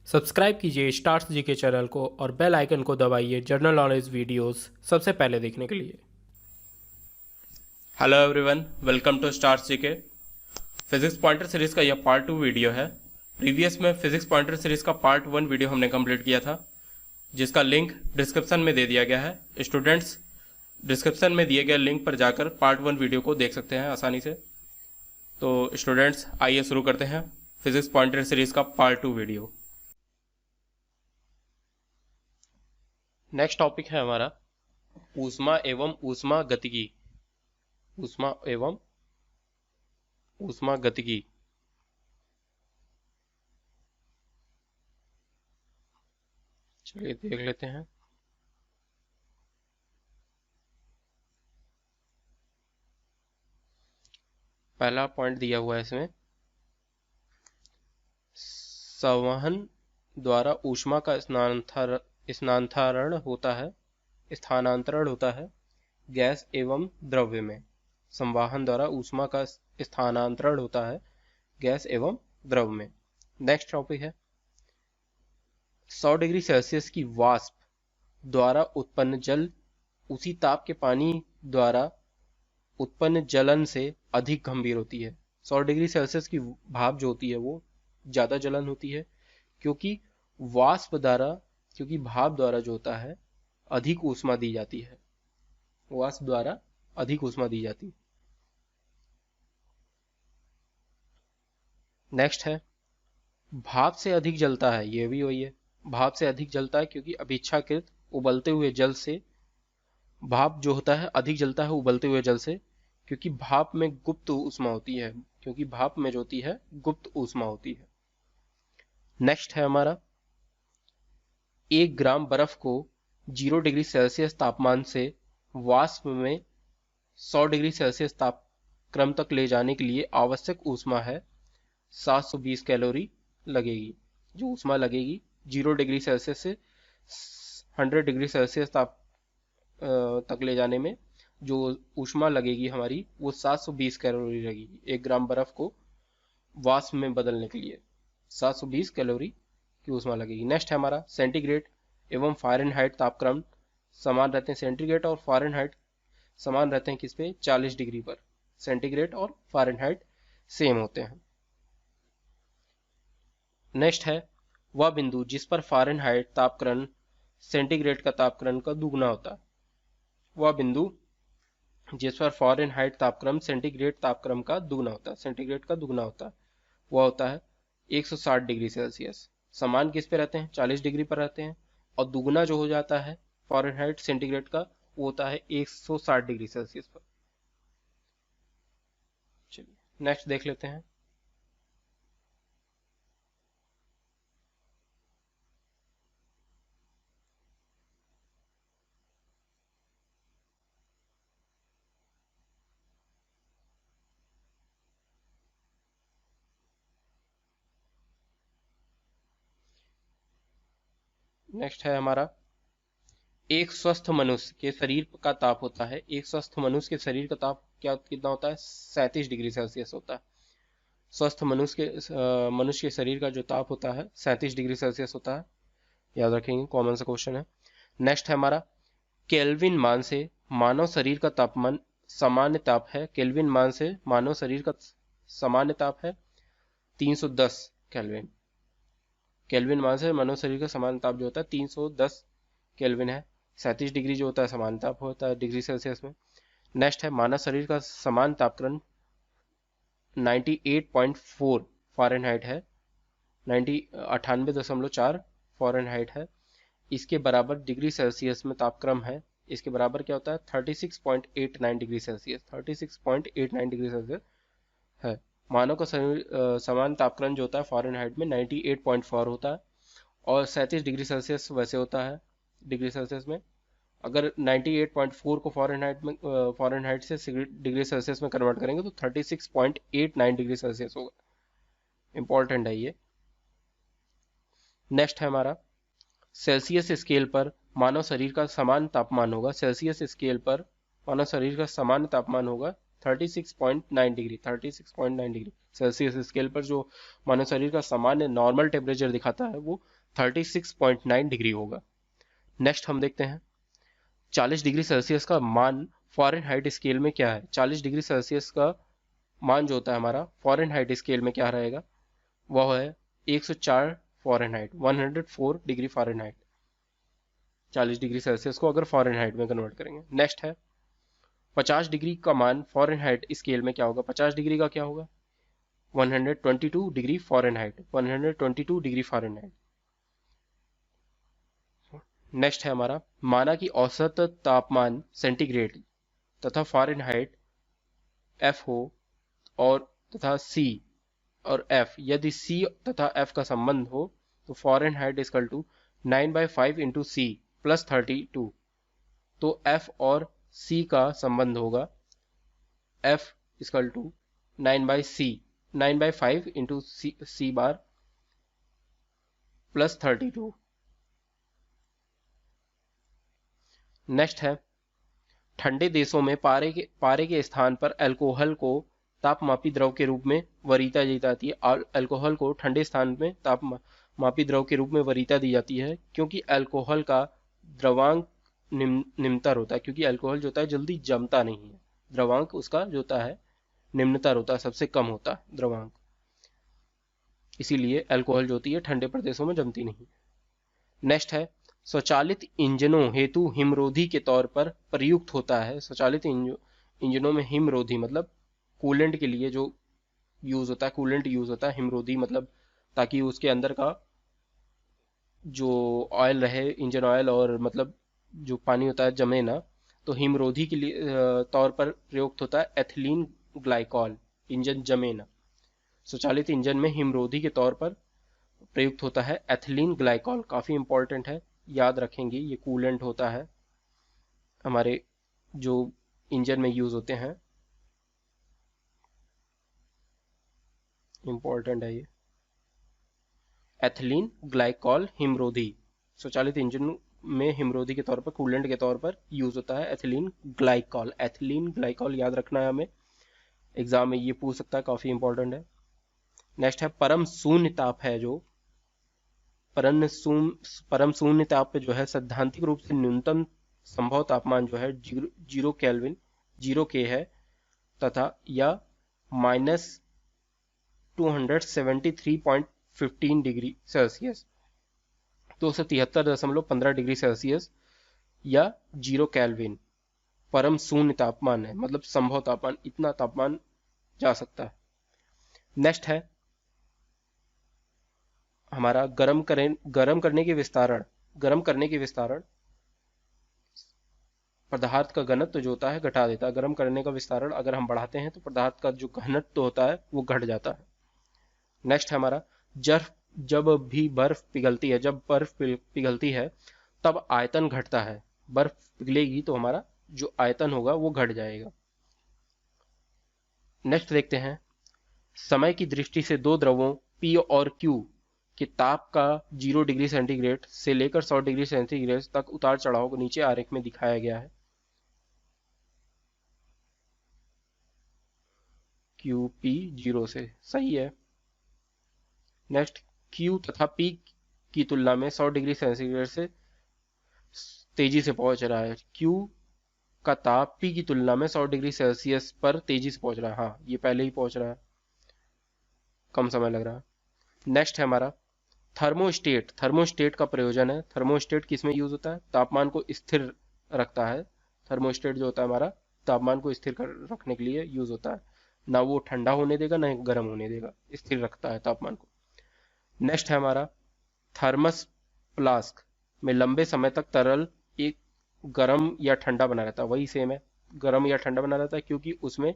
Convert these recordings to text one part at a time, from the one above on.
Subscribe कीजिए stars GK channel को और बेल आइकन को दबाइए जनरल नॉलेज वीडियोस सबसे पहले देखने के लिए। Hello everyone, welcome to Stars GK. Physics pointer series का यह पार्ट 2 वीडियो है। प्रीवियस में फिजिक्स पॉइंटर सीरीज का पार्ट 1 वीडियो हमने कंप्लीट किया था, जिसका लिंक डिस्क्रिप्शन में दे दिया गया है। स्टूडेंट्स डिस्क्रिप्शन में दिए गए लिंक पर जाकर पार्ट 1 वीडियो को देख सकते हैं आसानी से। तो स्टूडेंट्स आइए शुरू करते हैं फिजिक्स पॉइंटर सीरीज का पार्ट 2 वीडियो। नेक्स्ट टॉपिक है हमारा ऊष्मा एवं ऊष्मा गतिकी। ऊष्मा एवं ऊष्मा गतिकी। चलिए देख लेते हैं। पहला पॉइंट दिया हुआ है इसमें, संवहन द्वारा ऊष्मा का स्थानांतरण होता है गैस एवं द्रव्य में। संवहन द्वारा ऊष्मा का स्थानांतरण होता है गैस एवं द्रव में। नेक्स्ट टॉपिक है 100 डिग्री सेल्सियस की वाष्प द्वारा उत्पन्न जल उसी ताप के पानी द्वारा उत्पन्न जलन से अधिक गंभीर होती है। 100 डिग्री सेल्सियस की भाप जो होती है वो ज्यादा जलन होती है, क्योंकि भाप द्वारा जो होता है अधिक ऊष्मा दी जाती है। वाष्प द्वारा अधिक ऊष्मा दी जाती है। नेक्स्ट है भाप से अधिक जलता है। ये भी वही है, भाप से अधिक जलता है क्योंकि अपेक्षाकृत उबलते हुए जल से भाप जो होता है अधिक जलता है उबलते हुए जल से, क्योंकि भाप में गुप्त ऊष्मा होती है। गुप्त ऊष्मा होती है। नेक्स्ट है हमारा 1 ग्राम बर्फ को 0 डिग्री सेल्सियस तापमान से वाष्प में 100 डिग्री सेल्सियस तापक्रम तक ले जाने के लिए आवश्यक ऊष्मा है 720 कैलोरी लगेगी। जो ऊष्मा लगेगी 0 डिग्री सेल्सियस से 100 डिग्री सेल्सियस तक ले जाने में जो ऊष्मा लगेगी हमारी वो 720 कैलोरी लगेगी। 1 ग्राम बर्फ को वाष्प में बदलने के लिए 720 कैलोरी की ऊष्मा लगेगी। नेक्स्ट है हमारा सेंटीग्रेड एवं फ़ारेनहाइट तापक्रम समान रहते हैं। सेंटीग्रेड और फ़ारेनहाइट समान रहते हैं किस पे? 40 डिग्री पर। सेंटीग्रेड और फ़ारेनहाइट सेम होते हैं। नेक्स्ट है वह बिंदु जिस पर फ़ारेनहाइट तापक्रम सेंटीग्रेड का तापक्रम का दुगना होता है। वह बिंदु जिस पर फ़ारेनहाइट तापक्रम सेंटीग्रेड तापक्रम का दुगना होता है, सेंटीग्रेड का दुगना होता है, वह होता है 160 डिग्री सेल्सियस। समान किस पे रहते हैं? 40 डिग्री पर रहते हैं। और दुगना जो हो जाता है फ़ारेनहाइट सेंटीग्रेड का वो होता है 160 डिग्री सेल्सियस पर। चलिए नेक्स्ट देख लेते हैं। नेक्स्ट है हमारा एक स्वस्थ मनुष्य के शरीर का ताप होता है। एक स्वस्थ मनुष्य के शरीर का ताप कितना होता है? 37 डिग्री सेल्सियस होता है। स्वस्थ मनुष्य के शरीर का जो ताप होता है 37 डिग्री सेल्सियस होता है। याद रखेंगे, कॉमन सा क्वेश्चन है। नेक्स्ट है हमारा केल्विन मान से मानव शरीर का तापमान सामान्य ताप है। केल्विन मान से मानव शरीर का सामान्य ताप है 310 केल्विन। केल्विन मान से मानव शरीर का सामान्य ताप जो होता है 310 केल्विन है। 37 डिग्री जो होता है सामान्य ताप होता है डिग्री सेल्सियस में। नेक्स्ट है मानव शरीर का समान तापक्रम 98.4 फ़ारेनहाइट है। 98.4 फ़ारेनहाइट है। इसके बराबर डिग्री सेल्सियस में तापक्रम है। इसके बराबर क्या होता है? 36.89 डिग्री सेल्सियस। 36.89 डिग्री सेल्सियस है। मानव का समान तापक्रम जो होता है फ़ारेनहाइट में 98.4 होता है और 37 डिग्री सेल्सियस वैसे होता है डिग्री सेल्सियस में। अगर 98.4 को फ़ारेनहाइट से डिग्री सेल्सियस में कन्वर्ट करेंगे तो 36.89 डिग्री सेल्सियस होगा। इंपॉर्टेंट है ये। नेक्स्ट है हमारा सेल्सियस स्केल पर मानव शरीर का समान तापमान होगा। सेल्सियस स्केल पर मानव शरीर का समान तापमान होगा 36.9 डिग्री। 36.9 डिग्री सेल्सियस स्केल पर जो मानव शरीर का सामान्य नॉर्मल टेम्परेचर दिखाता है वो 36.9 डिग्री होगा। नेक्स्ट हम देखते हैं 40 डिग्री सेल्सियस का मान फ़ारेनहाइट स्केल में क्या है। 40 डिग्री सेल्सियस का मान जो होता है हमारा फ़ारेनहाइट स्केल में क्या रहेगा, वह है 104 Fahrenheit, 104 degree Fahrenheit. 40 degree Celsius को अगर फ़ारेनहाइट में कन्वर्ट करेंगे। नेक्स्ट है 50 डिग्री का मान फ़ारेनहाइट स्केल में क्या होगा। 50 डिग्री का क्या होगा, 122 degree Fahrenheit, 122 degree Fahrenheit. Next है हमारा माना कि औसत तापमान सेंटीग्रेड तथा फ़ारेनहाइट एफ हो और तथा सी और एफ, यदि सी तथा एफ का संबंध हो तो Fahrenheit equal to 9/5 into C plus 32। तो एफ और सी का संबंध होगा F equal to 9/5 into C bar plus 32। Next है ठंडे देशों में पारे के स्थान पर अल्कोहल को तापमापी द्रव के रूप में वरीयता दी जाती है। और अल्कोहल को ठंडे स्थान में तापमापी द्रव के रूप में वरीयता दी जाती है क्योंकि अल्कोहल का द्रवांक निम्नतर होता है, क्योंकि अल्कोहल जो होता है जल्दी जमता नहीं है, द्रवांक उसका जो होता है निम्नतर होता है, सबसे कम होता है द्रवांक, इसीलिए अल्कोहल जो होती है ठंडे प्रदेशों में जमती नहीं। नेक्स्ट है स्वचालित इंजनों हेतु हिमरोधी के तौर पर प्रयुक्त होता है। स्वचालित इंजनों में हिमरोधी मतलब कूलेंट के लिए जो यूज होता है, कूलेंट यूज होता है। हिमरोधी मतलब ताकि उसके अंदर का जो ऑयल रहे, इंजन ऑयल और मतलब जो पानी होता है जमे ना, तो हिमरोधी के लिए तौर पर प्रयुक्त होता है एथिलीन ग्लाइकॉल, इंजन जमे ना। स्वचालित इंजन में हिमरोधी के तौर पर प्रयुक्त होता है एथिलीन ग्लाइकॉल, काफी इंपॉर्टेंट है, याद रखेंगे, ये कूलेंट होता है हमारे जो इंजन में यूज होते हैं, इंपॉर्टेंट है ये। एथिलीन ग्लाइकॉल हिमरोधी, स्वचालित इंजन में हिमरोधी के तौर पर, कूलेंट के तौर पर यूज होता है एथिलीन ग्लाइकॉल। एथिलीन ग्लाइकॉल याद रखना है हमें, एग्जाम में ये पूछ सकता है, काफी इंपॉर्टेंट है। नेक्स्ट है परम शून्य ताप है जो परम शून्य ताप पे जो है सैद्धांतिक रूप से न्यूनतम संभव तापमान जो है 0 केल्विन 0 K है तथा या -273.15 डिग्री सेल्सियस, 273.15 डिग्री सेल्सियस या 0 केल्विन परम शून्य तापमान है, मतलब संभव तापमान, इतना तापमान जा सकता है। नेक्स्ट है हमारा गर्म करने के विस्तारण पदार्थ का घनत्व जो होता है घटा देता है। गर्म करने का विस्तारण अगर हम बढ़ाते हैं तो पदार्थ का जो घनत्व होता है वो घट जाता है। नेक्स्ट है हमारा जब बर्फ पिघलती है तब आयतन घटता है। बर्फ पिघलेगी तो हमारा जो आयतन होगा वो घट जाएगा। नेक्स्ट देखते हैं समय की दृष्टि से दो द्रवों P और Q के ताप का 0 डिग्री सेंटीग्रेड से लेकर 100 डिग्री सेंटीग्रेड तक उतार चढ़ाव को नीचे आरेख में दिखाया गया है। QP 0 से सही है। नेक्स्ट Q तथा P की तुलना में 100 डिग्री सेंटीग्रेड से तेजी से पहुंच रहा है। Q का ताप P की तुलना में 100 डिग्री सेल्सियस पर तेजी से पहुंच रहा है। हाँ, ये पहले ही पहुंच रहा है, कम समय लग रहा है। नेक्स्ट है हमारा थर्मोस्टेट का प्रयोजन है। थर्मोस्टेट किसमें यूज होता है, तापमान को स्थिर रखता है। थर्मोस्टेट जो होता है हमारा तापमान को स्थिर रखने के लिए यूज होता है, ना वो ठंडा होने देगा ना गर्म होने देगा, स्थिर रखता है तापमान को। नेक्स्ट है हमारा थर्मस फ्लास्क में लंबे समय तक तरल एक गर्म या ठंडा बना रहता है। वही सेम है, गर्म या ठंडा बना रहता है क्योंकि उसमें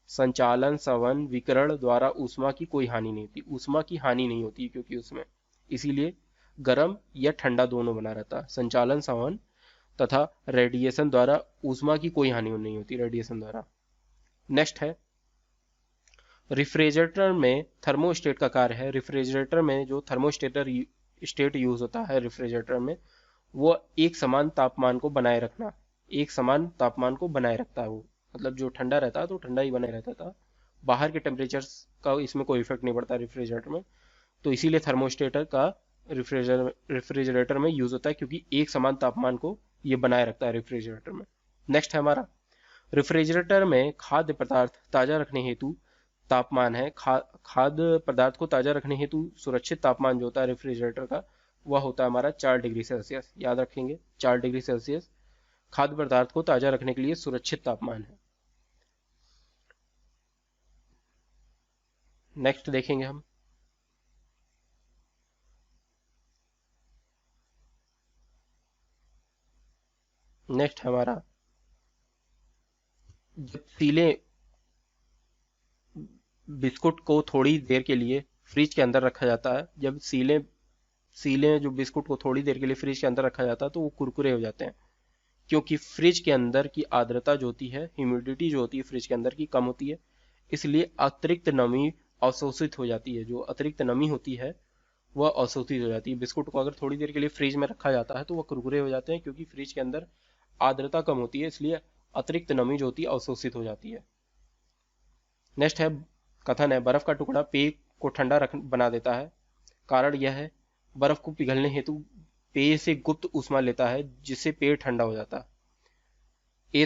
संचालन संवहन विकिरण द्वारा ऊष्मा की कोई हानि नहीं होती, ऊष्मा की हानि नहीं होती क्योंकि उसमें, इसीलिए गर्म या ठंडा दोनों बना रहता है। संचालन संवहन तथा रेडिएशन द्वारा ऊष्मा की कोई हानि नहीं होती, रेडिएशन द्वारा। नेक्स्ट है रेफ्रिजरेटर में थर्मोस्टेट का कार्य है। रेफ्रिजरेटर में जो थर्मोस्टेटर स्टेट यूज होता है रेफ्रिजरेटर में, वो एक समान तापमान को बनाए रखना, एक समान तापमान को बनाए रखता है वो, मतलब जो ठंडा रहता है तो ठंडा ही बने रहता था, बाहर के टेम्परेचर का इसमें कोई इफेक्ट नहीं पड़ता रेफ्रिजरेटर में। तो इसीलिए थर्मोस्टेटर का रेफ्रिजरेटर में यूज होता है, क्योंकि एक समान तापमान को ये बनाए रखता है रेफ्रिजरेटर में। नेक्स्ट है हमारा, रेफ्रिजरेटर में खाद्य पदार्थ ताजा रखने हेतु तापमान है। खाद्य पदार्थ को ताजा रखने हेतु सुरक्षित तापमान जो होता है रेफ्रिजरेटर का, वह होता है हमारा 4 डिग्री सेल्सियस। याद रखेंगे, 4 डिग्री सेल्सियस खाद्य पदार्थ को ताजा रखने के लिए सुरक्षित तापमान है। नेक्स्ट देखेंगे हम, नेक्स्ट हमारा, जब सीले बिस्कुट को थोड़ी देर के लिए फ्रिज के अंदर रखा जाता है, जब सीले सीले जो बिस्कुट को थोड़ी देर के लिए फ्रिज के अंदर रखा जाता है तो वो कुरकुरे हो जाते हैं, क्योंकि फ्रिज के अंदर की आर्द्रता जो होती है, ह्यूमिडिटी जो होती है फ्रिज के अंदर की कम होती है, इसलिए अतिरिक्त नमी अवशोषित हो जाती है। जो अतिरिक्त नमी होती है वह अवशोषित हो जाती है। बिस्कुट को अगर थोड़ी देर के लिए फ्रिज में रखा जाता है तो वह कुरकुरे हो जाते हैं, क्योंकि फ्रिज के अंदर आर्द्रता कम होती है, इसलिए अतिरिक्त नमी जो होती है अवशोषित हो जाती है। नेक्स्ट है, कथन है, बर्फ का टुकड़ा पेय को ठंडा रख बना देता है। कारण यह है, बर्फ को पिघलने हेतु पेय से गुप्त ऊष्मा लेता है, जिससे पेय ठंडा हो जाता है। ए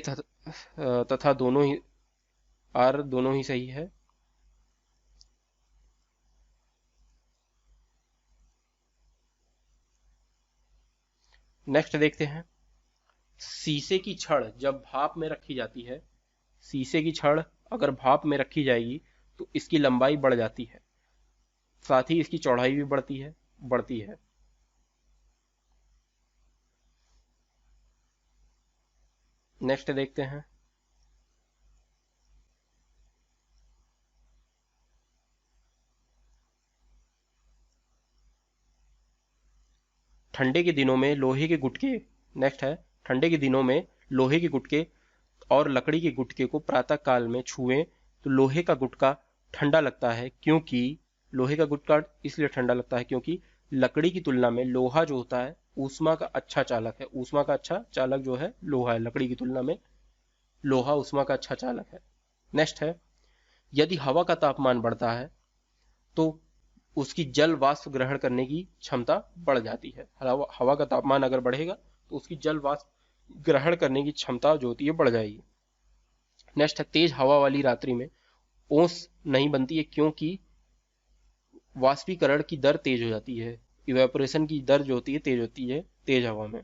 तथा दोनों ही आर दोनों ही सही है। नेक्स्ट देखते हैं, शीशे की छड़ जब भाप में रखी जाती है, शीशे की छड़ अगर भाप में रखी जाएगी तो इसकी लंबाई बढ़ जाती है, साथ ही इसकी चौड़ाई भी बढ़ती है। नेक्स्ट देखते हैं, ठंडे के दिनों में लोहे के गुटके, नेक्स्ट है, ठंडे के दिनों में लोहे के गुटके और लकड़ी के गुटके को प्रातः काल में छुएं तो लोहे का गुटका ठंडा लगता है, क्योंकि लोहे का गुटका इसलिए ठंडा लगता है क्योंकि लकड़ी की तुलना में लोहा जो होता है ऊष्मा का अच्छा चालक है। ऊष्मा का अच्छा चालक जो है लोहा है, लकड़ी की तुलना में लोहा ऊष्मा का अच्छा चालक है। नेक्स्ट है, यदि हवा का तापमान बढ़ता है तो उसकी जल वाष्प ग्रहण करने की क्षमता बढ़ जाती है। हवा का तापमान अगर बढ़ेगा तो उसकी जल वाष्प ग्रहण करने की क्षमता जो होती है बढ़ जाएगी। नेक्स्ट है, तेज हवा वाली रात्रि में ओस नहीं बनती है, क्योंकि वाष्पीकरण की दर तेज हो जाती है। इवेपोरेशन की दर जो होती है तेज होती है तेज हवा में,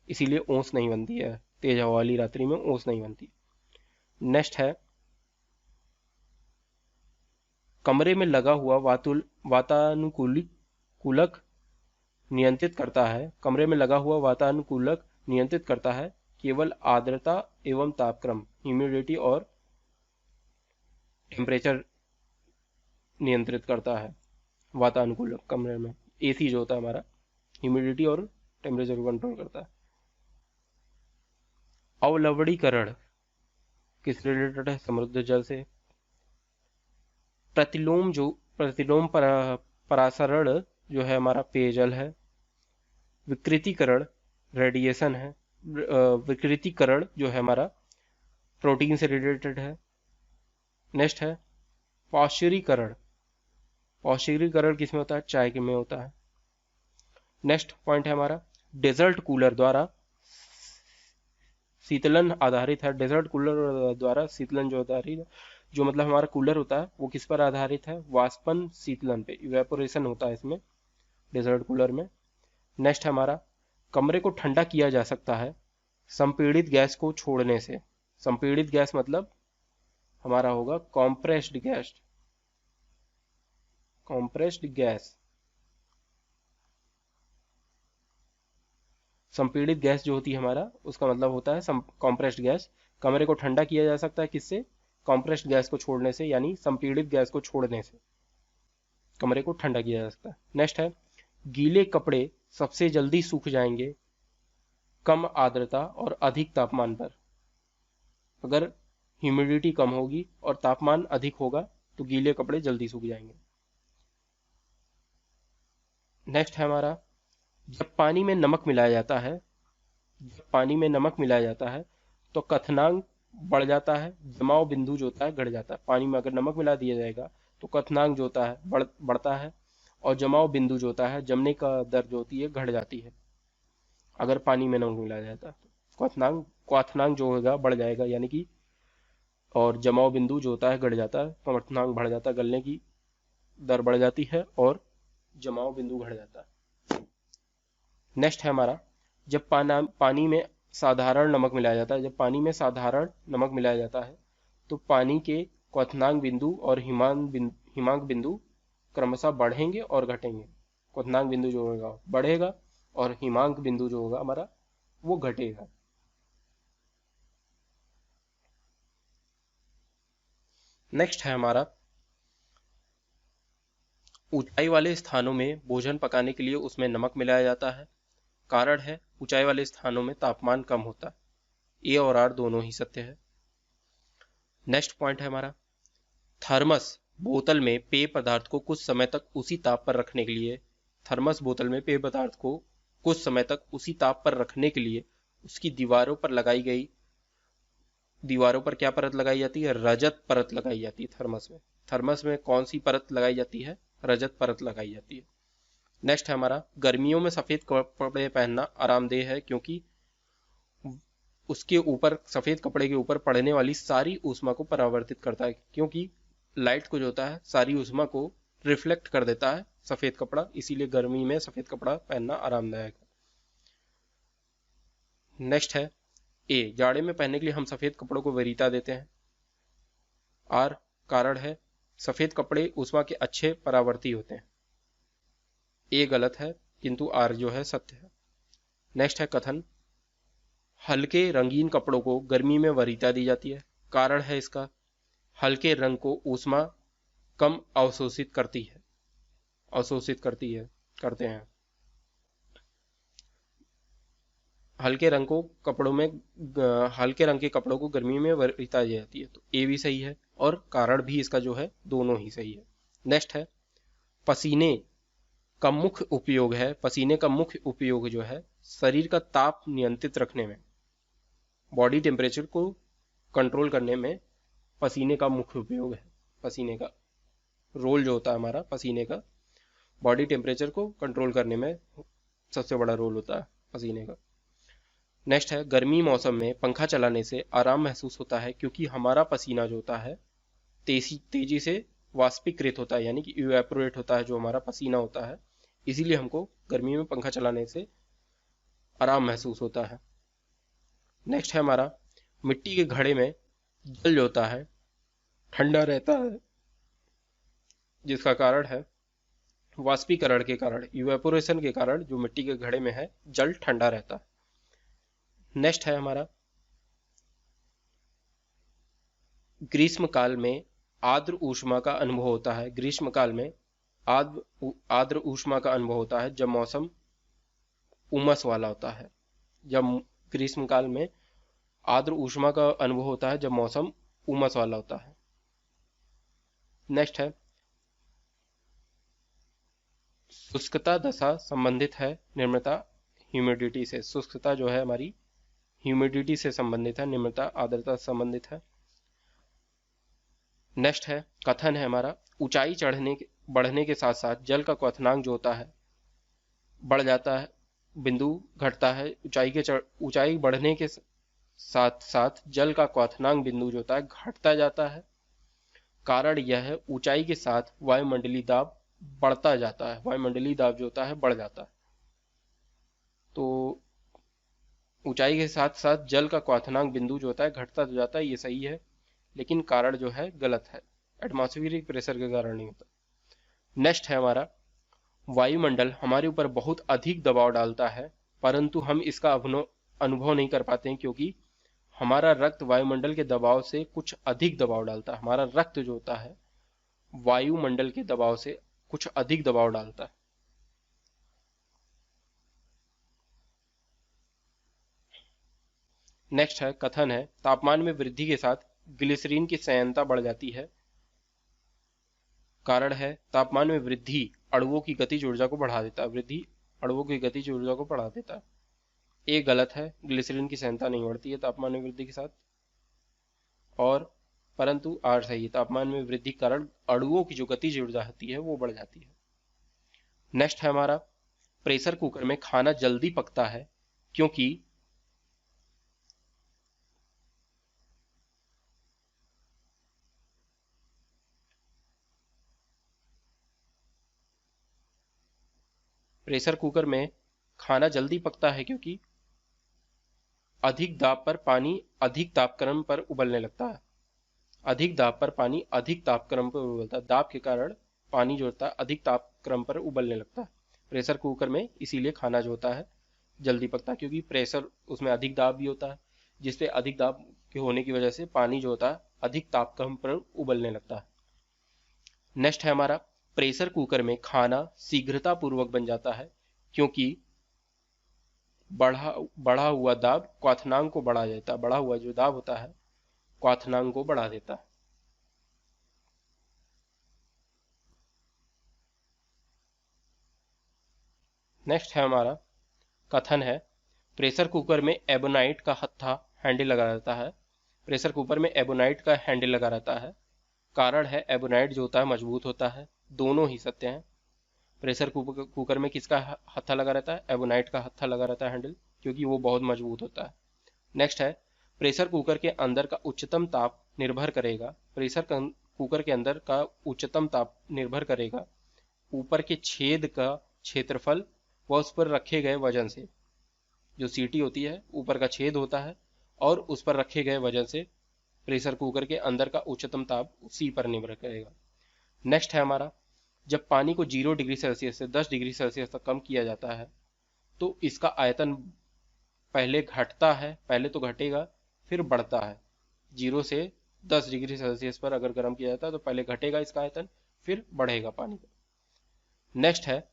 इसीलिए ओस नहीं बनती है। तेज हवा वाली रात्रि में ओस नहीं बनती। नेक्स्ट है, कमरे में लगा हुआ वातानुकूलक नियंत्रित करता है। कमरे में लगा हुआ वातानुकूलक नियंत्रित करता है केवल आर्द्रता एवं तापक्रम, ह्यूमिडिटी और टेम्परेचर नियंत्रित करता है। वातानुकूलक कमरे में एसी जो होता है हमारा, ह्यूमिडिटी और टेम्परेचर को कंट्रोल करता है। अवलवणीकरण किस रिलेटेड है? समुद्र जल से। प्रतिलोम परासरण जो है हमारा पेयजल है। विकृतीकरण रेडिएशन है। विकृतीकरण जो है हमारा प्रोटीन से रिलेटेड है। नेक्स्ट है पॉस्चरीकरण। पॉस्चरीकरण किस में होता है? चाय के में होता है। नेक्स्ट पॉइंट है हमारा डेजर्ट कूलर द्वारा शीतलन आधारित है। डेजर्ट कूलर द्वारा शीतलन जो आधारित, जो मतलब हमारा कूलर होता है वो किस पर आधारित है? वाष्पन शीतलन पे, इवेपोरेशन होता है इसमें डेजर्ट कूलर में। नेक्स्ट है हमारा कमरे को ठंडा किया जा सकता है संपीड़ित गैस को छोड़ने से। संपीड़ित गैस मतलब हमारा होगा कॉम्प्रेस्ड गैस। कॉम्प्रेस्ड गैस, संपीड़ित गैस जो होती है हमारा उसका मतलब होता है कॉम्प्रेस्ड गैस। कमरे को ठंडा किया जा सकता है किससे? कॉम्प्रेस्ड गैस को छोड़ने से, यानी संपीड़ित गैस को छोड़ने से कमरे को ठंडा किया जा सकता है। नेक्स्ट है गीले कपड़े सबसे जल्दी सूख जाएंगे कम आर्द्रता और अधिक तापमान पर। अगर ह्यूमिडिटी कम होगी और तापमान अधिक होगा तो गीले कपड़े जल्दी सूख जाएंगे। नेक्स्ट है हमारा जब पानी में नमक मिलाया जाता है, जब पानी में नमक मिलाया जाता है तो क्वथनांक बढ़ जाता है, जमाव बिंदु जो होता है घट जाता है। पानी में अगर नमक मिला दिया जाएगा तो क्वथनांक जो होता है बढ़ता है, और जमाव बिंदु जो होता है, जमने का दर जो होती है घट जाती है अगर पानी में नमक मिलाया जाता है। तो क्वथनांक जो होगा बढ़ जाएगा, यानी कि, और जमाव बिंदु जो होता है घट जाता है, क्वथनांक बढ़ जाता है, गलने की दर बढ़ जाती है और जमाव बिंदु घट जाता है। नेक्स्ट है हमारा, जब पानी में साधारण नमक मिलाया जाता है, जब पानी में साधारण नमक मिलाया जाता है तो पानी के क्वथनांक बिंदु और हिमांक बिंदु क्रमशः बढ़ेंगे और घटेंगे। क्वथनांक बिंदु जो होगा बढ़ेगा और हिमांक बिंदु जो होगा हमारा वो घटेगा। नेक्स्ट है हमारा, ऊंचाई वाले स्थानों में भोजन पकाने के लिए उसमें नमक मिलाया जाता है। कारण है, ऊंचाई वाले स्थानों में तापमान कम होता है। ए और आर दोनों ही सत्य है। नेक्स्ट पॉइंट है हमारा, थर्मस बोतल में पेय पदार्थ को कुछ समय तक उसी ताप पर रखने के लिए, थर्मस बोतल में पेय पदार्थ को कुछ समय तक उसी ताप पर रखने के लिए उसकी दीवारों पर क्या परत लगाई जाती है? रजत परत लगाई जाती है। थर्मस में कौन सी परत लगाई जाती है? रजत परत लगाई जाती है। नेक्स्ट है हमारा, गर्मियों में सफेद कपड़े पहनना आरामदेह है क्योंकि उसके ऊपर, सफेद कपड़े के ऊपर पड़ने वाली सारी ऊष्मा को परावर्तित करता है, क्योंकि लाइट को जो होता है सारी ऊष्मा को रिफ्लेक्ट कर देता है सफेद कपड़ा, इसीलिए गर्मी में सफेद कपड़ा पहनना आरामदायक है। नेक्स्ट है ए, जाड़े में पहनने के लिए हम सफेद कपड़ों को वरीयता देते हैं। आर, कारण है, सफेद कपड़े ऊष्मा के अच्छे परावर्ती होते हैं। ए गलत है किंतु आर जो है सत्य है। नेक्स्ट है कथन, हल्के रंगीन कपड़ों को गर्मी में वरीयता दी जाती है। कारण है इसका, हल्के रंग को ऊष्मा कम अवशोषित करती है करते हैं। हल्के रंग के कपड़ों को गर्मी में वरीयता दी जाती है, तो ए भी सही है और कारण भी इसका जो है दोनों ही सही है। नेक्स्ट है, पसीने का मुख्य उपयोग जो है शरीर का ताप नियंत्रित रखने में, बॉडी टेम्परेचर को कंट्रोल करने में पसीने का मुख्य उपयोग है। पसीने का रोल जो होता है हमारा, पसीने का बॉडी टेम्परेचर को कंट्रोल करने में सबसे बड़ा रोल होता है पसीने का। नेक्स्ट है, गर्मी मौसम में पंखा चलाने से आराम महसूस होता है क्योंकि हमारा पसीना जो होता है तेजी से वाष्पीकृत होता है, यानी कि इवेपोरेट होता है जो हमारा पसीना होता है, इसीलिए हमको गर्मी में पंखा चलाने से आराम महसूस होता है। नेक्स्ट है हमारा, मिट्टी के घड़े में जल जो होता है ठंडा रहता है, जिसका कारण है वाष्पीकरण के कारण, इवेपोरेशन के कारण जो मिट्टी के घड़े में है जल ठंडा रहता है। नेक्स्ट है हमारा, ग्रीष्म काल में आर्द्र ऊष्मा का अनुभव होता है। ग्रीष्म काल में आर्द्र ऊष्मा का अनुभव होता है जब मौसम उमस वाला होता है। ग्रीष्म काल में आर्द्र ऊष्मा का अनुभव होता है जब मौसम उमस वाला होता है। नेक्स्ट है, शुष्कता दशा संबंधित है निर्मलता ह्यूमिडिटी से। शुष्कता जो है हमारी ह्यूमिडिटी से संबंधित है, निर्मलता आर्द्रता से संबंधित है। नेक्स्ट है, कथन है हमारा, ऊंचाई बढ़ने के साथ साथ जल का क्वथनांक जो होता है बढ़ जाता है, बिंदु घटता है। ऊंचाई बढ़ने के साथ साथ जल का क्वथनांक बिंदु जो होता है घटता जाता है। कारण यह है, ऊंचाई के साथ वायुमंडलीय दाब बढ़ता जाता है, वायुमंडलीय दाब जो होता है बढ़ जाता है। तो ऊंचाई के साथ साथ जल का क्वथनांक बिंदु जो होता है घटता तो जाता है, ये सही है, लेकिन कारण जो है गलत है, एटमॉस्फेरिक प्रेशर के कारण नहीं होता। नेक्स्ट है हमारा, वायुमंडल हमारे ऊपर बहुत अधिक दबाव डालता है परंतु हम इसका अनुभव नहीं कर पाते हैं क्योंकि हमारा रक्त वायुमंडल के दबाव से कुछ अधिक दबाव डालता है। हमारा रक्त जो होता है वायुमंडल के दबाव से कुछ अधिक दबाव डालता है। नेक्स्ट है, कथन है, तापमान में वृद्धि के साथ ग्लिसरीन की संयंत्रता बढ़ जाती है। कारण है, तापमान में वृद्धि अणुओं की गतिज ऊर्जा को बढ़ा देता है, वृद्धि अणुओं की गतिज ऊर्जा को बढ़ा देता है। ये गलत है, ग्लिसरीन की संयंत्रता नहीं बढ़ती है तापमान में वृद्धि के साथ। और परंतु आर सही है, तापमान में वृद्धि के कारण अणुओं की जो गतिज ऊर्जा होती है वो बढ़ जाती है। नेक्स्ट है हमारा, प्रेशर कुकर में खाना जल्दी पकता है क्योंकि प्रेशर कुकर में खाना जल्दी पकता है क्योंकि अधिक दाब पर पानी अधिक तापक्रम पर उबलने लगता है। अधिक दाब पर पानी अधिक तापक्रम पर उबलता है, दाब के कारण पानी जो होता है अधिक तापक्रम पर उबलने लगता है प्रेशर कुकर में, इसीलिए खाना जो होता है जल्दी पकता है, क्योंकि प्रेशर उसमें अधिक दाब भी होता है, जिससे अधिक दाब के होने की वजह से पानी जो होता है अधिक तापक्रम पर उबलने लगता है। नेक्स्ट है हमारा, प्रेशर कुकर में खाना शीघ्रता पूर्वक बन जाता है क्योंकि बढ़ा बढ़ा हुआ दाब क्वथनांक को बढ़ा देता है, बढ़ा हुआ जो दाब होता है क्वथनांक को बढ़ा देता है। नेक्स्ट है हमारा कथन है, प्रेशर कुकर में एबोनाइट का हत्था हैंडल लगा रहता है। प्रेशर कुकर में एबोनाइट का हैंडल लगा रहता है, कारण है एबोनाइट जो होता है मजबूत होता है। दोनों ही सत्य हैं। प्रेशर कुकर में किसका हत्था लगा रहता है? एबोनाइट का हत्था लगा रहता है हैंडल, क्योंकि वो बहुत मजबूत होता है। नेक्स्ट है, प्रेशर कुकर के अंदर का उच्चतम ताप निर्भर करेगा, प्रेशर कुकर के अंदर का उच्चतम ताप निर्भर करेगा ऊपर के छेद का क्षेत्रफल व उस पर रखे गए वजन से। जो सीटी होती है, ऊपर का छेद होता है और उस पर रखे गए वजन से प्रेशर कुकर के अंदर का उच्चतम ताप उसी पर निर्भर करेगा। नेक्स्ट है हमारा, जब पानी को 0 डिग्री सेल्सियस से 10 डिग्री सेल्सियस तक कम किया जाता है तो इसका आयतन पहले घटता है, पहले तो घटेगा फिर बढ़ता है। 0 से 10 डिग्री सेल्सियस पर अगर गर्म किया जाता है तो पहले घटेगा इसका आयतन, फिर बढ़ेगा पानी का। नेक्स्ट है,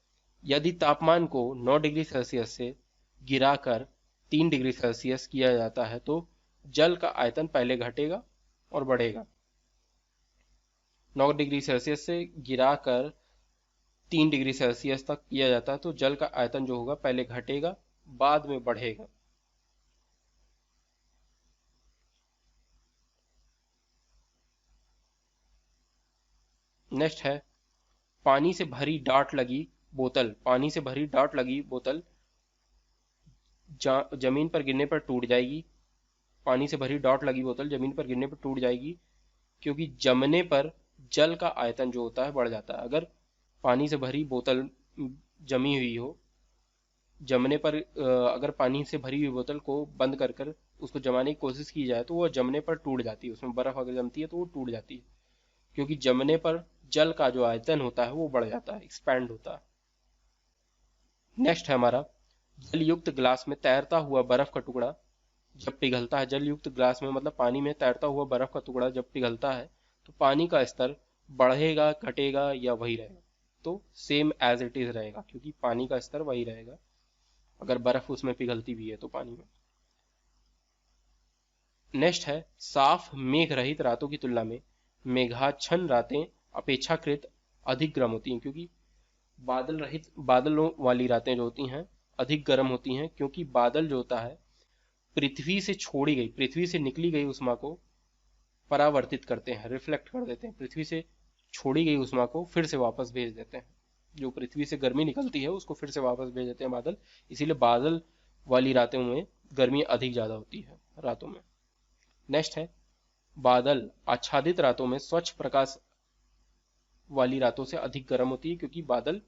यदि तापमान को 9 डिग्री सेल्सियस से गिराकर 3 डिग्री सेल्सियस किया जाता है तो जल का आयतन पहले घटेगा और बढ़ेगा। 9 डिग्री सेल्सियस से गिराकर 3 डिग्री सेल्सियस तक किया जाता है तो जल का आयतन जो होगा पहले घटेगा बाद में बढ़ेगा। नेक्स्ट है, पानी से भरी डाट लगी बोतल, पानी से भरी डाट लगी बोतल जमीन पर गिरने पर टूट जाएगी। पानी से भरी डाट लगी बोतल जमीन पर गिरने पर टूट जाएगी क्योंकि जमने पर जल का आयतन जो होता है बढ़ जाता है। अगर पानी से भरी बोतल जमी हुई हो, जमने पर अगर पानी से भरी हुई बोतल को बंद कर कर उसको जमाने की कोशिश की जाए तो वह जमने पर टूट जाती है। उसमें बर्फ अगर जमती है तो वो टूट जाती है, क्योंकि जमने पर जल का जो आयतन होता है वो बढ़ जाता है, एक्सपैंड होता है। नेक्स्ट है हमारा, जल युक्त ग्लास में तैरता हुआ बर्फ का टुकड़ा जब पिघलता है, जल युक्त ग्लास में मतलब पानी में तैरता हुआ बर्फ का टुकड़ा जब पिघलता है तो पानी का स्तर बढ़ेगा, घटेगा या वही रहेगा? तो सेम एज इट इज रहेगा, क्योंकि पानी का स्तर वही रहेगा अगर बर्फ उसमें पिघलती भी है तो पानी में। नेक्स्ट है, साफ मेघ रहित रातों की तुलना में मेघाच्छन्न रातें अपेक्षाकृत अधिक गर्म होती हैं, क्योंकि बादल रहित बादलों वाली रातें जो होती हैं अधिक गर्म होती हैं, क्योंकि बादल जो होता है पृथ्वी से छोड़ी गई, पृथ्वी से निकली गई उष्मा को परावर्तित करते हैं, रिफ्लेक्ट कर देते हैं। पृथ्वी से छोड़ी गई उष्मा को फिर से वापस भेज देते हैं। जो पृथ्वी से गर्मी निकलती है उसको फिर से वापस भेज देते हैं बादल, इसीलिए बादल वाली रातों में गर्मी अधिक ज्यादा होती है रातों में। नेक्स्ट है, बादल आच्छादित रातों में स्वच्छ प्रकाश वाली रातों से अधिक गर्म होती है, क्योंकि बादल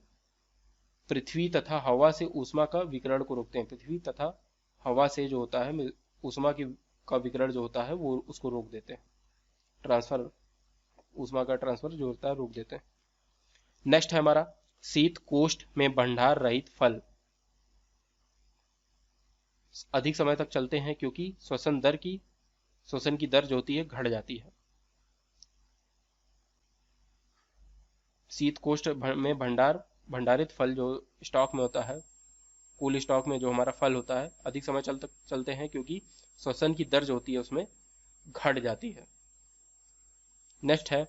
पृथ्वी तथा हवा से ऊष्मा का विकिरण को रोकते हैं। पृथ्वी तथा हवा से जो होता है ऊष्मा की का विकिरण जो होता है वो उसको रोक देते हैं, ट्रांसफर, ऊष्मा का ट्रांसफर जो होता है रोक देते हैं। नेक्स्ट है हमारा, शीत कोष्ठ में भंडार रहित फल अधिक समय तक चलते हैं क्योंकि श्वसन की दर जो होती है घट जाती है। शीत कोष्ठ में भंडारित फल जो स्टॉक में होता है, कूल स्टॉक में जो हमारा फल होता है अधिक समय चलते हैं क्योंकि श्वसन की दर जो होती है उसमें घट जाती है। नेक्स्ट है,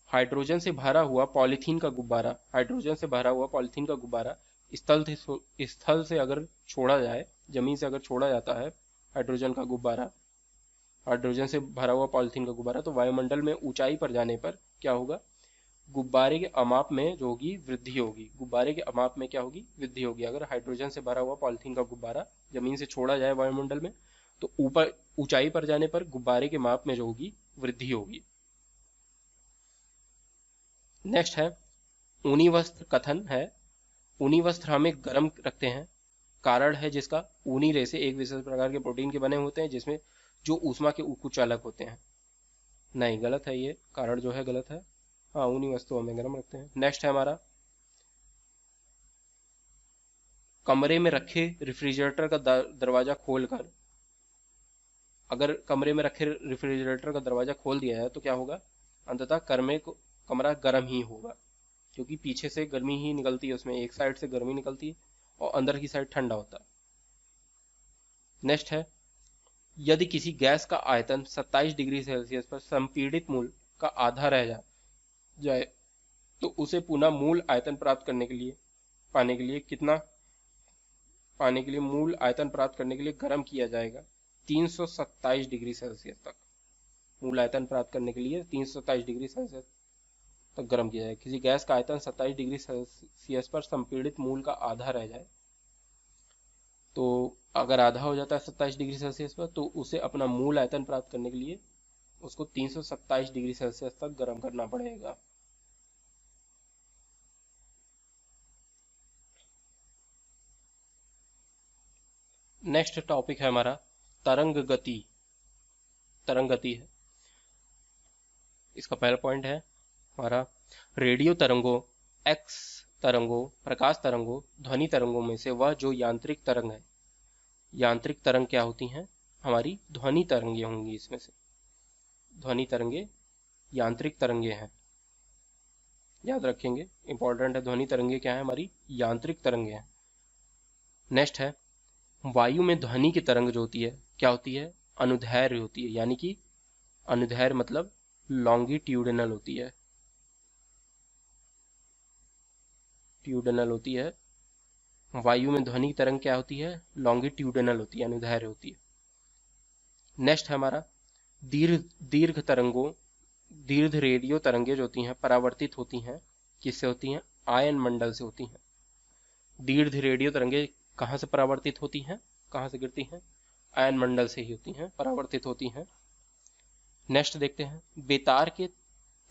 हाइड्रोजन से भरा हुआ पॉलीथीन का गुब्बारा, हाइड्रोजन से भरा हुआ पॉलीथीन का गुब्बारा स्थल से अगर छोड़ा जाए, जमीन से अगर छोड़ा जाता है हाइड्रोजन का गुब्बारा हाइड्रोजन से भरा हुआ पॉलिथीन का गुब्बारा, तो वायुमंडल में ऊंचाई पर जाने पर क्या होगा, गुब्बारे के अमाप में जो होगी वृद्धि होगी। गुब्बारे के अमाप में क्या होगी, वृद्धि होगी। अगर हाइड्रोजन से भरा हुआ पॉलिथीन का गुब्बारा जमीन से छोड़ा जाए वायुमंडल में, तो ऊपर ऊंचाई पर जाने पर गुब्बारे के माप में जो होगी वृद्धि होगी। नेक्स्ट है ऊनी वस्त्र कथन है। ऊनी वस्त्र हमें गर्म रखते हैं। कारण है जिसका, ऊनी रेशे एक विशेष प्रकार के प्रोटीन के बने होते हैं जिसमें जो ऊष्मा के कुछ अलग होते हैं। नहीं, गलत है, ये कारण जो है गलत है। हाँ, ऊनी वस्तुओं में गर्म रखते हैं। नेक्स्ट है हमारा, कमरे में रखे रेफ्रिजरेटर का दरवाजा खोलकर, अगर कमरे में रखे रेफ्रिजरेटर का दरवाजा खोल दिया जाए तो क्या होगा, अंततः कमरा गर्म ही होगा, क्योंकि पीछे से गर्मी ही निकलती है, उसमें एक साइड से गर्मी निकलती है और अंदर की साइड ठंडा होता है। नेक्स्ट है, यदि किसी गैस का आयतन 27 डिग्री सेल्सियस पर संपीड़ित मूल का आधा रह जाए तो उसे पुनः मूल आयतन प्राप्त करने के लिए मूल आयतन प्राप्त करने के लिए गर्म किया जाएगा 327 डिग्री सेल्सियस तक। मूल आयतन प्राप्त करने के लिए 327 डिग्री सेल्सियस तक गर्म किया जाएगा। किसी गैस का आयतन 27 डिग्री सेल्सियस पर संपीड़ित मूल का आधा रह जाए, तो अगर आधा हो जाता है 27 डिग्री सेल्सियस पर, तो उसे अपना मूल आयतन प्राप्त करने के लिए उसको 327 डिग्री सेल्सियस तक गर्म करना पड़ेगा। नेक्स्ट टॉपिक है हमारा तरंग गति। तरंग गति है इसका पहला पॉइंट है हमारा, रेडियो तरंगों, एक्स तरंगों, प्रकाश तरंगों, ध्वनि तरंगों में से वह जो यांत्रिक तरंग है, यांत्रिक तरंग क्या होती हैं, हमारी ध्वनि तरंगे होंगी। इसमें से ध्वनि तरंगे यांत्रिक तरंगे हैं, याद रखेंगे, इंपॉर्टेंट है। ध्वनि तरंगे क्या है, हमारी यांत्रिक तरंगे हैं। नेक्स्ट है, वायु में ध्वनि की तरंग जो होती है क्या होती है, अनुदैर्घ्य होती है, यानी कि अनुदैर्घ्य मतलब लॉन्गिट्यूडिनल होती है, ट्यूडिनल होती है। वायु में ध्वनि की तरंग क्या होती है, लॉन्गिट्यूडिनल होती है, अनुदैर्घ्य होती है। नेक्स्ट है हमारा, दीर्घ दीर्घ तरंगों, दीर्घ रेडियो तरंगे जो होती हैं परावर्तित होती हैं, किससे होती हैं, आयन मंडल से होती हैं। दीर्घ रेडियो तरंगे कहाँ से परावर्तित होती हैं, कहाँ से गिरती हैं, आयन मंडल से ही होती हैं, परावर्तित होती हैं। नेक्स्ट देखते हैं, बेतार के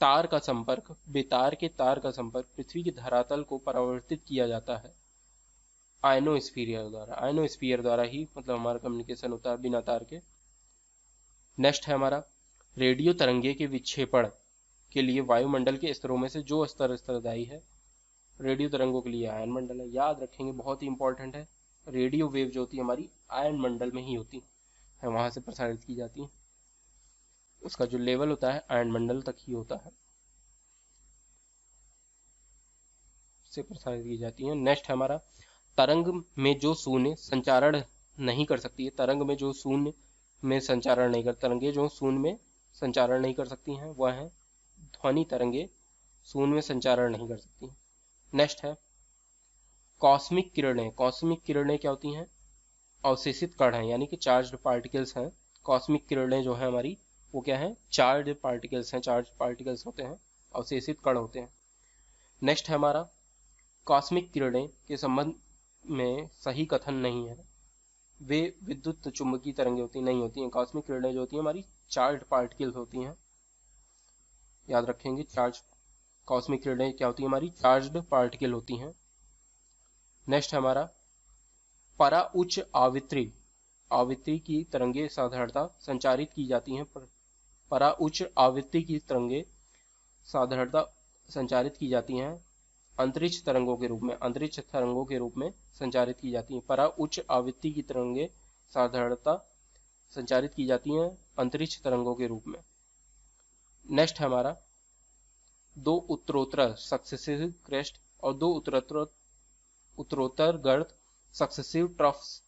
तार का संपर्क, बेतार के तार का संपर्क पृथ्वी के धरातल को परावर्तित किया जाता है आयनोस्फीयर द्वारा। आयनोस्फीयर द्वारा ही मतलब हमारा कम्युनिकेशन होता है बिना तार के। नेक्स्ट है हमारा, रेडियो तरंगे के विक्षेपण के लिए वायुमंडल के स्तरों में से जो स्तर उत्तरदायी है, रेडियो तरंगों के लिए आयन मंडल है, याद रखेंगे, बहुत ही इंपॉर्टेंट है। रेडियो वेव जो होती है हमारी आयन मंडल में ही होती है, वहां से प्रसारित की जाती है, उसका जो लेवल होता है आयन मंडल तक ही होता है, से प्रसारित की जाती है। नेक्स्ट है हमारा, तरंग में जो शून्य संचारण नहीं कर सकती है, तरंग में जो शून्य में संचारण नहीं कर, तरंगे जो शून्य में संचारण नहीं कर सकती हैं वह है ध्वनि तरंगे, शून्य में संचारण नहीं कर सकती। नेक्स्ट है कॉस्मिक किरणें। कॉस्मिक किरणें क्या होती हैं, अवशेषित कण हैं, यानी कि चार्ज्ड पार्टिकल्स हैं। कॉस्मिक किरणें जो है हमारी वो क्या है, चार्ज पार्टिकल्स हैं, चार्ज पार्टिकल्स होते हैं, अवशेषित कण होते हैं। नेक्स्ट है हमारा, कॉस्मिक किरणें के संबंध में सही कथन नहीं है, वे विद्युत चुंबकीय तरंगे होती नहीं होती हैं। कॉस्मिक किरणें जो होती हैं हमारी चार्ज पार्टिकल्स होती हैं, याद रखेंगे, चार्ज, कॉस्मिक किरणें क्या होती है, हमारी चार्ज्ड पार्टिकल होती हैं। नेक्स्ट है हमारा, परा उच्च आवृत्ति, आवृत्ति की तरंगे साधारणतः संचारित की जाती हैं, परा उच्च आवृत्ति की तरंगे साधारणतः संचारित की जाती हैं अंतरिक्ष तरंगों के रूप में, अंतरिक्ष तरंगों के रूप में संचारित की जाती हैं। परा उच्च आवृत्ति की तरंगे साधारणतः संचारित की जाती हैं अंतरिक्ष तरंगों के रूप में। नेक्स्ट है हमारा, दो उत्तरोत्तर सक्सेसिव क्रेस्ट और दो उत्तरोत्तर गर्त सक्सेसिव ट्रफ्स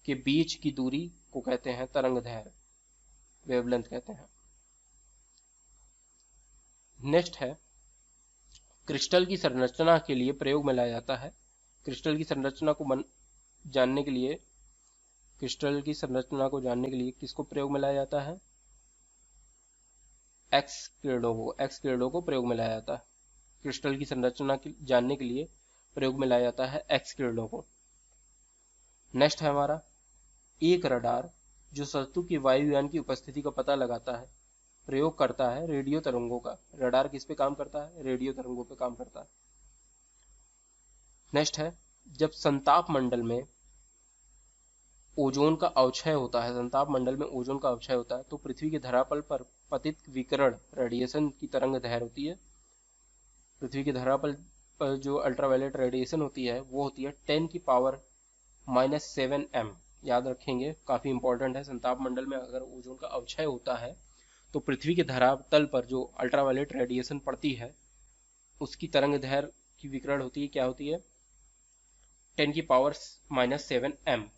के बीच की दूरी को कहते हैं तरंग दैर्घ्य, वेवलेंथ कहते हैं। नेक्स्ट है, क्रिस्टल की संरचना के लिए प्रयोग में लाया जाता है। क्रिस्टल की संरचना को जानने के लिए, क्रिस्टल की संरचना को जानने के लिए किसको प्रयोग में लाया जाता है, एक्स किरणों को प्रयोग में लाया जाता है। क्रिस्टल की संरचना जानने के लिए प्रयोग में लाया जाता है एक्स किरणों को। नेक्स्ट है हमारा एक रडार जो शत्रु की वायुयान की उपस्थिति का पता लगाता है, प्रयोग करता है रेडियो तरंगों का। रडार किस पे काम करता है? रेडियो तरंगों पे काम करता है। नेक्स्ट है जब संताप मंडल में ओजोन का अवक्षय होता है, संताप मंडल में ओजोन का अवक्षय होता है तो पृथ्वी के धरातल पर पतित विकिरण रेडिएशन की तरंग दैर्घ्य होती है। पृथ्वी के धरातल पर जो अल्ट्रावायलेट रेडिएशन होती है वो होती है 10⁻⁻⁷ m। याद रखेंगे, काफी इंपॉर्टेंट है। संताप मंडल में अगर ओजोन का अवक्षय होता है तो पृथ्वी के धरातल पर जो अल्ट्रावायलेट रेडिएशन पड़ती है उसकी तरंग दैर्घ्य की विकिरण होती है, क्या होती है? 10⁻⁻⁷ m।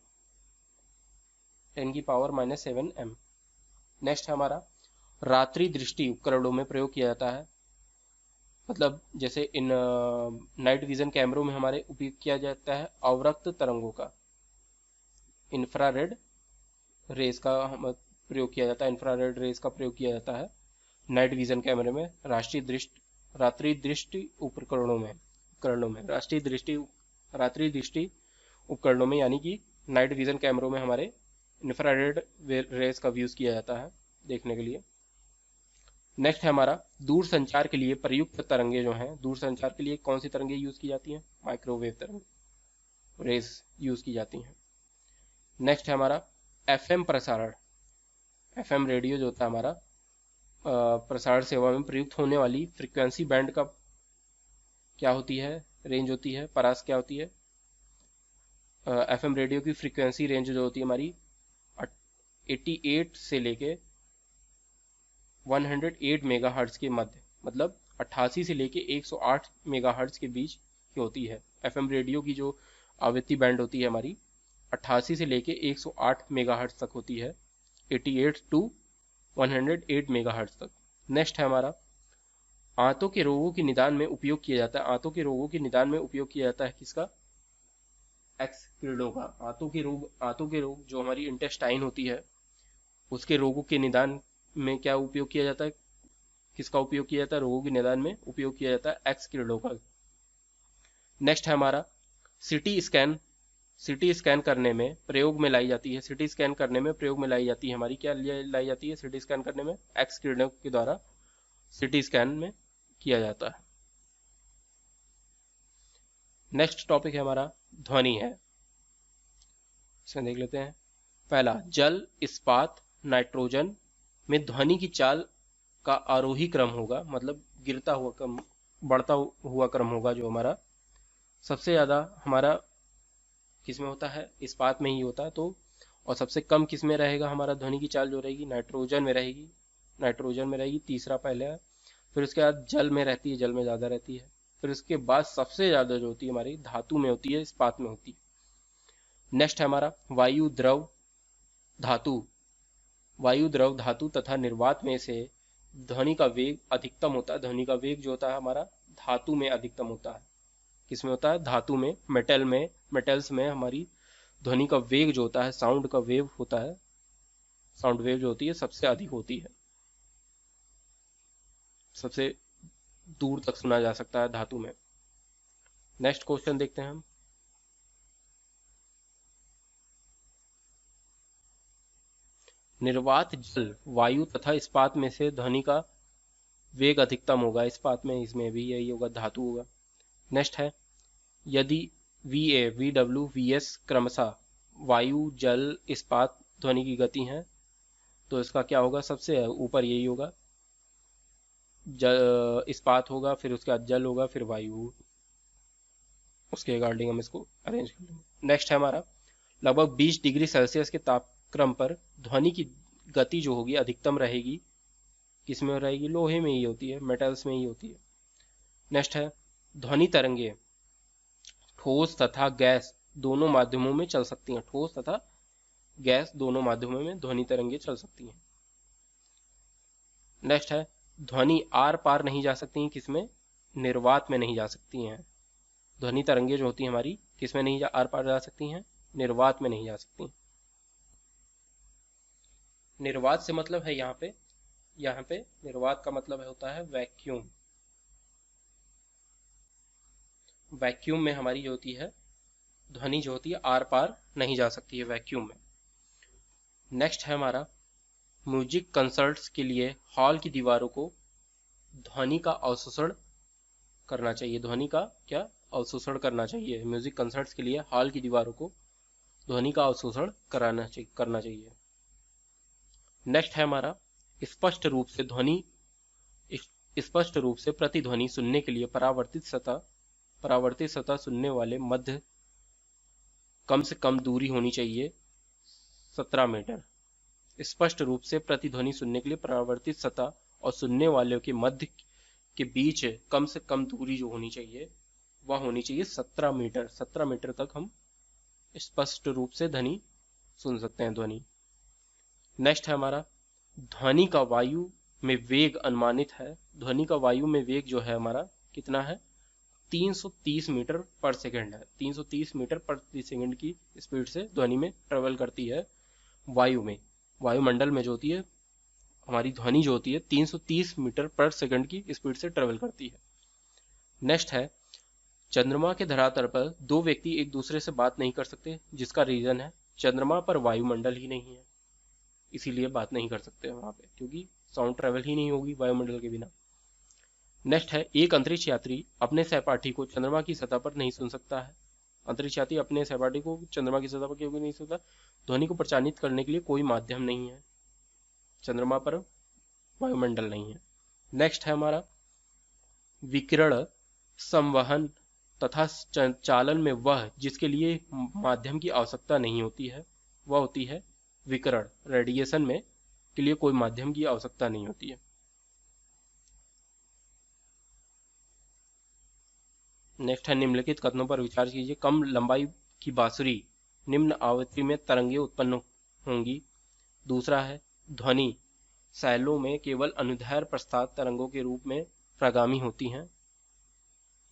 10⁻⁻⁷ m। नेक्स्ट है हमारा रात्रि दृष्टि उपकरणों में प्रयोग किया जाता है। मतलब जैसे इन नाइट विजन कैमरों में हमारे उपयोग किया जाता है अवरक्त तरंगों का, इंफ्रारेड रेस का प्रयोग किया जाता है। इंफ्रारेड रेस का प्रयोग किया जाता है नाइट विजन कैमरे में, रात्रि दृष्टि उपकरणों में रात्रि दृष्टि उपकरणों में, यानी कि नाइट विजन कैमरों में हमारे इंफ्रारेड रेस का यूज किया जाता है देखने के लिए। नेक्स्ट है हमारा दूर संचार के लिए प्रयुक्त तरंगे जो हैं, दूर संचार के लिए कौन सी तरंगे यूज की जाती हैं? माइक्रोवेव तरंग रेस यूज की जाती हैं। नेक्स्ट है हमारा एफएम प्रसारण। एफएम रेडियो जो होता है हमारा प्रसारण सेवा में प्रयुक्त होने वाली फ्रीक्वेंसी बैंड का क्या होती है? रेंज होती है, परास क्या होती है? एफएम रेडियो की फ्रीक्वेंसी रेंज जो होती है हमारी 88 से लेके 108 मेगाहर्ट्ज के मध्य, मतलब 88 से लेके 108 मेगाहर्ट्ज के बीच की होती है। एफएम रेडियो की जो आवृत्ति बैंड होती है हमारी 88 से लेके 108 मेगाहर्ट्ज तक होती है, 88 टू 108 मेगाहर्ट्ज तक। नेक्स्ट है हमारा आंतों के रोगों के निदान में उपयोग किया जाता है। आंतों के रोगों के निदान में उपयोग किया जाता है किसका? एक्स किरणों का। आंतों के रोग जो हमारी इंटेस्टाइन होती है उसके रोगों के निदान में क्या उपयोग किया जाता है? किसका उपयोग किया जाता है? रोगों के निदान में उपयोग किया जाता है एक्स किरणों का। नेक्स्ट है हमारा सिटी स्कैन। सिटी स्कैन करने में प्रयोग में लाई जाती है। सिटी स्कैन करने में प्रयोग में लाई जाती है हमारी, क्या लाई जाती है सिटी स्कैन करने में? एक्स किरणों के द्वारा सिटी स्कैन में किया जाता है। नेक्स्ट टॉपिक है हमारा ध्वनि है, इसमें देख लेते हैं। पहला जल, इस्पात, नाइट्रोजन में ध्वनि की चाल का आरोही क्रम होगा, मतलब गिरता हुआ क्रम, बढ़ता हुआ क्रम होगा जो हमारा सबसे ज्यादा हमारा किसमें होता है? इस्पात में ही होता है। तो और सबसे कम किसमें रहेगा हमारा ध्वनि की चाल जो रहेगी? नाइट्रोजन में रहेगी। तीसरा पहले है, फिर उसके बाद जल में रहती है, जल में ज्यादा रहती है, फिर उसके बाद सबसे ज्यादा जो होती है हमारी धातु में होती है, इस्पात में होती है। नेक्स्ट है हमारा वायु, द्रव, धातु। वायु, द्रव, धातु तथा निर्वात में से ध्वनि का वेग अधिकतम होता है। ध्वनि का वेग जो होता है हमारा धातु में अधिकतम होता है। किसमें होता है? धातु में, मेटल्स में हमारी ध्वनि का वेग जो होता है, साउंड का वेव होता है, साउंड वेव जो होती है सबसे अधिक होती है, सबसे दूर तक सुना जा सकता है धातु में। नेक्स्ट क्वेश्चन देखते हैं हम। निर्वात जल, वायु तथा इस्पात में से ध्वनि का वेग अधिकतम होगा। इस्पात में, इसमें भी यही होगा, धातु होगा। नेक्स्ट है यदि VA, VW, VS क्रमशः वायु, जल, इस्पात ध्वनि की गति है तो इसका क्या होगा? सबसे ऊपर यही होगा, इस्पात होगा, फिर उसके बाद जल होगा, फिर वायु। उसके अकॉर्डिंग हम इसको अरेंज कर लेंगे। नेक्स्ट है हमारा लगभग 20 डिग्री सेल्सियस के तापक्रम पर ध्वनि की गति जो होगी अधिकतम रहेगी, किसमें रहेगी? लोहे में ही होती है, मेटल्स में ही होती है। नेक्स्ट है ध्वनि तरंगे ठोस तथा गैस दोनों माध्यमों में चल सकती हैं। ठोस तथा गैस दोनों माध्यमों में ध्वनि तरंगे चल सकती हैं। नेक्स्ट है ध्वनि आर पार नहीं जा सकती हैं, किसमें? निर्वात में नहीं जा सकती हैं। ध्वनि तरंगे जो होती हैं हमारी किसमें नहीं आर पार जा सकती हैं? निर्वात में नहीं जा सकती। निर्वात से मतलब है यहाँ पे यहाँ पे निर्वात का मतलब होता है वैक्यूम। वैक्यूम में हमारी जो होती है ध्वनि जो होती है आर पार नहीं जा सकती है वैक्यूम में। नेक्स्ट है हमारा म्यूजिक कंसर्ट्स के लिए हॉल की दीवारों को ध्वनि का अवशोषण करना चाहिए। ध्वनि का क्या अवशोषण करना चाहिए। म्यूजिक कंसर्ट्स के लिए हॉल की दीवारों को ध्वनि का अवशोषण करना चाहिए। नेक्स्ट है हमारा स्पष्ट रूप से ध्वनि स्पष्ट रूप से प्रतिध्वनि सुनने के लिए परावर्तित सतह सुनने वाले मध्य कम से कम दूरी होनी चाहिए 17 मीटर। स्पष्ट रूप से प्रतिध्वनि सुनने के लिए परावर्तित सतह और सुनने वाले के मध्य के बीच कम से कम दूरी जो होनी चाहिए वह होनी चाहिए 17 मीटर। 17 मीटर तक हम स्पष्ट रूप से ध्वनि सुन सकते हैं ध्वनि। नेक्स्ट है हमारा ध्वनि का वायु में वेग अनुमानित है। ध्वनि का वायु में वेग जो है हमारा कितना है 330 मीटर पर सेकंड है। 330 मीटर प्रति सेकंड की स्पीड से ध्वनि में ट्रेवल करती है वायु में। वायुमंडल में जो होती है हमारी ध्वनि जो होती है 330 मीटर पर सेकंड की स्पीड से ट्रेवल करती है। नेक्स्ट है चंद्रमा के धरातल पर दो व्यक्ति एक दूसरे से बात नहीं कर सकते, जिसका रीजन है चंद्रमा पर वायुमंडल ही नहीं है, इसीलिए बात नहीं कर सकते वहां पे, क्योंकि साउंड ट्रेवल ही नहीं होगी वायुमंडल के बिना। नेक्स्ट है एक अंतरिक्ष यात्री अपने सहपाठी को चंद्रमा की सतह पर नहीं सुन सकता है। अंतरिक्ष यात्री अपने सहपाठी को चंद्रमा की सतह पर क्यों नहीं सुनता? ध्वनि को प्रचारित करने के लिए कोई माध्यम नहीं है, चंद्रमा पर वायुमंडल नहीं है। नेक्स्ट है हमारा विकिरण संवहन तथा चालन में वह जिसके लिए माध्यम की आवश्यकता नहीं होती है वह होती है विकिरण। रेडिएशन में के लिए कोई माध्यम की आवश्यकता नहीं होती है। नेक्स्ट है निम्नलिखित कथनों पर विचार कीजिए। कम लंबाई की बांसुरी निम्न आवृत्ति में तरंगें उत्पन्न होंगी। दूसरा है ध्वनि शैलों में केवल अनुदैर्घ्य प्रस्थान तरंगों के रूप में प्रगामी होती हैं।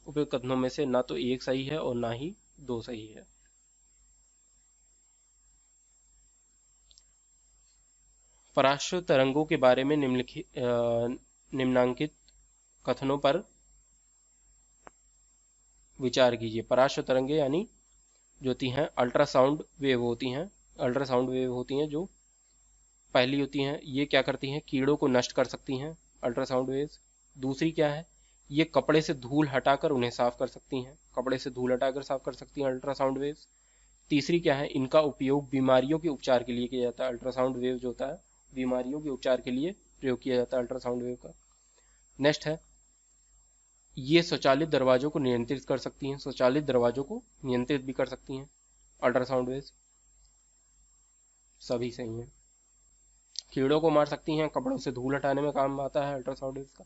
उपयुक्त कथनों में से ना तो एक सही है और ना ही दो सही है। पराश्र तरंगों के बारे में निम्नांकित कथनों पर विचार कीजिए। पराश्र तरंगे यानी जो होती हैं अल्ट्रासाउंड वेव होती हैं। अल्ट्रासाउंड वेव होती हैं जो पहली होती हैं, ये क्या करती हैं कीड़ों को नष्ट कर सकती हैं अल्ट्रासाउंड वेव्स। दूसरी क्या है, ये कपड़े से धूल हटाकर उन्हें साफ कर सकती हैं, कपड़े से धूल हटाकर साफ कर सकती हैं अल्ट्रासाउंड वेव्स। तीसरी क्या है, इनका उपयोग बीमारियों के उपचार के लिए किया जाता है। अल्ट्रासाउंड वेव जो होता है बीमारियों के उपचार के लिए प्रयोग किया जाता है अल्ट्रासाउंड वेव का। नेक्स्ट है ये स्वचालित दरवाजों को नियंत्रित कर सकती हैं, स्वचालित दरवाजों को नियंत्रित भी कर सकती हैं अल्ट्रासाउंड वेव्स। सभी सही हैं। कीड़ों को मार सकती हैं, कपड़ों से धूल हटाने में काम आता है अल्ट्रासाउंड वेव्स का,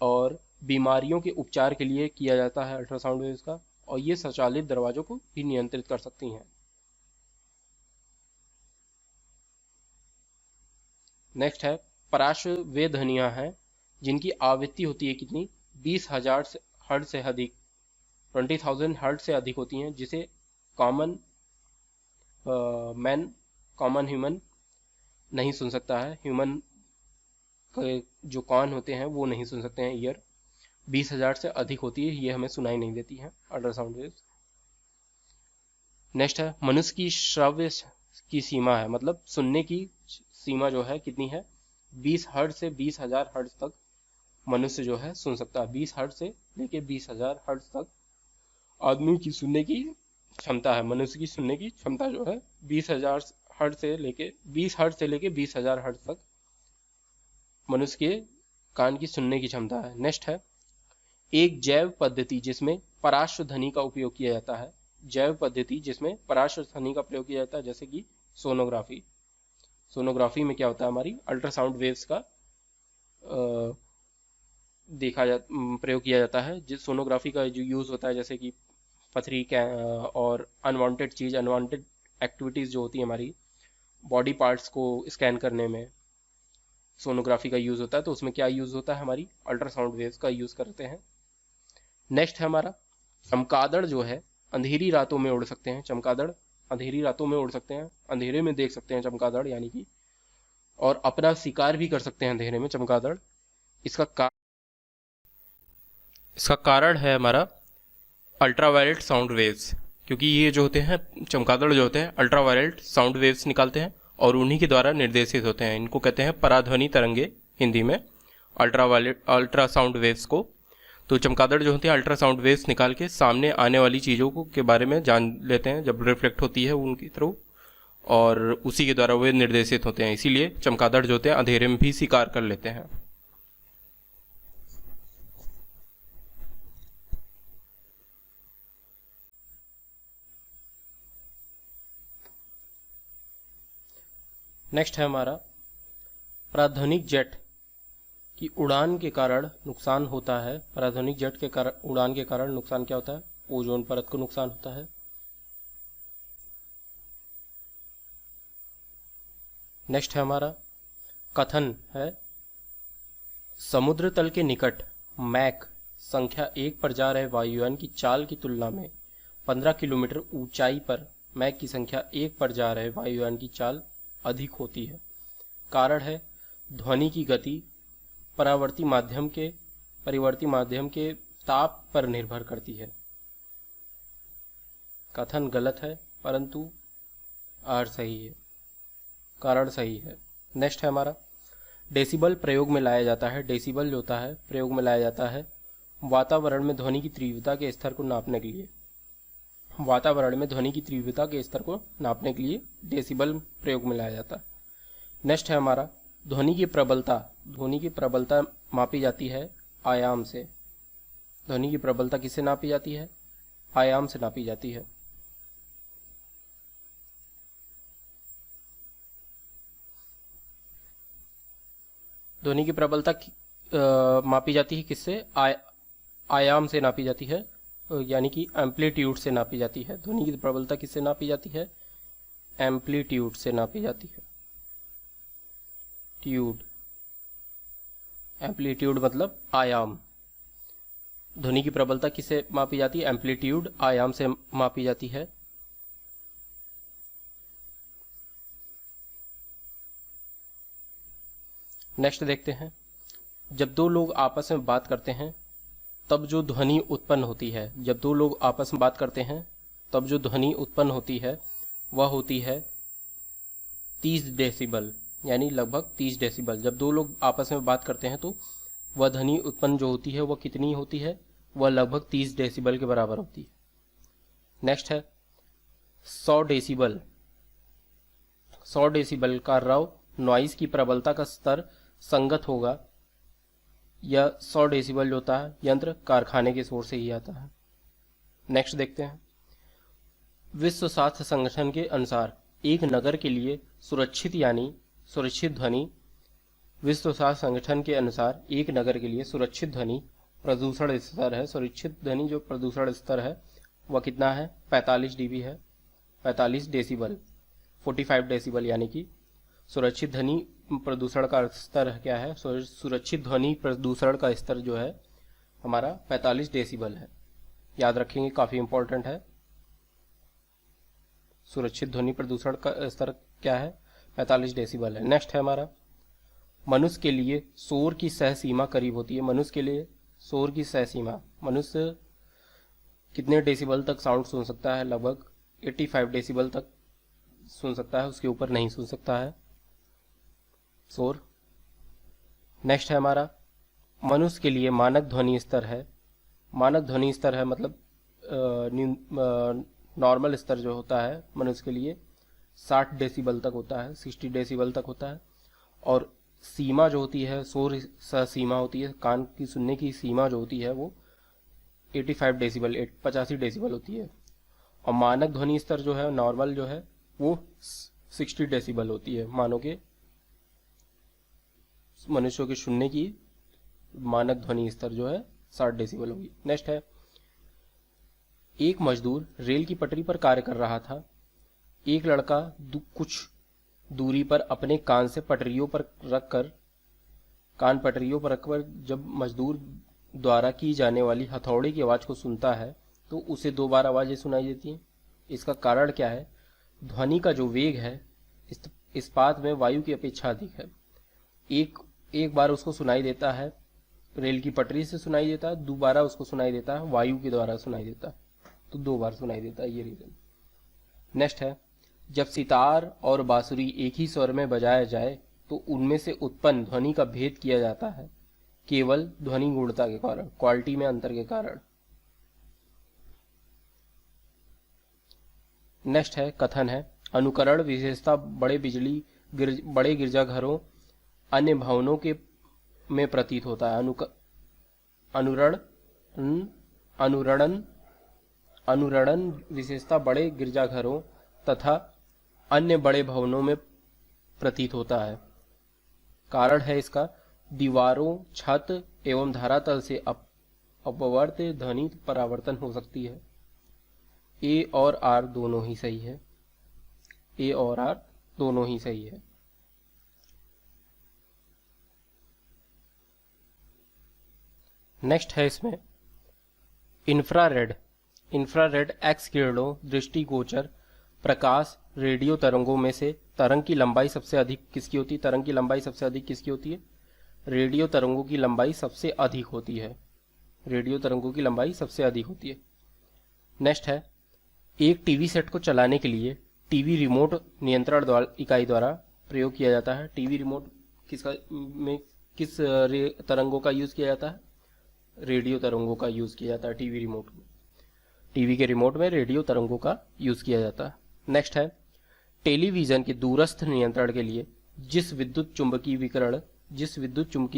और बीमारियों के उपचार के लिए किया जाता है अल्ट्रासाउंड वेव्स का, और ये स्वचालित दरवाजों को भी नियंत्रित कर सकती हैं। नेक्स्ट है पराश्र वे ध्वनियां हैं जिनकी आवृत्ति होती है कितनी 20,000 हर्ट्ज से अधिक 20,000 हर्ट्ज से अधिक होती हैं, जिसे कॉमन मैन कॉमन ह्यूमन नहीं सुन सकता है। ह्यूमन जो कान होते हैं वो नहीं सुन सकते हैं, ईयर 20,000 से अधिक होती है, ये हमें सुनाई नहीं देती है अल्ट्रासाउंड वेव्स। नेक्स्ट है मनुष्य की श्रव्य की सीमा है, मतलब सुनने की सीमा जो है कितनी है 20 हर्ट्ज से 20,000 हर्ट्ज तक मनुष्य जो है सुन सकता है। 20 हर्ट्ज से लेके 20,000 हर्ट्ज तक आदमी की सुनने की क्षमता है। मनुष्य की सुनने की क्षमता जो है 20,000 हर्ट्ज से लेके 20 हर्ट्ज से लेके 20,000 हर्ट्ज तक मनुष्य के कान की सुनने की क्षमता है। नेक्स्ट है एक जैव पद्धति जिसमें पराश्र ध्वनि का उपयोग किया जाता है। जैव पद्धति जिसमें पराश्र ध्वनि का प्रयोग किया जाता है, जैसे कि सोनोग्राफी। सोनोग्राफी में क्या होता है हमारी अल्ट्रासाउंड वेव्स का प्रयोग किया जाता है। जिस सोनोग्राफी का जो यूज होता है जैसे कि पथरी और अनवांटेड चीज अनवांटेड एक्टिविटीज जो होती है हमारी बॉडी पार्ट्स को स्कैन करने में सोनोग्राफी का यूज होता है, तो उसमें क्या यूज होता है हमारी अल्ट्रासाउंड वेव्स का यूज करते हैं। नेक्स्ट है हमारा चमगादड़ जो है अंधेरी रातों में उड़ सकते हैं। चमगादड़ अंधेरी रातों में उड़ सकते हैं, अंधेरे में देख सकते हैं चमगादड़, यानी कि और अपना शिकार भी कर सकते हैं अंधेरे में चमगादड़। इसका का, इसका कारण है हमारा अल्ट्रावायलेट साउंड वेव्स, क्योंकि ये जो होते हैं चमगादड़ जो होते हैं अल्ट्रावायलेट साउंड वेव्स निकालते हैं और उन्हीं के द्वारा निर्देशित होते हैं। इनको कहते हैं पराध्वनि तरंगे हिंदी में, अल्ट्रासाउंड वेव्स को। तो चमगादड़ जो होते हैं अल्ट्रासाउंड वेव्स निकाल के सामने आने वाली चीज़ों को के बारे में जान लेते हैं जब रिफ्लेक्ट होती है उनकी थ्रू, और उसी के द्वारा वे निर्देशित होते हैं। इसीलिए चमगादड़ जो होते हैं अंधेरे में भी शिकार कर लेते हैं। नेक्स्ट है हमारा पराध्वनिक जेट की उड़ान के कारण नुकसान होता है। पराध्वनिक जेट के कारण उड़ान के कारण नुकसान क्या होता है? ओजोन परत को नुकसान होता है। नेक्स्ट है हमारा कथन है, समुद्र तल के निकट मैक संख्या 1 पर जा रहे वायुयान की चाल की तुलना में 15 किलोमीटर ऊंचाई पर मैक की संख्या 1 पर जा रहे वायुयान की चाल अधिक होती है। कारण है ध्वनि की गति परिवर्ती माध्यम के ताप पर निर्भर करती है। कथन गलत है परंतु अर्थ सही है, कारण सही है। नेक्स्ट है हमारा डेसिबल प्रयोग में लाया जाता है। डेसिबल जो होता है प्रयोग में लाया जाता है वातावरण में ध्वनि की तीव्रता के स्तर को नापने के लिए। वातावरण में ध्वनि की तीव्रता के स्तर को नापने के लिए डेसिबल प्रयोग में लाया जाता है। नेक्स्ट है हमारा ध्वनि की प्रबलता। ध्वनि की प्रबलता मापी जाती है आयाम से। ध्वनि की प्रबलता किससे नापी जाती है? आयाम से नापी जाती है। ध्वनि की प्रबलता मापी जाती है किससे? आयाम से नापी जाती है, यानी कि एम्पलीट्यूड से नापी जाती है। ध्वनि की प्रबलता किससे नापी जाती है? एम्पलीट्यूड से नापी जाती है। ट्यूड, एम्पलीट्यूड मतलब आयाम। ध्वनि की प्रबलता किससे मापी जाती है? एम्पलीट्यूड, आयाम से मापी जाती है। नेक्स्ट देखते हैं, जब दो लोग आपस में बात करते हैं तब जो ध्वनि उत्पन्न होती है, जब दो लोग आपस में बात करते हैं तब जो ध्वनि उत्पन्न होती है वह होती है 30 डेसिबल, यानी लगभग 30 डेसिबल। जब दो लोग आपस में बात करते हैं तो वह ध्वनि उत्पन्न जो होती है वह कितनी होती है? वह लगभग 30 डेसिबल के बराबर होती है। नेक्स्ट है 100 डेसिबल। 100 डेसिबल का रव नॉइस की प्रबलता का स्तर संगत होगा। यह 100 डेसिबल जो होता है यंत्र कारखाने के शोर से ही आता है। नेक्स्ट देखते हैं, विश्व स्वास्थ्य संगठन के अनुसार एक नगर के लिए सुरक्षित यानी सुरक्षित ध्वनि, विश्व स्वास्थ्य संगठन के अनुसार एक नगर के लिए सुरक्षित ध्वनि प्रदूषण स्तर है। सुरक्षित ध्वनि जो प्रदूषण स्तर है वह कितना है? 45 डीबी है, 45 डेसिबल, 45 डेसिबल, यानी कि सुरक्षित ध्वनि प्रदूषण का स्तर क्या है? सुरक्षित ध्वनि प्रदूषण का स्तर जो है हमारा 45 डेसिबल है। याद रखेंगे, काफी इंपॉर्टेंट है। सुरक्षित ध्वनि प्रदूषण का स्तर क्या है? 45 डेसिबल है। नेक्स्ट है हमारा मनुष्य के लिए शोर की सह सीमा करीब होती है। मनुष्य के लिए शोर की सह सीमा, मनुष्य कितने डेसिबल तक साउंड सुन सकता है? लगभग 85 डेसिबल तक सुन सकता है, उसके ऊपर नहीं सुन सकता है शोर। नेक्स्ट है हमारा मनुष्य के लिए मानक ध्वनि स्तर है। मानक ध्वनि स्तर है मतलब नॉर्मल स्तर जो होता है मनुष्य के लिए 60 डेसिबल तक होता है, 60 डेसिबल तक होता है। और सीमा जो होती है, शोर सह सीमा होती है, कान की सुनने की सीमा जो होती है वो 85 डेसिबल, 85 डेसिबल होती है। और मानक ध्वनि स्तर जो है, नॉर्मल जो है, वो 60 डेसिबल होती है। मानो के मनुष्यों के सुनने की मानक ध्वनि स्तर जो है 60 डेसिबल होगी। नेक्स्ट है, एक मजदूर रेल की पटरी पर कार्य कर रहा था। एक लड़का कुछ दूरी पर अपने कान पटरियों पर रखकर जब मजदूर द्वारा की जाने वाली हथौड़े की आवाज को सुनता है तो उसे 2 बार आवाजें सुनाई देती हैं। इसका कारण क्या है? ध्वनि का जो वेग है, इस्पात में वायु की अपेक्षा अधिक है। एक एक बार उसको सुनाई देता है, रेल की पटरी से सुनाई देता है, दोबारा उसको सुनाई देता है वायु के द्वारा सुनाई देता है, तो 2 बार सुनाई देता है, ये रीजन। नेक्स्ट है, जब सितार और बांसुरी एक ही स्वर में बजाया जाए तो उनमें से उत्पन्न ध्वनि का भेद किया जाता है केवल ध्वनि गुणता के कारण, क्वालिटी में अंतर के कारण। नेक्स्ट है, कथन है, अनुकरण विशेषता बड़े गिरजाघरों अन्य भवनों के में प्रतीत होता है। अनुरणन विशेषता बड़े गिरजाघरों तथा अन्य बड़े भवनों में प्रतीत होता है। कारण है इसका, दीवारों, छत एवं धरातल से अपवर्त ध्वनि परावर्तन हो सकती है। ए और आर दोनों ही सही है। ए और आर दोनों ही सही है। नेक्स्ट है इसमें इंफ्रारेड एक्स किरणों दृष्टिगोचर प्रकाश रेडियो तरंगों में से तरंग की लंबाई सबसे अधिक किसकी होती है? तरंग की लंबाई सबसे अधिक किसकी होती है? रेडियो तरंगों की लंबाई सबसे अधिक होती है। रेडियो तरंगों की लंबाई सबसे अधिक होती है। नेक्स्ट है, एक टीवी सेट को चलाने के लिए टीवी रिमोट नियंत्रण इकाई द्वारा प्रयोग किया जाता है। टीवी रिमोट किस तरंगों का यूज किया जाता है? रेडियो तरंगों का यूज किया जाता है टीवी रिमोट में। टीवी के रिमोट में रेडियो तरंगों का यूज किया जाता है। नेक्स्ट है, टेलीविजन के दूरस्थ नियंत्रण के लिए जिस विद्युत चुंबकीय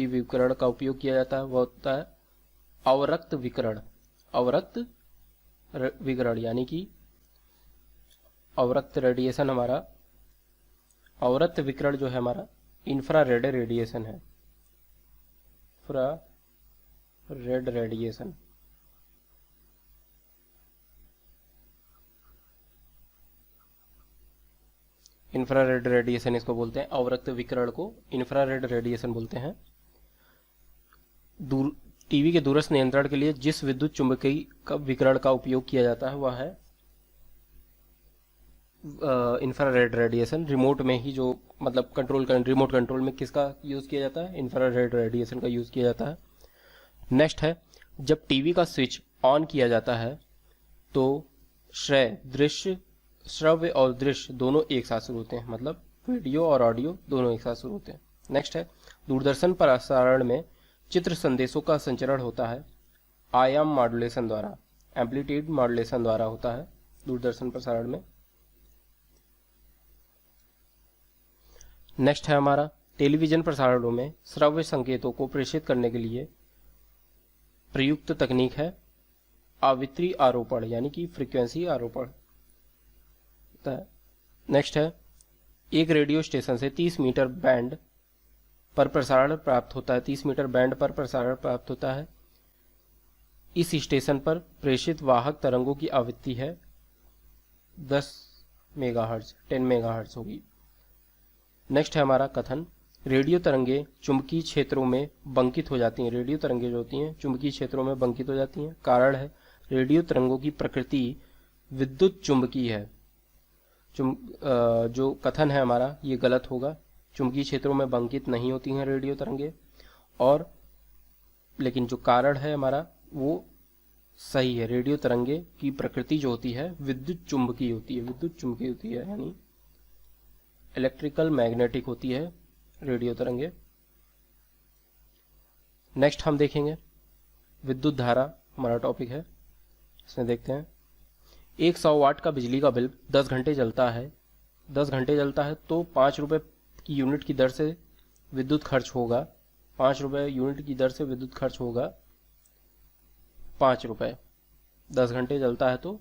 विकिरण का उपयोग किया जाता है वह होता है अवरक्त विकिरण यानी कि अवरक्त रेडिएशन हमारा, अवरक्त विकिरण जो है हमारा इंफ्रारेड रेडिएशन है। इंफ्रारेड रेडिएशन इंफ्रारेड रेडिएशन इसको बोलते हैं। अवरक्त विकिरण को इंफ्रारेड रेडिएशन बोलते हैं। टीवी के दूरस्थ नियंत्रण के लिए जिस विद्युत चुंबकीय विकिरण का उपयोग किया जाता है वह है इंफ्रारेड रेडिएशन। रिमोट में ही जो मतलब रिमोट कंट्रोल में किसका यूज किया जाता है? इंफ्रारेड रेडिएशन का यूज किया जाता है। नेक्स्ट है, जब टीवी का स्विच ऑन किया जाता है तो श्रव्य और दृश्य दोनों एक साथ शुरू होते हैं, मतलब वीडियो और ऑडियो दोनों एक साथ शुरू होते हैं। नेक्स्ट है, दूरदर्शन प्रसारण में चित्र संदेशों का संचरण होता है आयाम मॉड्यूलेशन द्वारा, एम्पलीट्यूड मॉड्यूलेशन द्वारा होता है दूरदर्शन प्रसारण में। नेक्स्ट है हमारा, टेलीविजन प्रसारणों में श्रव्य संकेतों को प्रेषित करने के लिए प्रयुक्त तकनीक है आवृत्ति आरोपण यानी कि फ्रीक्वेंसी आरोपण होता है। नेक्स्ट है, एक रेडियो स्टेशन से 30 मीटर बैंड पर प्रसारण प्राप्त होता है। 30 मीटर बैंड पर प्रसारण प्राप्त होता है। इस स्टेशन पर प्रेषित वाहक तरंगों की आवृत्ति है 10 मेगाहर्ट्ज होगी। नेक्स्ट है हमारा कथन, रेडियो तरंगे चुंबकीय क्षेत्रों में बंकित हो जाती हैं। रेडियो तरंगे जो होती हैं चुंबकीय क्षेत्रों में बंकित हो जाती हैं। कारण है, रेडियो तरंगों की प्रकृति विद्युत चुंबकीय है। जो कथन है हमारा ये गलत होगा। चुंबकीय क्षेत्रों में बंकित नहीं होती हैं रेडियो तरंगे, और लेकिन जो कारण है हमारा वो सही है। रेडियो तरंगे की प्रकृति जो होती है विद्युत चुंबकीय होती है, यानी इलेक्ट्रिकल मैग्नेटिक होती है रेडियो तरंगे। नेक्स्ट हम देखेंगे विद्युत धारा, हमारा टॉपिक है। इसमें देखते हैं, एक 100 वाट का बिजली का बल्ब 10 घंटे जलता है तो 5 रुपए की यूनिट की दर से विद्युत खर्च होगा। 5 रुपए यूनिट की दर से विद्युत खर्च होगा 5 रुपए। 10 घंटे जलता है तो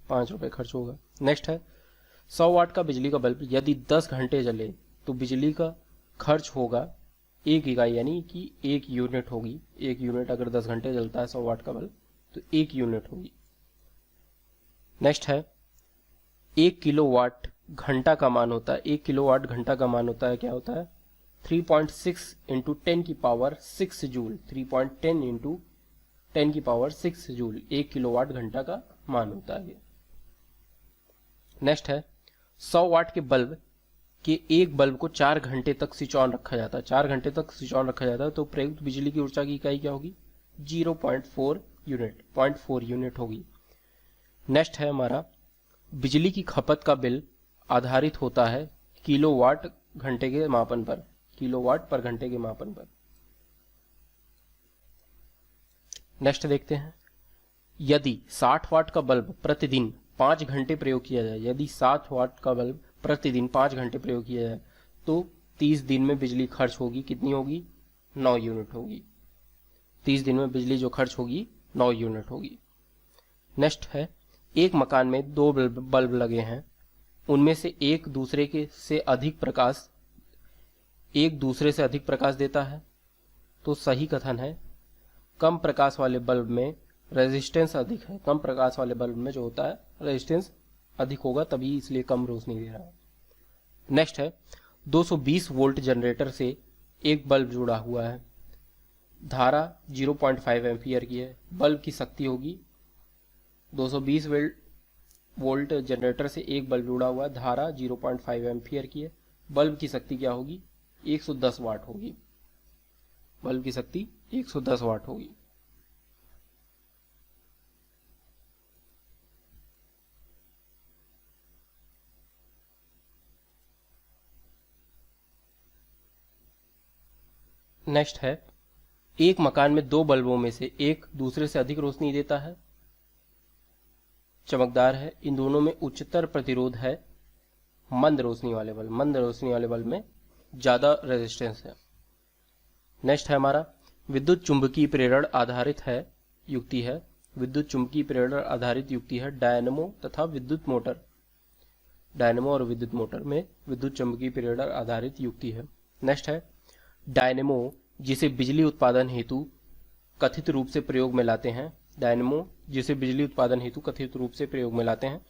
5 रुपए खर्च होगा। नेक्स्ट है, 100 वाट का बिजली का बल्ब यदि 10 घंटे जले तो बिजली का खर्च होगा 1 इकाई यानी कि 1 यूनिट होगी। 1 यूनिट अगर 10 घंटे जलता है 100 वाट का बल्ब तो 1 यूनिट होगी। नेक्स्ट है, 1 किलोवाट घंटा का मान होता है। 1 किलोवाट घंटा का मान होता है, क्या होता है? 3.6 इंटू 10 की पावर 6 जूल। 3.10 इंटू 10 की पावर 6 जूल 1 किलोवाट घंटा का मान होता है। नेक्स्ट है, 100 वाट के बल्ब कि एक बल्ब को 4 घंटे तक स्विच ऑन रखा जाता है, 4 घंटे तक स्विच ऑन रखा जाता है, तो प्रयुक्त बिजली की ऊर्जा की इकाई क्या होगी? 0.4 यूनिट, 0.4 यूनिट होगी। नेक्स्ट है हमारा, बिजली की खपत का बिल आधारित होता है किलोवाट घंटे के मापन पर, किलोवाट पर घंटे के मापन पर। नेक्स्ट देखते हैं, यदि 60 वाट का बल्ब प्रतिदिन 5 घंटे प्रयोग किया जाए, यदि 60 वाट का बल्ब प्रतिदिन 5 घंटे प्रयोग किया जाए तो 30 दिन में बिजली खर्च होगी, कितनी होगी? 9 यूनिट होगी। 30 दिन में बिजली जो खर्च होगी 9 यूनिट होगी। नेक्स्ट है, एक मकान में 2 बल्ब लगे हैं, उनमें से एक दूसरे से अधिक प्रकाश देता है, तो सही कथन है कम प्रकाश वाले बल्ब में रेजिस्टेंस अधिक है, कम प्रकाश वाले बल्ब में जो होता है रेजिस्टेंस अधिक होगा, तभी इसलिए कम रोशनी दे रहा है। नेक्स्ट है, 220 वोल्ट जनरेटर से एक बल्ब जुड़ा हुआ है, धारा 0.5 एम्पियर की है, बल्ब की शक्ति होगी 220 वोल्ट जनरेटर से एक बल्ब जुड़ा हुआ है, धारा 0.5 एम्पियर की है, बल्ब की शक्ति क्या होगी? 110 वाट होगी, बल्ब की शक्ति 110 वाट होगी। नेक्स्ट है, एक मकान में 2 बल्बों में से एक दूसरे से अधिक रोशनी देता है, चमकदार है, इन दोनों में उच्चतर प्रतिरोध है, मंद रोशनी वाले बल्ब में ज्यादा रेजिस्टेंस है। नेक्स्ट है हमारा, विद्युत चुंबकीय प्रेरण आधारित है युक्ति है, विद्युत चुंबकीय प्रेरण आधारित युक्ति है डायनमो तथा विद्युत मोटर, डायनमो और विद्युत मोटर में विद्युत चुंबकीय प्रेरण आधारित युक्ति है। नेक्स्ट है, डायनमो जिसे बिजली उत्पादन हेतु कथित रूप से प्रयोग में लाते हैं, डायनमो जिसे बिजली उत्पादन हेतु कथित रूप से प्रयोग में लाते हैं,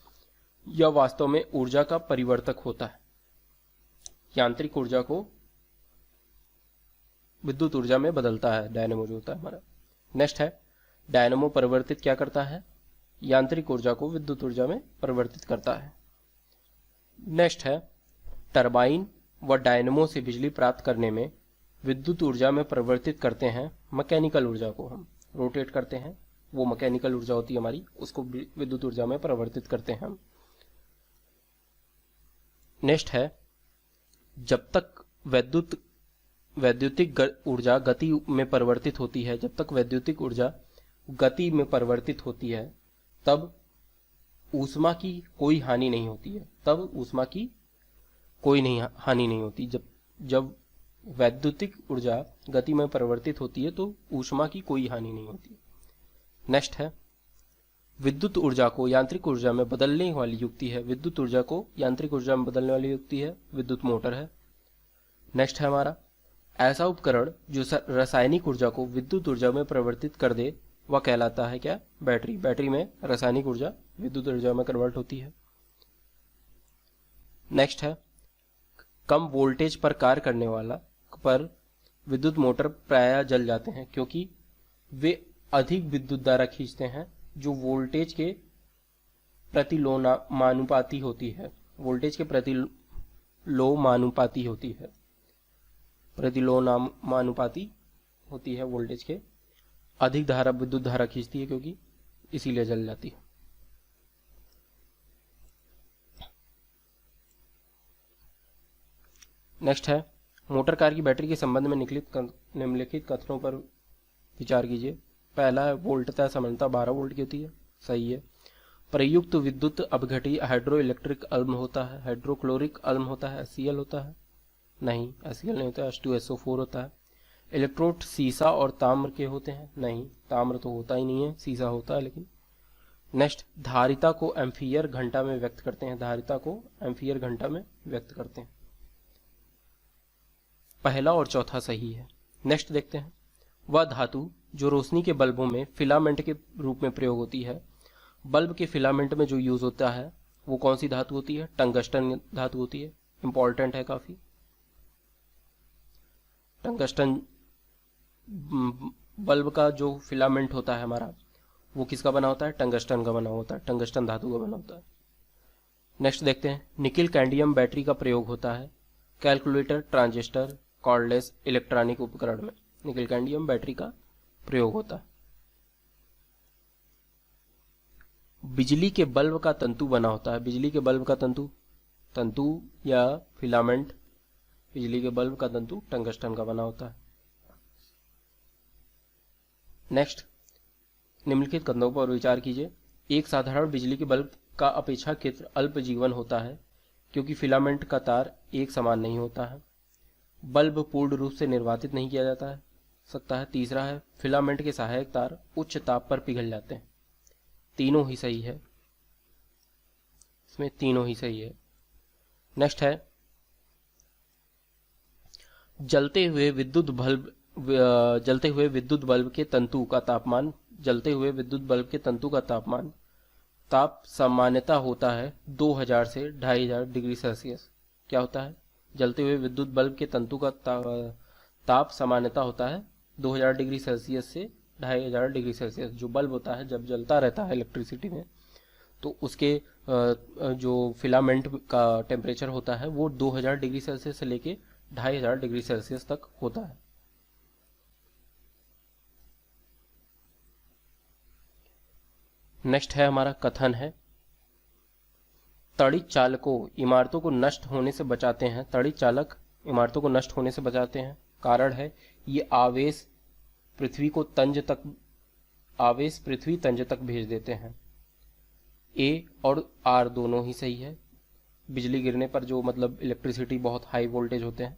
यह वास्तव में ऊर्जा का परिवर्तक होता है, यांत्रिक ऊर्जा को विद्युत ऊर्जा में बदलता है डायनमो जो होता है हमारा। नेक्स्ट है, डायनमो परिवर्तित क्या करता है? यांत्रिक ऊर्जा को विद्युत ऊर्जा में परिवर्तित करता है। नेक्स्ट है, टरबाइन व डायनमो से बिजली प्राप्त करने में विद्युत ऊर्जा में परिवर्तित करते हैं मैकेनिकल ऊर्जा को, हम रोटेट करते हैं, वो मैकेनिकल ऊर्जा होती है हमारी, उसको विद्युत ऊर्जा में परिवर्तित करते हैं हम। नेक्स्ट है, जब तक वैद्युतिक ऊर्जा गति में परिवर्तित होती है, जब तक वैद्युतिक ऊर्जा गति में परिवर्तित होती है तब ऊष्मा की कोई हानि नहीं होती है, तब ऊष्मा की कोई हानि नहीं होती। जब वैद्युतिक ऊर्जा गति में परिवर्तित होती है तो ऊष्मा की कोई हानि नहीं होती। नेक्स्ट है, विद्युत ऊर्जा को यांत्रिक ऊर्जा में बदलने वाली युक्ति है, विद्युत ऊर्जा को यांत्रिक ऊर्जा में बदलने वाली युक्ति है विद्युत मोटर है। नेक्स्ट है हमारा, ऐसा उपकरण जो रासायनिक ऊर्जा को विद्युत ऊर्जा में परिवर्तित कर दे वह कहलाता है क्या? बैटरी। बैटरी में रासायनिक ऊर्जा विद्युत ऊर्जा में कन्वर्ट होती है। नेक्स्ट है, कम वोल्टेज पर कार्य करने वाला पर विद्युत मोटर प्रायः जल जाते हैं क्योंकि वे अधिक विद्युत धारा खींचते हैं जो वोल्टेज के प्रतिलोमानुपाती होती है, वोल्टेज के प्रतिलोमानुपाती होती है, प्रतिलोमानुपाती होती है वोल्टेज के, अधिक धारा विद्युत धारा खींचती है क्योंकि इसीलिए जल जाती है। नेक्स्ट है, मोटर कार की बैटरी के संबंध में निम्नलिखित कथनों पर विचार कीजिए। पहला है, वोल्टता समानता 12 वोल्ट की होती है, सही है। प्रयुक्त विद्युत अपघटी हाइड्रो इलेक्ट्रिक अल्म होता है, हाइड्रोक्लोरिक अल्म होता है, HCl होता है, नहीं HCl नहीं होता, H2SO4 होता है। इलेक्ट्रोड सीसा और ताम्र के होते हैं, नहीं ताम्र तो होता ही नहीं है, सीसा होता है लेकिन। नेक्स्ट, धारिता को एम्फियर घंटा में व्यक्त करते हैं, धारिता को एम्फियर घंटा में व्यक्त करते हैं। पहला और चौथा सही है। नेक्स्ट देखते हैं, वह धातु जो रोशनी के बल्बों में फिलामेंट के रूप में प्रयोग होती है, बल्ब के फिलामेंट में जो यूज होता है वो कौन सी धातु होती है? टंगस्टन धातु होती है, इंपॉर्टेंट है काफी। टंगस्टन बल्ब का जो फिलामेंट होता है हमारा वो किसका बना होता है? टंगस्टन का बना होता है, टंगस्टन धातु का बना होता है। नेक्स्ट देखते हैं, निकिल कैडमियम बैटरी का प्रयोग होता है, कैलकुलेटर, ट्रांजिस्टर, कॉर्डलेस इलेक्ट्रॉनिक उपकरण में निकल कैडमियम बैटरी का प्रयोग होता है। बिजली के बल्ब का तंतु बना होता है। बिजली के बल्ब का तंतु या फिलामेंट, बिजली के बल्ब का तंतु टंगस्टन का बना होता है। नेक्स्ट, निम्नलिखित कथनों पर विचार कीजिए। एक साधारण बिजली के बल्ब का अपेक्षाकृत अल्प जीवन होता है क्योंकि फिलामेंट का तार एक समान नहीं होता है। बल्ब पूर्ण रूप से निर्वातित नहीं किया जाता है सकता है। तीसरा है, फिलामेंट के सहायक तार उच्च ताप पर पिघल जाते हैं। तीनों ही सही है, इसमें तीनों ही सही है। नेक्स्ट है, जलते हुए विद्युत बल्ब के तंतु का तापमान ताप सामान्यतः होता है 2000 से 2500 डिग्री सेल्सियस। क्या होता है? जलते हुए विद्युत बल्ब के तंतु का ताप सामान्यतः होता है 2000 डिग्री सेल्सियस से 2500 डिग्री सेल्सियस। जो बल्ब होता है जब जलता रहता है इलेक्ट्रिसिटी में, तो उसके जो फिलामेंट का टेम्परेचर होता है वो 2000 डिग्री सेल्सियस से लेके 2500 डिग्री सेल्सियस तक होता है। नेक्स्ट है हमारा कथन है, तड़ित चालकों इमारतों को नष्ट होने से बचाते हैं। तड़ित चालक इमारतों को नष्ट होने से बचाते हैं। कारण है, ये आवेश पृथ्वी तंज तक भेज देते हैं। ए और आर दोनों ही सही है। बिजली गिरने पर जो मतलब इलेक्ट्रिसिटी बहुत हाई वोल्टेज होते हैं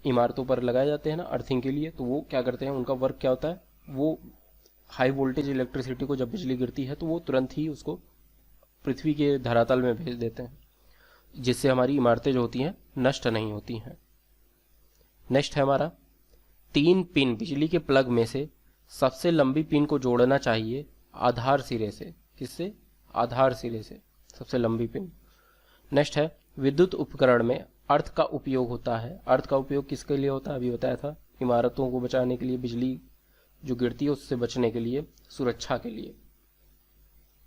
इमारतों पर लगाए जाते हैं ना अर्थिंग के लिए, तो वो क्या करते हैं, उनका वर्क क्या होता है, वो हाई वोल्टेज इलेक्ट्रिसिटी को जब बिजली गिरती है तो वो तुरंत ही उसको पृथ्वी के धरातल में भेज देते हैं, जिससे हमारी इमारतें जो होती हैं नष्ट नहीं होती हैं। नेक्स्ट है हमारा, 3 पिन बिजली के प्लग में से सबसे लंबी पिन को जोड़ना चाहिए आधार सिरे से। किससे? आधार सिरे से, सबसे लंबी पिन। नेक्स्ट है, विद्युत उपकरण में अर्थ का उपयोग होता है। अर्थ का उपयोग किसके लिए होता है? अभी बताया था, इमारतों को बचाने के लिए, बिजली जो गिरती है उससे बचने के लिए, सुरक्षा के लिए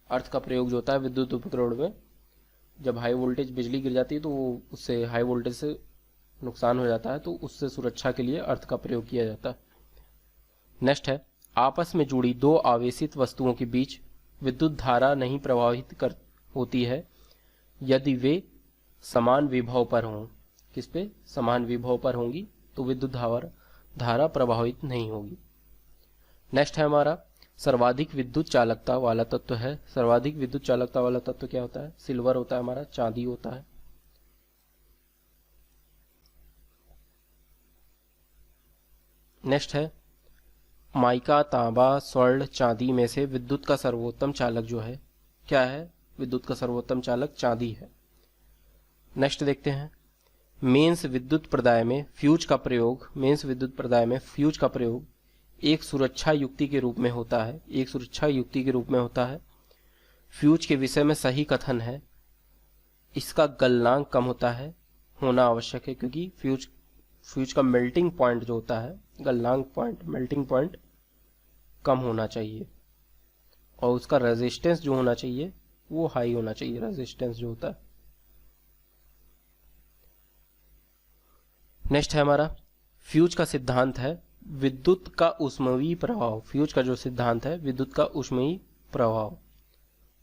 अर्थ का प्रयोग जो होता है विद्युत उपकरण में। जब हाई वोल्टेज बिजली गिर जाती है तो उससे हाई वोल्टेज से नुकसान हो जाता है, तो उससे सुरक्षा के लिए अर्थ का प्रयोग किया जाता है। नेक्स्ट है, आपस में जुड़ी 2 आवेशित वस्तुओं के बीच विद्युत धारा नहीं प्रवाहित होती है यदि वे समान विभव पर हों। किस पे? समान विभव पर होंगी तो विद्युत धारा प्रभावित नहीं होगी। नेक्स्ट है हमारा, सर्वाधिक विद्युत चालकता वाला तत्व है। सर्वाधिक विद्युत चालकता वाला तत्व क्या होता है? सिल्वर होता है हमारा, चांदी होता है। नेक्स्ट है, माइका, तांबा, स्वर्ण, चांदी में से विद्युत का सर्वोत्तम चालक जो है, क्या है? विद्युत का सर्वोत्तम चालक चांदी है। नेक्स्ट देखते हैं, मेंस विद्युत प्रदाय में फ्यूज का प्रयोग एक सुरक्षा युक्ति के रूप में होता है। फ्यूज के विषय में सही कथन है, इसका गलनांक कम होना आवश्यक है, क्योंकि फ्यूज का मेल्टिंग पॉइंट जो होता है, मेल्टिंग पॉइंट कम होना चाहिए, और उसका रेजिस्टेंस जो होना चाहिए वो हाई होना चाहिए, रेजिस्टेंस जो होता है। नेक्स्ट है हमारा, फ्यूज का सिद्धांत है विद्युत का ऊष्मीय प्रभाव। फ्यूज का जो सिद्धांत है विद्युत का ऊष्मीय प्रभाव।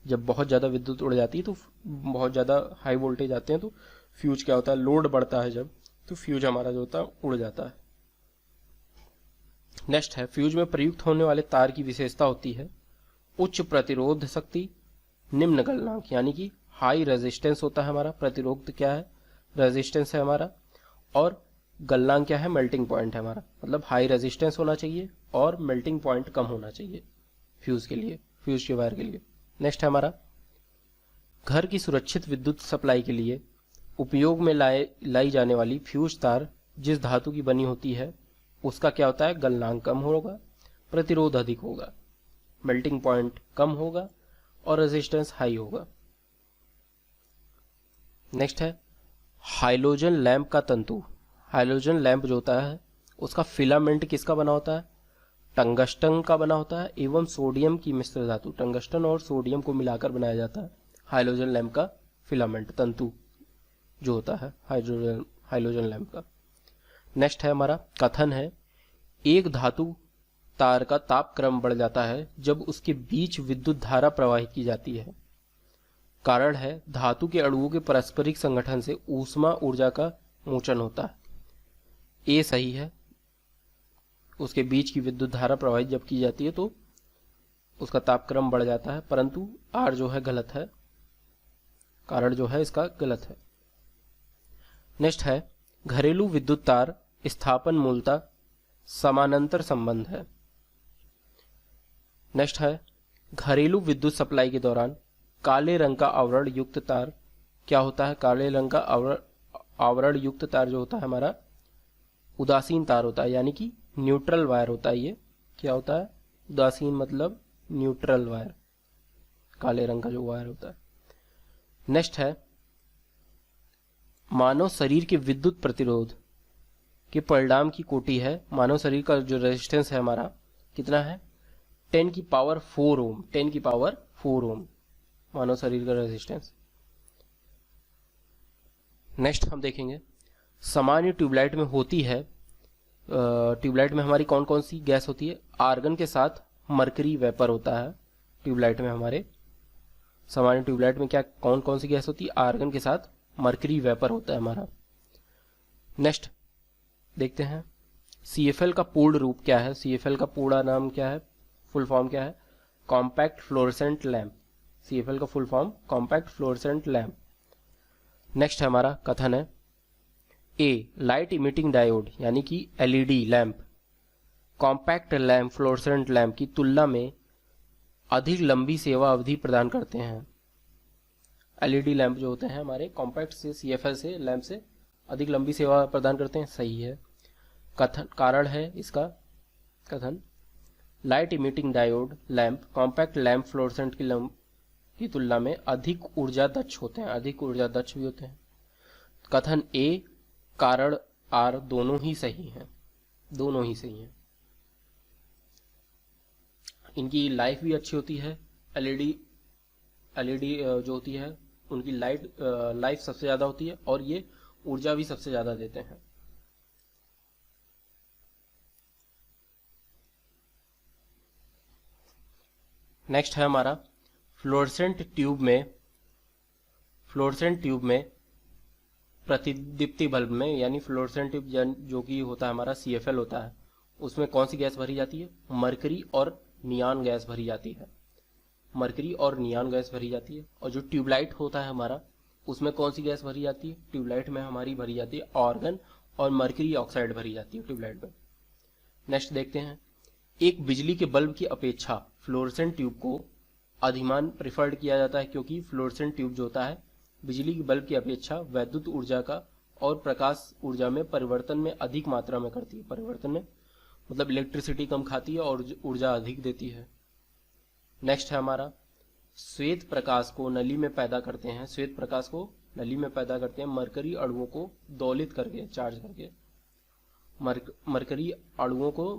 जब बहुत ज़्यादा विद्युत उड़ जाती है, तो बहुत ज़्यादा हाई वोल्टेज आते हैं, तो फ्यूज क्या होता है, लोड बढ़ता है जब, तो फ्यूज हमारा जो होता है उड़ जाता है। नेक्स्ट है, फ्यूज में प्रयुक्त होने वाले तार की विशेषता होती है उच्च प्रतिरोध शक्ति, निम्न गलनांक, यानी कि हाई रेजिस्टेंस होता है हमारा। प्रतिरोध क्या है? रेजिस्टेंस है हमारा। और गलनांक क्या है? मेल्टिंग पॉइंट है हमारा। मतलब हाई रेजिस्टेंस होना चाहिए और मेल्टिंग पॉइंट कम होना चाहिए फ्यूज के वायर के लिए। नेक्स्ट है हमारा, घर की सुरक्षित विद्युत सप्लाई के लिए उपयोग में लाई जाने वाली फ्यूज तार जिस धातु की बनी होती है उसका क्या होता है? गलनांक कम होगा, प्रतिरोध अधिक होगा, मेल्टिंग पॉइंट कम होगा और रेजिस्टेंस हाई होगा। नेक्स्ट है, हाइलोजन लैंप का तंतु। हाइलोजन लैंप जो होता है उसका फिलामेंट किसका बना होता है? टंगस्टन का बना होता है एवं सोडियम की मिश्र धातु, टंगस्टन और सोडियम को मिलाकर बनाया जाता है हाइलोजन लैंप का फिलामेंट तंतु। जो होता है हाइड्रोजन लैंप का। नेक्स्ट है हमारा कथन है, एक धातु तार का ताप क्रम बढ़ जाता है जब उसके बीच विद्युत धारा प्रवाहित की जाती है। कारण है धातु के अणुओं के पारस्परिक संगठन से ऊष्मा ऊर्जा का मोचन होता है। ए सही है, उसके बीच की विद्युत धारा प्रवाहित जब की जाती है तो उसका तापक्रम बढ़ जाता है, परंतु आर जो है गलत है, कारण जो है इसका गलत है। नेक्स्ट है घरेलू विद्युत तार स्थापन मूलतः समानांतर संबंध है। नेक्स्ट है घरेलू विद्युत सप्लाई के दौरान काले रंग का आवरण युक्त तार क्या होता है? काले रंग का आवरण युक्त तार जो होता है हमारा उदासीन तार होता है, यानी कि न्यूट्रल वायर होता है। ये क्या होता है? उदासीन मतलब न्यूट्रल वायर, काले रंग का जो वायर होता है। नेक्स्ट है मानव शरीर के विद्युत प्रतिरोध के परिणाम की कोटि है। मानव शरीर का जो रेजिस्टेंस है हमारा कितना है? 10 की पावर 4 ओम, 10 की पावर 4 ओम मानव शरीर का रेजिस्टेंस। नेक्स्ट हम देखेंगे सामान्य ट्यूबलाइट में होती है, ट्यूबलाइट में हमारी कौन कौन सी गैस होती है? आर्गन के साथ मरकरी वेपर होता है ट्यूबलाइट में। हमारे सामान्य ट्यूबलाइट में क्या कौन कौन सी गैस होती है? आर्गन के साथ मरकरी वेपर होता है हमारा। नेक्स्ट देखते हैं CFL का पूर्ण रूप क्या है? CFL का पूरा नाम क्या है, फुल फॉर्म क्या है? Compact fluorescent lamp. CFL का full form compact fluorescent lamp. Next है हमारा कथन है ए लाइट इमिटिंग डायोड यानी कि LED lamp compact lamp fluorescent lamp की तुलना में अधिक लंबी सेवा अवधि प्रदान करते हैं। LED लैंप जो होते हैं हमारे कॉम्पैक्ट से CFL से लैंप से अधिक लंबी सेवा प्रदान करते हैं, सही है। कथन कारण है इसका कथन light emitting diode lamp compact lamp fluorescent की तुलना में अधिक ऊर्जा दक्ष होते हैं, अधिक ऊर्जा दक्ष भी होते हैं। कथन ए कारण आर दोनों ही सही हैं, दोनों ही सही हैं। इनकी लाइफ भी अच्छी होती है। LED जो होती है उनकी लाइफ सबसे ज्यादा होती है और ये ऊर्जा भी सबसे ज्यादा देते हैं। नेक्स्ट है हमारा फ्लोरेसेंट ट्यूब में प्रतिदीप्ति बल्ब में यानी फ्लोरेसेंट ट्यूब जो कि होता है हमारा CFL होता है, उसमें कौन सी गैस भरी जाती है? मरकरी और नियान गैस भरी जाती है, मरकरी और नियान गैस भरी जाती है। और जो ट्यूबलाइट होता है हमारा उसमें कौन सी गैस भरी जाती है? ट्यूबलाइट में हमारी भरी जाती है ऑर्गन और मरकरी ऑक्साइड भरी जाती है ट्यूबलाइट में। नेक्स्ट देखते हैं एक बिजली के बल्ब की अपेक्षा फ्लोरेसेंट ट्यूब को अधिमान प्रिफर्ड किया जाता है, क्योंकि फ्लोरेसेंट ट्यूब जो होता है बिजली के बल्ब की अपेक्षा वैद्युत ऊर्जा का और प्रकाश ऊर्जा में परिवर्तन में अधिक मात्रा में करती है। परिवर्तन में मतलब इलेक्ट्रिसिटी कम खाती है और ऊर्जा अधिक देती है। नेक्स्ट है हमारा श्वेत प्रकाश को नली में पैदा करते हैं, श्वेत प्रकाश को नली में पैदा करते हैं मरकरी अणुओं को दोलित करके, चार्ज करके। मरकरी अणुओं को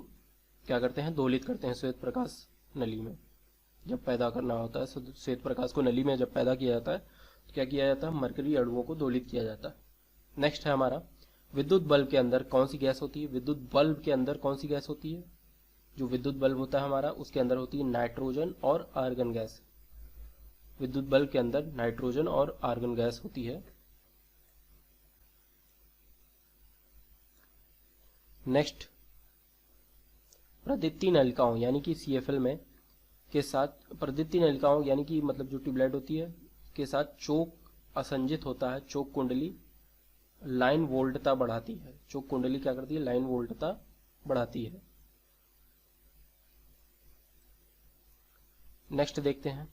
क्या करते हैं? दोलित करते हैं श्वेत प्रकाश नली में जब पैदा करना होता है। श्वेत प्रकाश को नली में जब पैदा किया जाता है तो क्या किया जाता है? मरकरी अणुओं को दोलित किया जाता है। नेक्स्ट है हमारा विद्युत बल्ब के अंदर कौन सी गैस होती है? विद्युत बल्ब के अंदर कौन सी गैस होती है? जो विद्युत बल्ब होता है हमारा उसके अंदर होती है नाइट्रोजन और आर्गन गैस। विद्युत बल्ब के अंदर नाइट्रोजन और आर्गन गैस होती है। नेक्स्ट प्रदीप्ति नलिकाओं यानी कि CFL में के साथ प्रदीप्ति नलिकाओं यानी कि मतलब जो ट्यूबलाइट होती है के साथ चोक असंजित होता है। चोक कुंडली लाइन वोल्टता बढ़ाती है। चोक कुंडली क्या करती है? लाइन वोल्टता बढ़ाती है। नेक्स्ट देखते हैं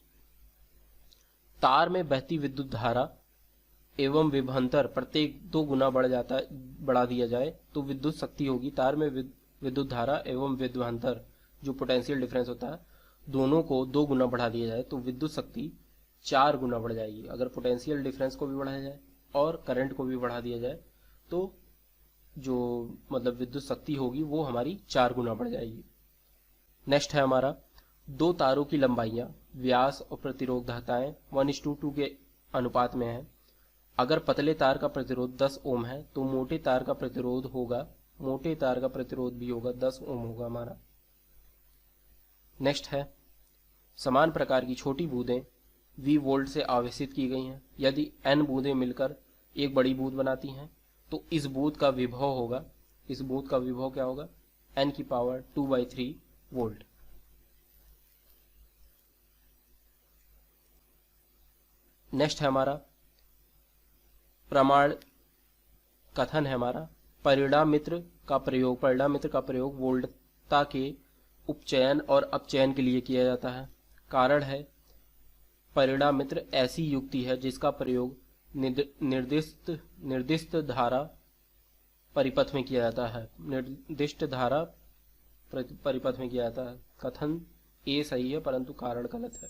तार में बहती विद्युत धारा एवं विभवांतर प्रत्येक 2 गुना बढ़ा दिया जाए तो विद्युत शक्ति होगी। तार में विद्युत धारा एवं विभवांतर जो पोटेंशियल डिफरेंस होता है दोनों को 2 गुना बढ़ा दिया जाए तो विद्युत शक्ति 4 गुना बढ़ जाएगी। अगर पोटेंशियल डिफरेंस को भी बढ़ाया जाए और करंट को भी बढ़ा दिया जाए तो जो मतलब विद्युत शक्ति होगी वो हमारी 4 गुना बढ़ जाएगी। नेक्स्ट है हमारा 2 तारों की लंबाइयां व्यास और प्रतिरोधकताएं 1:2 के अनुपात में है। अगर पतले तार का प्रतिरोध 10 ओम है तो मोटे तार का प्रतिरोध भी होगा 10 ओम होगा हमारा। नेक्स्ट है, समान प्रकार की छोटी बूंदें V वोल्ट से आवेशित की गई हैं। यदि N बूंदें मिलकर एक बड़ी बूंद बनाती हैं तो इस बूंद का विभव क्या होगा? N की पावर 2/3 वोल्ट। नेक्स्ट है हमारा प्रमाण कथन है हमारा, परिणाम मित्र का प्रयोग वोल्टता के उपचयन और अपचयन के लिए किया जाता है। कारण है, परिणाम मित्र ऐसी युक्ति है जिसका प्रयोग निर्दिष्ट धारा परिपथ में किया जाता है। कथन ए सही है परंतु कारण गलत है।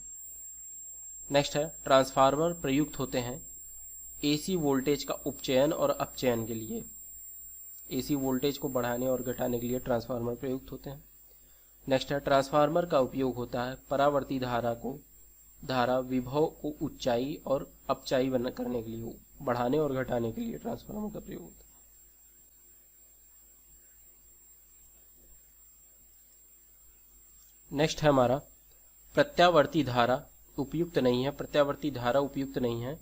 नेक्स्ट है, ट्रांसफार्मर प्रयुक्त होते हैं एसी वोल्टेज का उपचयन और अपचयन के लिए। एसी वोल्टेज को बढ़ाने और घटाने के लिए ट्रांसफार्मर प्रयुक्त होते हैं। नेक्स्ट है, ट्रांसफार्मर का उपयोग होता है परावर्ती धारा विभव को ऊंचाई और अपचाई करने के लिए, बढ़ाने और घटाने के लिए ट्रांसफार्मर का प्रयोग होता है। नेक्स्ट है हमारा, प्रत्यावर्ती धारा उपयुक्त नहीं है।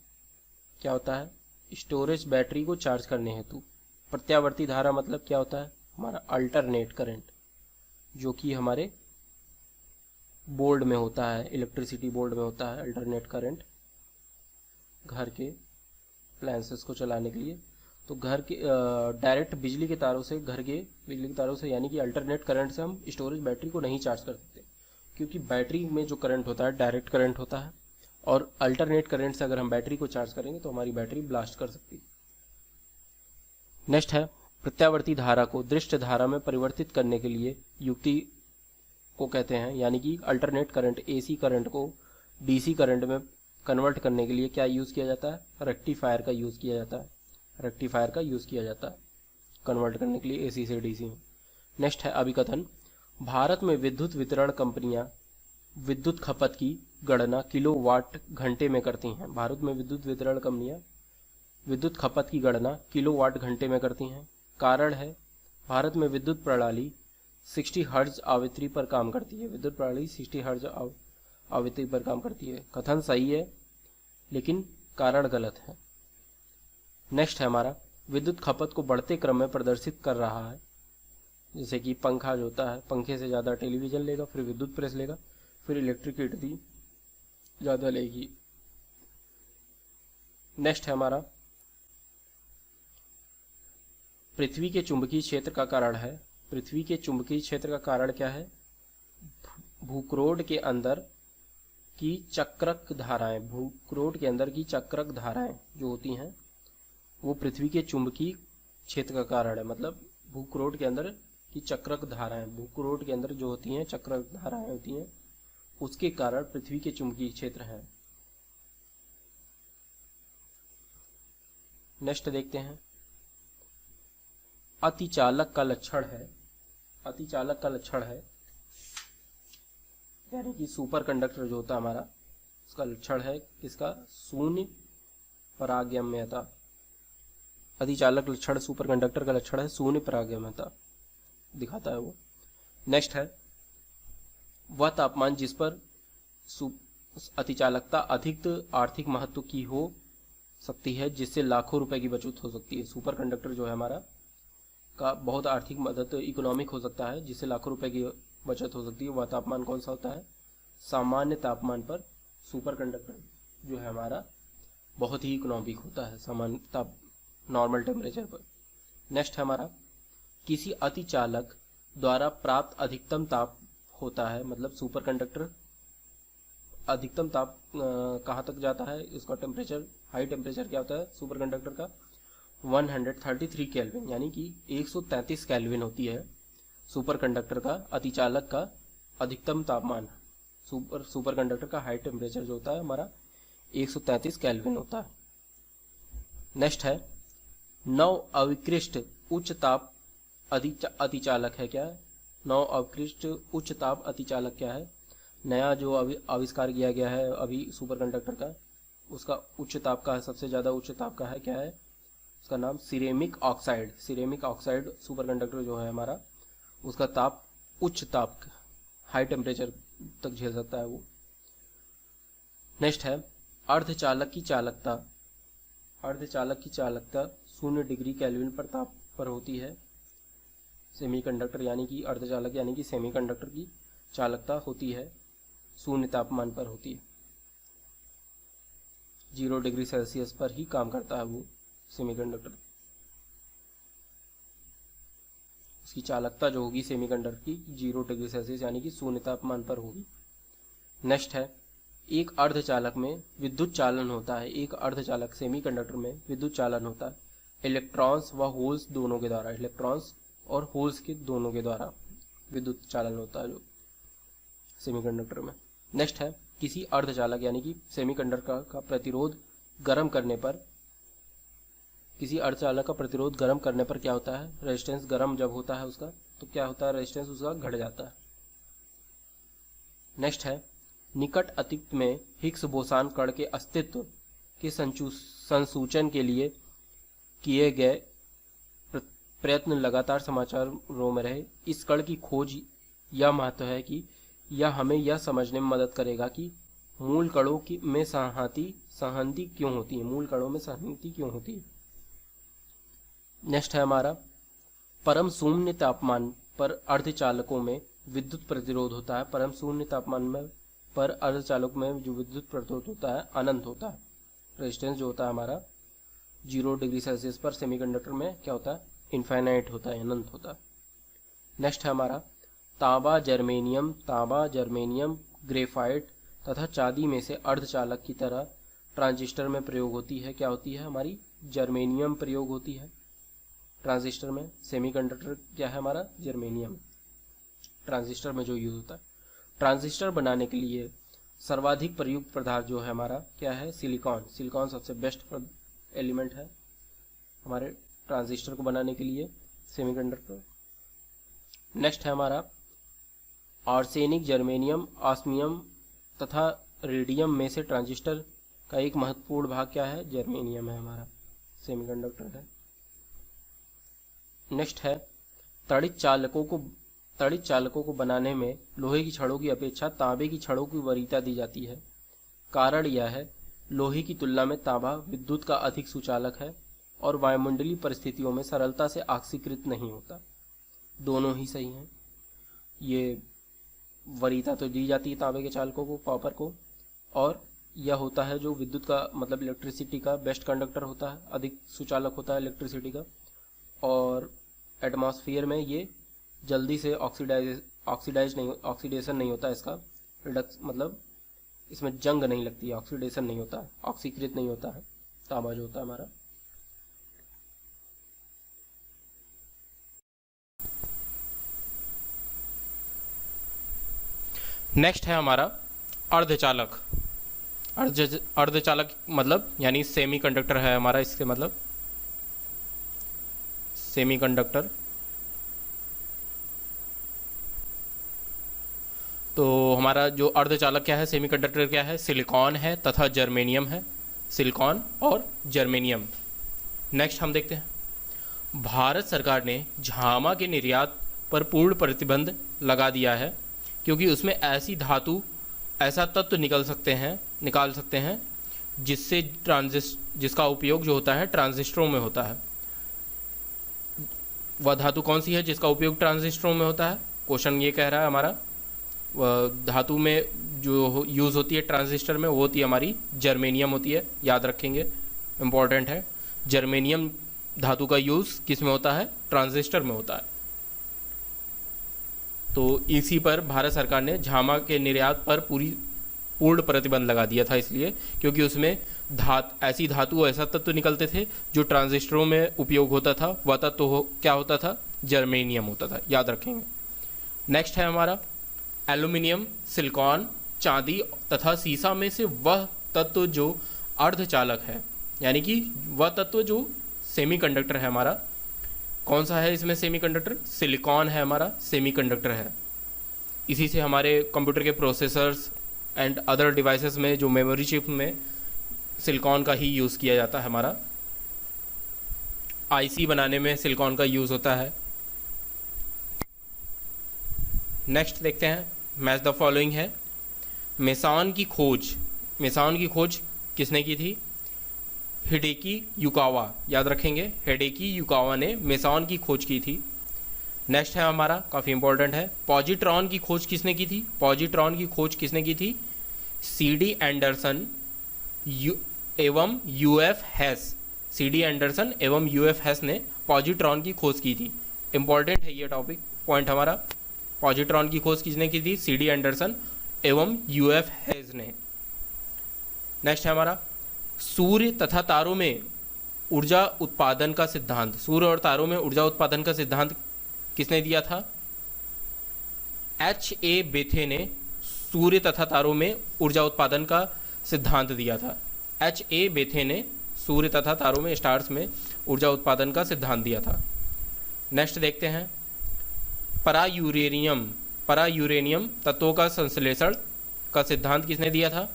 क्या होता है? स्टोरेज बैटरी को चार्ज करने हेतु। प्रत्यावर्ती धारा मतलब क्या होता है? हमारा अल्टरनेट करंट, जो कि हमारे बोर्ड में होता है, इलेक्ट्रिसिटी बोर्ड में होता है अल्टरनेट करंट, घर के अप्लायंसेस को चलाने के लिए। तो घर के डायरेक्ट बिजली के तारों से यानी कि अल्टरनेट करंट से हम स्टोरेज बैटरी को नहीं चार्ज कर सकते, क्योंकि बैटरी में जो करंट होता है डायरेक्ट करंट होता है, और अल्टरनेट करंट से अगर हम बैटरी को चार्ज करेंगे तो हमारी बैटरी ब्लास्ट कर सकती है। नेक्स्ट है, प्रत्यावर्ती धारा को दृष्ट धारा में परिवर्तित करने के लिए युक्ति को कहते हैं, यानी कि अल्टरनेट करंट एसी करंट को डीसी करंट में कन्वर्ट करने के लिए क्या यूज़ किया जाता है? रेक्टिफायर का यूज़ किया जाता है कन्वर्ट करने के लिए एसी से डीसी में। नेक्स्ट है अभिकथन, भारत में विद्युत वितरण कंपनियां विद्युत खपत की गणना किलोवाट घंटे में करती हैं। भारत में विद्युत वितरण कंपनियां विद्युत खपत की गणना किलोवाट घंटे में करती हैं। कारण है, भारत में विद्युत प्रणाली 60 हर्ट्ज आवृत्ति पर काम करती है। कथन सही है लेकिन कारण गलत है। नेक्स्ट है हमारा, विद्युत खपत को बढ़ते क्रम में प्रदर्शित कर रहा है। जैसे कि पंखा जो होता है, पंखे से ज़्यादा टेलीविज़न लेगा, फिर विद्युत प्रेस लेगा, फिर इलेक्ट्रिसिटी ज़्यादा लेगी। नेक्स्ट है हमारा, पृथ्वी के चुंबकीय क्षेत्र का कारण क्या है? भूक्रोड के अंदर की चक्राकार धाराएं जो होती हैं वो पृथ्वी के चुंबकीय क्षेत्र का कारण है। मतलब भूक्रोड के अंदर की चक्राकार धाराएं होती हैं उसके कारण पृथ्वी के चुंबकीय क्षेत्र है। नेक्स्ट देखते हैं, अतिचालक का लक्षण है यानी कि सुपर कंडक्टर जो होता है हमारा, उसका लक्षण है किसका? शून्य परागम्यता। अतिचालक लक्षण सुपर कंडक्टर का लक्षण है शून्य परागम्यता दिखाता है वो। नेक्स्ट है, वह तापमान जिस पर अतिचालकता अधिक आर्थिक महत्व की हो सकती है, जिससे लाखों रुपए की बचत हो सकती है। सुपर कंडक्टर जो है हमारा का बहुत आर्थिक मदद इकोनॉमिक हो सकता है, जिससे लाखों रुपए की बचत हो सकती है। वह तापमान कौन सा होता है? सामान्य तापमान पर सुपर कंडक्टर जो है हमारा बहुत ही इकोनॉमिक होता है, सामान्य नॉर्मल टेम्परेचर पर। नेक्स्ट है हमारा, किसी अतिचालक द्वारा प्राप्त अधिकतम ताप होता है। मतलब सुपर कंडक्टर अधिकतम ताप कहाँ तक जाता है? इसका टेम्परेचर, हाई टेम्परेचर क्या होता है सुपर कंडक्टर का? 133 केल्विन, यानी कि 133 केल्विन होती है सुपर कंडक्टर का, अतिचालक का अधिकतम तापमान। सुपर कंडक्टर का हाई टेम्परेचर जो होता है हमारा 133 केल्विन होता है। नेक्स्ट है, नव अविकृष्ट उच्च ताप अतिचालक है। क्या है? नव अविकृष्ट उच्च ताप अतिचालक क्या है? नया जो आविष्कार किया गया है अभी सुपर कंडक्टर का, उसका उच्च ताप का है, सबसे ज़्यादा उच्च ताप का है, क्या है उसका नाम, ceramic oxide. Ceramic oxide super conductor जो है हमारा, उसका ताप उच्च ताप हाई टेम्परेचर तक झेल सकता है वो। नेक्स्ट है अर्धचालक की चालकता। अर्धचालक की चालकता 0 डिग्री केल्विन पर ताप पर होती है। सेमीकंडक्टर यानी कि अर्धचालक यानी कि सेमीकंडक्टर की चालकता होती है 0 तापमान पर होती है। 0 डिग्री सेल्सियस पर ही काम करता है वो सेमीकंडक्टर। उसकी चालकता जो होगी सेमीकंडक्टर की 0 डिग्री सेल्सियस यानी कि 0 तापमान पर होगी। नेक्स्ट है एक अर्धचालक में विद्युत चालन होता है। एक अर्धचालक सेमीकंडक्टर में विद्युत चालन होता है इलेक्ट्रॉन्स व होल्स दोनों के द्वारा। इलेक्ट्रॉन्स और होल्स के दोनों के द्वारा विद्युत चालन होता है जो सेमीकंडक्टर में। नेक्स्ट है किसी अर्धचालक यानी कि सेमीकंडक्टर का प्रतिरोध गर्म करने पर, किसी अर्धचालक का प्रतिरोध गर्म करने पर क्या होता है, रेजिस्टेंस गर्म जब होता है उसका तो क्या होता है, रेजिस्टेंस उसका घट जाता है। नेक्स्ट है निकट अतीत में हिग्स बोसान कण के अस्तित्व के संसूचन के लिए किए गए प्रयत्न लगातार समाचारों में रहे। इस कण की खोज यह महत्व है कि यह हमें यह समझने में मदद करेगा कि मूल कणों की में संहति क्यों होती है, मूल कणों में संहति क्यों होती है। नेक्स्ट है हमारा परम शून्य तापमान पर अर्धचालकों में विद्युत प्रतिरोध होता है। परम शून्य तापमान में पर अर्धचालक में जो विद्युत प्रतिरोध होता है अनंत होता है। रेजिस्टेंस जो होता है हमारा 0 डिग्री सेल्सियस पर सेमीकंडक्टर में क्या होता है, इनफाइनाइट होता है, अनंत होता है। नेक्स्ट है हमारा तांबा जर्मेनियम ग्रेफाइट तथा चांदी में से अर्धचालक की तरह ट्रांजिस्टर में प्रयोग होती है। क्या होती है हमारी, जर्मेनियम प्रयोग होती है ट्रांजिस्टर में। सेमीकंडक्टर क्या है हमारा, जर्मेनियम ट्रांजिस्टर में जो यूज होता है। ट्रांजिस्टर बनाने के लिए सर्वाधिक प्रयुक्त पदार्थ जो है हमारा क्या है, सिलिकॉन। सिलिकॉन सबसे बेस्ट एलिमेंट है हमारे ट्रांजिस्टर को बनाने के लिए, सेमीकंडक्टर। नेक्स्ट है हमारा आर्सेनिक, जर्मेनियम, ऑस्मियम तथा रेडियम में से ट्रांजिस्टर का एक महत्वपूर्ण भाग क्या है, जर्मेनियम है हमारा, सेमीकंडक्टर है। नेक्स्ट है तड़ित चालकों को बनाने में लोहे की छड़ों की अपेक्षा तांबे की छड़ों की वरीयता दी जाती है। कारण यह है लोहे की तुलना में तांबा विद्युत का अधिक सुचालक है और वायुमंडलीय परिस्थितियों में सरलता से ऑक्सीकृत नहीं होता। दोनों ही सही हैं। ये वरीयता तो दी जाती है तांबे के चालकों को, कॉपर को, और यह होता है जो विद्युत का मतलब इलेक्ट्रिसिटी का बेस्ट कंडक्टर होता है, अधिक सुचालक होता है इलेक्ट्रिसिटी का। और एटमॉस्फेयर में ये जल्दी से ऑक्सीडेशन नहीं होता, इसका रिडक्स मतलब इसमें जंग नहीं लगती है, ऑक्सीडेशन नहीं होता है, ऑक्सीकृत नहीं होता है तांबा जो होता है हमारा। नेक्स्ट है हमारा अर्धचालक। अर्धचालक मतलब यानी सेमी कंडक्टर है हमारा, इसके मतलब सेमी कंडक्टर। तो हमारा जो अर्धचालक क्या है, सेमीकंडक्टर क्या है, सिलिकॉन है तथा जर्मेनियम है, सिलिकॉन और जर्मेनियम। नेक्स्ट हम देखते हैं भारत सरकार ने झामा के निर्यात पर पूर्ण प्रतिबंध लगा दिया है क्योंकि उसमें ऐसी धातु ऐसा तत्व निकाल सकते हैं जिसका उपयोग जो होता है ट्रांजिस्टरों में होता है। वह धातु कौन सी है जिसका उपयोग ट्रांजिस्टरों में होता है, क्वेश्चन ये कह रहा है हमारा। धातु में जो यूज़ होती है ट्रांजिस्टर में वो होती है हमारी जर्मेनियम होती है, याद रखेंगे, इम्पॉर्टेंट है। जर्मेनियम धातु का यूज़ किस में होता है, ट्रांजिस्टर में होता है। तो इसी पर भारत सरकार ने झामा के निर्यात पर पूर्ण प्रतिबंध लगा दिया था, इसलिए क्योंकि उसमें ऐसी धातु ऐसा तत्व निकलते थे जो ट्रांजिस्टरों में उपयोग होता था। वह तत्व क्या होता था, जर्मेनियम होता था, याद रखेंगे। नेक्स्ट है हमारा एल्यूमिनियम, सिलिकॉन, चांदी तथा सीसा में से वह तत्व जो अर्धचालक है, यानी कि वह तत्व जो सेमीकंडक्टर है हमारा। कौन सा है इसमें सेमीकंडक्टर, सिलिकॉन है हमारा, सेमीकंडक्टर है। इसी से हमारे कंप्यूटर के प्रोसेसर्स एंड अदर डिवाइसेस में जो मेमोरी चिप में सिलिकॉन का ही यूज़ किया जाता है। हमारा आईसी बनाने में सिलिकॉन का यूज़ होता है। नेक्स्ट देखते हैं, मैच द फॉलोइंग है। मेसॉन की खोज किसने की थी? Hideki Yukawa. याद रखेंगे, हिडेकी युकावा ने मेसॉन की खोज की थी। नेक्स्ट है हमारा, काफ़ी इंपॉर्टेंट है, पॉजिट्रॉन की खोज किसने की थी? पॉजिट्रॉन की खोज किसने की थी? सीडी एंडरसन एवं यूएफ हेस। सीडी एंडरसन एवं यूएफ हेस ने पॉजिट्रॉन की खोज की थी। इंपॉर्टेंट है ये टॉपिक, पॉइंट हमारा। पॉजिट्रॉन की खोज किसने की थी? सीडी एंडरसन एवं यूएफ हेस ने। नेक्स्ट है हमारा, सूर्य तथा तारों में ऊर्जा उत्पादन का सिद्धांत। सूर्य और तारों में ऊर्जा उत्पादन का सिद्धांत किसने दिया था? H.A. बेथे ने सूर्य तथा तारों में ऊर्जा उत्पादन का सिद्धांत दिया था। H.A. बेथे ने सूर्य तथा तारों में, स्टार्स में ऊर्जा उत्पादन का सिद्धांत दिया था। नेक्स्ट देखते हैं, परायूरेनियम तत्वों का संश्लेषण का सिद्धांत किसने दिया था?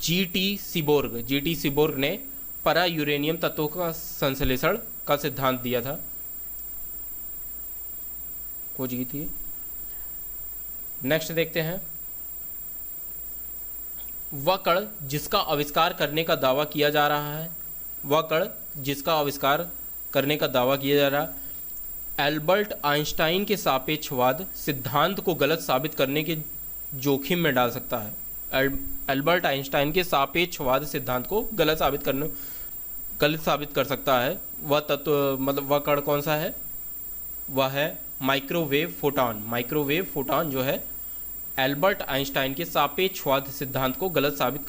जी टी सीबोर्ग ने परायूरेनियम तत्वों का संश्लेषण का सिद्धांत दिया था, खोज की थी। नेक्स्ट देखते हैं, वह कण जिसका आविष्कार करने का दावा किया जा रहा है, एल्बर्ट आइंस्टाइन के सापेक्षवाद सिद्धांत को गलत साबित करने के जोखिम में डाल सकता है। एल्बर्ट आइंस्टाइन के सापेक्षवाद सिद्धांत को गलत साबित कर सकता है। वह तत्व, मतलब वह कण कौन सा है? वह है माइक्रोवेव फोटॉन जो है एल्बर्ट आइंस्टाइन के सापेक्षवाद सिद्धांत को गलत साबित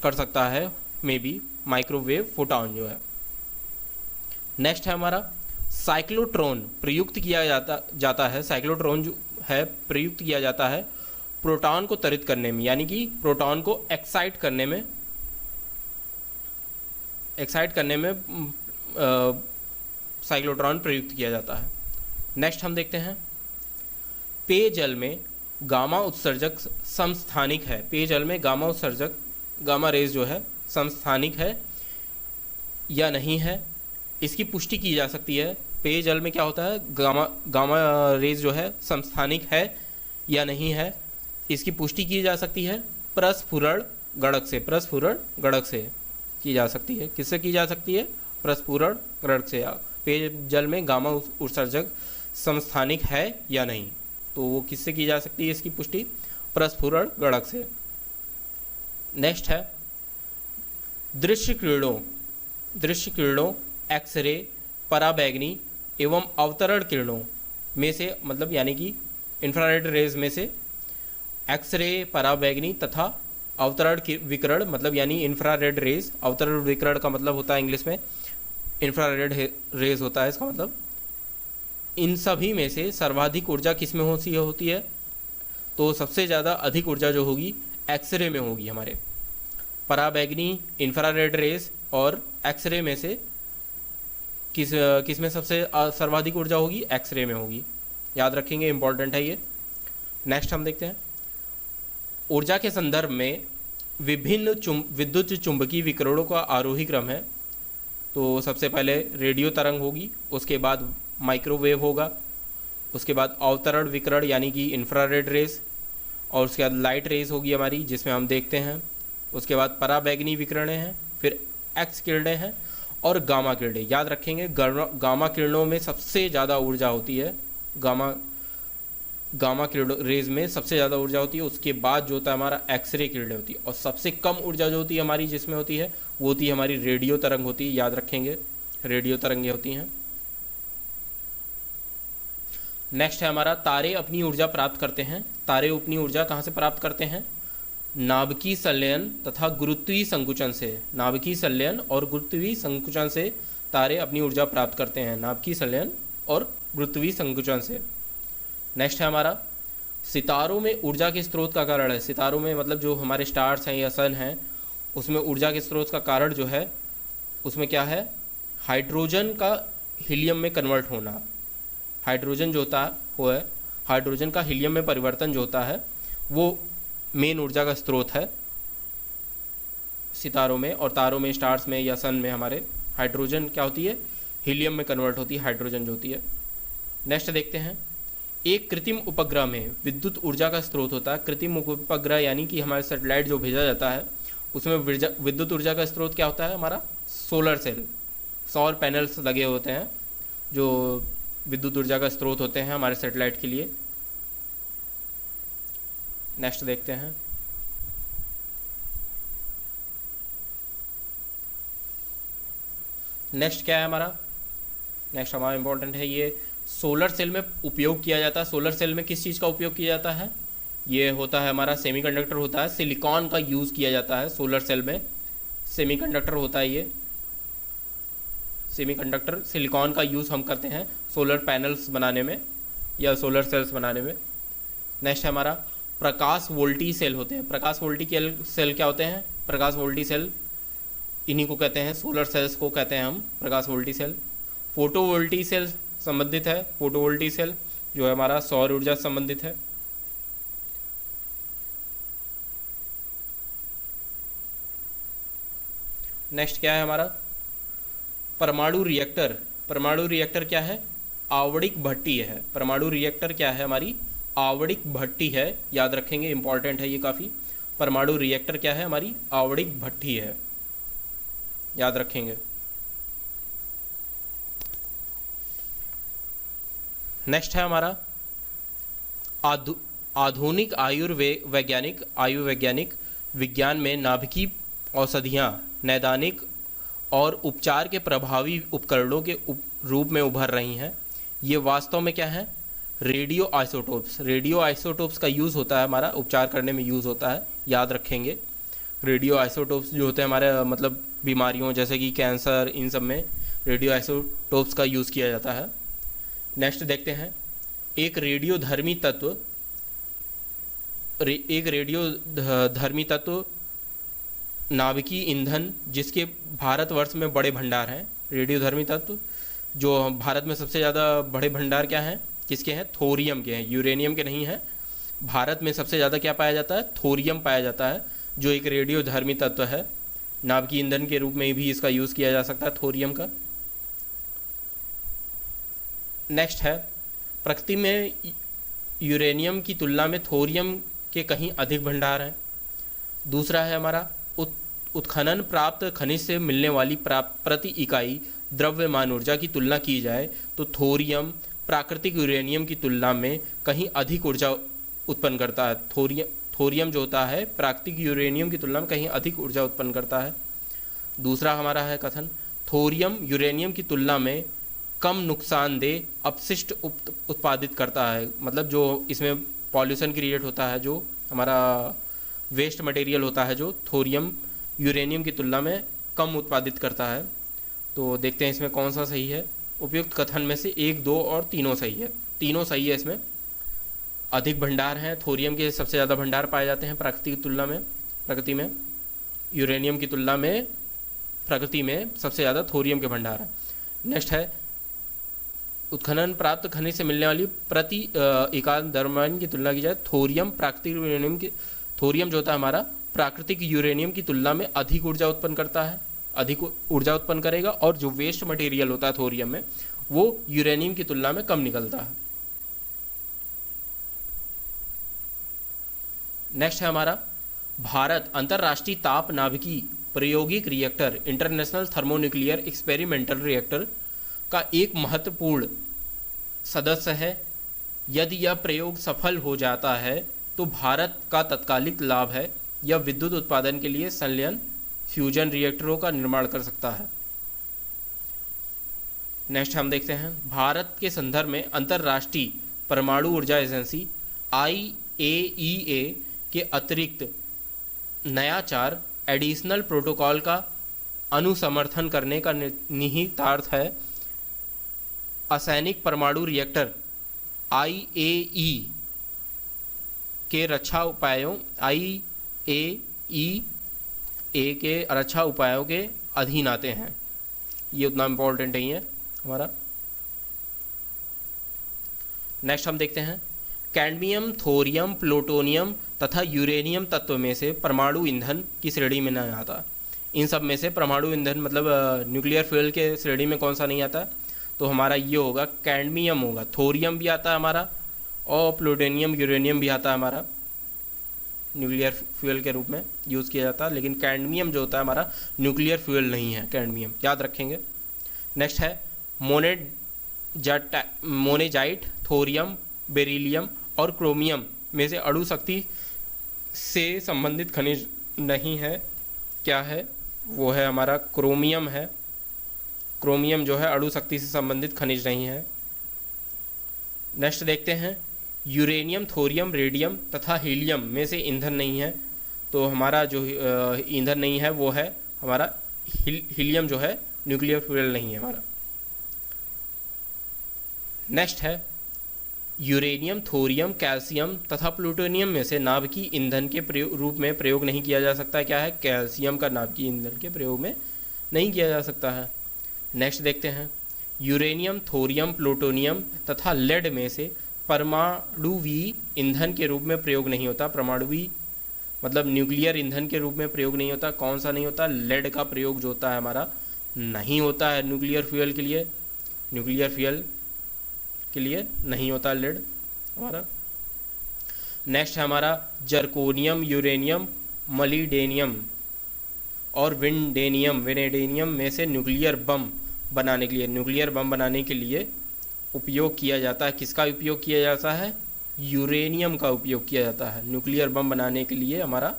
कर सकता है, मे बी माइक्रोवेव फोटॉन जो है। नेक्स्ट है हमारा, साइक्लोट्रॉन प्रयुक्त किया जाता है। साइक्लोट्रॉन जो है प्रयुक्त किया जाता है प्रोटॉन को त्वरित करने में, यानी कि प्रोटॉन को एक्साइट करने में साइक्लोट्रॉन प्रयुक्त किया जाता है। नेक्स्ट हम देखते हैं, पेयजल में गामा उत्सर्जक समस्थानिक है। पेयजल में गामा उत्सर्जक, गामा रेज जो है समस्थानिक है या नहीं है, इसकी पुष्टि की जा सकती है। पेयजल में क्या होता है, गामा रेज जो है समस्थानिक है या नहीं है, इसकी पुष्टि की जा सकती है प्रस्फुरण गणक से की जा सकती है। किससे की जा सकती है? प्रस्फुरण गणक से। पेयजल में गामा उत्सर्जक समस्थानिक है या नहीं, तो वो किससे की जा सकती है इसकी पुष्टि? प्रस्फुरण गणक से। नेक्स्ट है, दृश्य किरणों एक्सरे, पराबैंगनी एवं अवतरण किरणों में से, मतलब यानी कि इंफ्रारेड रेज में से एक्सरे, पराबैंगनी तथा अवतरण विकिरण, मतलब यानी इंफ्रारेड रेज, अवतरण विकिरण का मतलब होता है इंग्लिश में इंफ्रारेड रेज होता है इसका मतलब। इन सभी में से सर्वाधिक ऊर्जा किस में होती है? तो सबसे ज़्यादा अधिक ऊर्जा जो होगी एक्सरे में होगी हमारे। पराबैंगनी, इंफ्रारेड रेज और एक्सरे में से किस में सबसे सर्वाधिक ऊर्जा होगी? एक्सरे में होगी। याद रखेंगे, इंपॉर्टेंट है ये। नेक्स्ट हम देखते हैं, ऊर्जा के संदर्भ में विभिन्न विद्युत चुंबकीय विकिरणों का आरोही क्रम है। तो सबसे पहले रेडियो तरंग होगी, उसके बाद माइक्रोवेव होगा, उसके बाद अवतरण विकिरण यानी कि इंफ्रारेड रेस, और उसके बाद लाइट रेस होगी हमारी जिसमें हम देखते हैं। उसके बाद पराबैंगनी विकिरणें हैं, फिर एक्स किरणें हैं और गामा किरणें। याद रखेंगे, गामा किरणों में सबसे ज़्यादा ऊर्जा होती है, गामा किरण रेज में सबसे ज़्यादा ऊर्जा होती है। उसके बाद जो होता है हमारा एक्सरे किरणें होती है, और सबसे कम ऊर्जा जो होती है हमारी जिसमें होती है वो होती है हमारी रेडियो तरंग होती है। याद रखेंगे, रेडियो तरंगें होती हैं। नेक्स्ट है हमारा, तारे अपनी ऊर्जा प्राप्त करते हैं। तारे अपनी ऊर्जा कहाँ से प्राप्त करते हैं? नाभिकीय संलयन तथा गुरुत्वीय संकुचन से। नाभिकीय संलयन और गुरुत्वीय संकुचन से तारे अपनी ऊर्जा प्राप्त करते हैं, नाभिकीय संलयन और गुरुत्वीय संकुचन से। नेक्स्ट है हमारा, सितारों में ऊर्जा के स्रोत का कारण है। सितारों में मतलब जो हमारे स्टार्स हैं या सन हैं, उसमें ऊर्जा के स्रोत का कारण जो है उसमें क्या है? हाइड्रोजन का हीलियम में कन्वर्ट होना। हाइड्रोजन जो होता है वो है, हाइड्रोजन का हीलियम में परिवर्तन जो होता है वो मेन ऊर्जा का स्रोत है। सितारों में और तारों में, स्टार्स में या सन में हमारे हाइड्रोजन क्या होती है, हीलियम में कन्वर्ट होती है, हाइड्रोजन जो होती है। नेक्स्ट देखते हैं, एक कृत्रिम उपग्रह में विद्युत ऊर्जा का स्रोत होता है। कृत्रिम उपग्रह यानी कि हमारे सैटेलाइट जो भेजा जाता है उसमें विद्युत ऊर्जा का स्रोत क्या होता है, हमारा सोलर सेल, सौर पैनल्स लगे होते हैं जो विद्युत ऊर्जा का स्रोत होते हैं हमारे सैटेलाइट के लिए। नेक्स्ट देखते हैं, नेक्स्ट क्या है हमारा, नेक्स्ट हमारा इंपॉर्टेंट है, ये सोलर सेल में उपयोग किया जाता है। सोलर सेल में किस चीज़ का उपयोग किया जाता है, ये होता है हमारा सेमीकंडक्टर होता है, सिलिकॉन का यूज़ किया जाता है सोलर सेल में। सेमीकंडक्टर होता है ये, सेमीकंडक्टर सिलिकॉन का यूज़ हम करते हैं सोलर पैनल्स बनाने में या सोलर सेल्स बनाने में। नेक्स्ट है हमारा प्रकाश वोल्टी सेल होते हैं। प्रकाश वोल्टी सेल क्या होते हैं, प्रकाश वोल्टी सेल इन्हीं को कहते हैं, सोलर सेल्स को कहते हैं हम प्रकाश voltaic cell. Photovoltaic cell संबंधित है, फोटो वोल्टी सेल जो है हमारा सौर ऊर्जा से संबंधित है। नेक्स्ट क्या है हमारा, परमाणु रिएक्टर। परमाणु रिएक्टर क्या है, आवणिक भट्टी है। परमाणु रिएक्टर क्या है, हमारी आवणिक भट्टी है, याद रखेंगे, इंपॉर्टेंट है ये काफ़ी। परमाणु रिएक्टर क्या है, हमारी आवणिक भट्टी है, याद रखेंगे। नेक्स्ट है हमारा आधुनिक आयुर्वैज्ञानिक विज्ञान में नाभिकीय औषधियाँ नैदानिक और उपचार के प्रभावी उपकरणों के रूप में उभर रही हैं। ये वास्तव में क्या है, रेडियो आइसोटोप्स। रेडियो आइसोटोप्स का यूज़ होता है हमारा उपचार करने में यूज़ होता है, याद रखेंगे। रेडियो आइसोटोप्स जो होते हैं हमारे मतलब बीमारियों जैसे कि कैंसर, इन सब में रेडियो आइसोटोप्स का यूज़ किया जाता है। नेक्स्ट देखते हैं, एक रेडियो धर्मी तत्व नाभिकीय ईंधन जिसके भारतवर्ष में बड़े भंडार हैं। रेडियो धर्मी तत्व जो भारत में सबसे ज़्यादा बड़े भंडार क्या हैं, किसके हैं, थोरियम के हैं, यूरेनियम के नहीं हैं। भारत में सबसे ज़्यादा क्या पाया जाता है, थोरियम पाया जाता है, जो एक रेडियो धर्मी तत्व है। नाभिकीय ईंधन के रूप में भी इसका यूज़ किया जा सकता है थोरियम का। नेक्स्ट है, प्रकृति में यूरेनियम की तुलना में थोरियम के कहीं अधिक भंडार हैं। दूसरा है हमारा उत्खनन प्राप्त खनिज से मिलने वाली प्रति इकाई द्रव्यमान ऊर्जा की तुलना की जाए तो थोरियम प्राकृतिक यूरेनियम की तुलना में कहीं अधिक ऊर्जा उत्पन्न करता है। थोरियम जो होता है प्राकृतिक यूरेनियम की तुलना में कहीं अधिक ऊर्जा उत्पन्न करता है। दूसरा हमारा है कथन, थोरियम यूरेनियम की तुलना में कम नुकसानदेह अपशिष्ट उत्पादित करता है। मतलब जो इसमें पॉल्यूशन क्रिएट होता है, जो हमारा वेस्ट मटेरियल होता है, जो थोरियम यूरेनियम की तुलना में कम उत्पादित करता है। तो देखते हैं इसमें कौन सा सही है। उपयुक्त कथन में से 1, 2 और तीनों सही है। तीनों सही है इसमें। अधिक भंडार हैं, थोरियम के सबसे ज़्यादा भंडार पाए जाते हैं प्रकृति की तुलना में, प्रकृति में यूरेनियम की तुलना में प्रकृति में सबसे ज़्यादा थोरियम के भंडार हैं। नेक्स्ट है, उत्खनन प्राप्त खनिज से मिलने वाली प्रति इकाई द्रव्यमान की तुलना की जाए, थोरियम प्राकृतिक यूरेनियम की, थोरियम जो होता है हमारा प्राकृतिक यूरेनियम की तुलना में अधिक ऊर्जा उत्पन्न करता है, अधिक ऊर्जा उत्पन्न करेगा, और जो वेस्ट मटेरियल होता है थोरियम में वो यूरेनियम की तुलना में कम निकलता है। नेक्स्ट है हमारा, भारत अंतर्राष्ट्रीय ताप नाभिकीय प्रायोगिक reactor international thermonuclear experimental reactor का एक महत्वपूर्ण सदस्य है। यदि यह प्रयोग सफल हो जाता है तो भारत का तत्कालिक लाभ है, यह विद्युत उत्पादन के लिए संलयन फ्यूजन रिएक्टरों का निर्माण कर सकता है। नेक्स्ट हम देखते हैं, भारत के संदर्भ में अंतर्राष्ट्रीय परमाणु ऊर्जा एजेंसी IAEA के अतिरिक्त नयाचार एडिशनल प्रोटोकॉल का अनुसमर्थन करने का निहितार्थ है। असैनिक परमाणु रिएक्टर IAEA के रक्षा उपायों के रक्षा उपायों के अधीन आते हैं। ये उतना इम्पोर्टेंट नहीं है हमारा। नेक्स्ट हम देखते हैं, कैडमियम, थोरियम, प्लूटोनियम तथा यूरेनियम तत्व में से परमाणु ईंधन की श्रेणी में नहीं आता। इन सब में से परमाणु ईंधन मतलब न्यूक्लियर फ्यूल के श्रेणी में कौन सा नहीं आता? तो हमारा ये होगा कैडमियम होगा। थोरियम भी आता है हमारा और प्लूटोनियम यूरेनियम भी आता है हमारा, न्यूक्लियर फ्यूल के रूप में यूज़ किया जाता है, लेकिन कैडमियम जो होता है हमारा न्यूक्लियर फ्यूल नहीं है, कैडमियम याद रखेंगे। नेक्स्ट है मोनेजाइट, थोरियम, बेरिलियम और क्रोमियम में से अणु शक्ति से संबंधित खनिज नहीं है, क्या है? वो है हमारा क्रोमियम है। क्रोमियम जो है अणु शक्ति से संबंधित खनिज नहीं है। नेक्स्ट देखते हैं यूरेनियम, थोरियम, रेडियम तथा हीलियम में से ईंधन नहीं है। तो हमारा जो ईंधन नहीं है वो है हमारा हीलियम जो है न्यूक्लियर फ्यूल नहीं है हमारा। नेक्स्ट है यूरेनियम, थोरियम, कैल्शियम तथा प्लूटोनियम में से नाभिकीय ईंधन के रूप में प्रयोग नहीं किया जा सकता। क्या है? कैल्शियम का नाभिकीय ईंधन के प्रयोग में नहीं किया जा सकता है। नेक्स्ट देखते हैं यूरेनियम, थोरियम, प्लूटोनियम तथा लेड में से परमाणुवी ईंधन के रूप में प्रयोग नहीं होता। परमाणुवी मतलब न्यूक्लियर ईंधन के रूप में प्रयोग नहीं होता। कौन सा नहीं होता? लेड का प्रयोग जो होता है हमारा नहीं होता है न्यूक्लियर फ्यूल के लिए। न्यूक्लियर फ्यूल के लिए नहीं होता लेड हमारा। नेक्स्ट है हमारा जर्कोनियम, यूरेनियम, मॉलिब्डेनियम और वेनेडियम में से न्यूक्लियर बम बनाने के लिए उपयोग किया जाता है। किसका उपयोग किया जाता है? यूरेनियम का उपयोग किया जाता है। न्यूक्लियर बम बनाने के लिए हमारा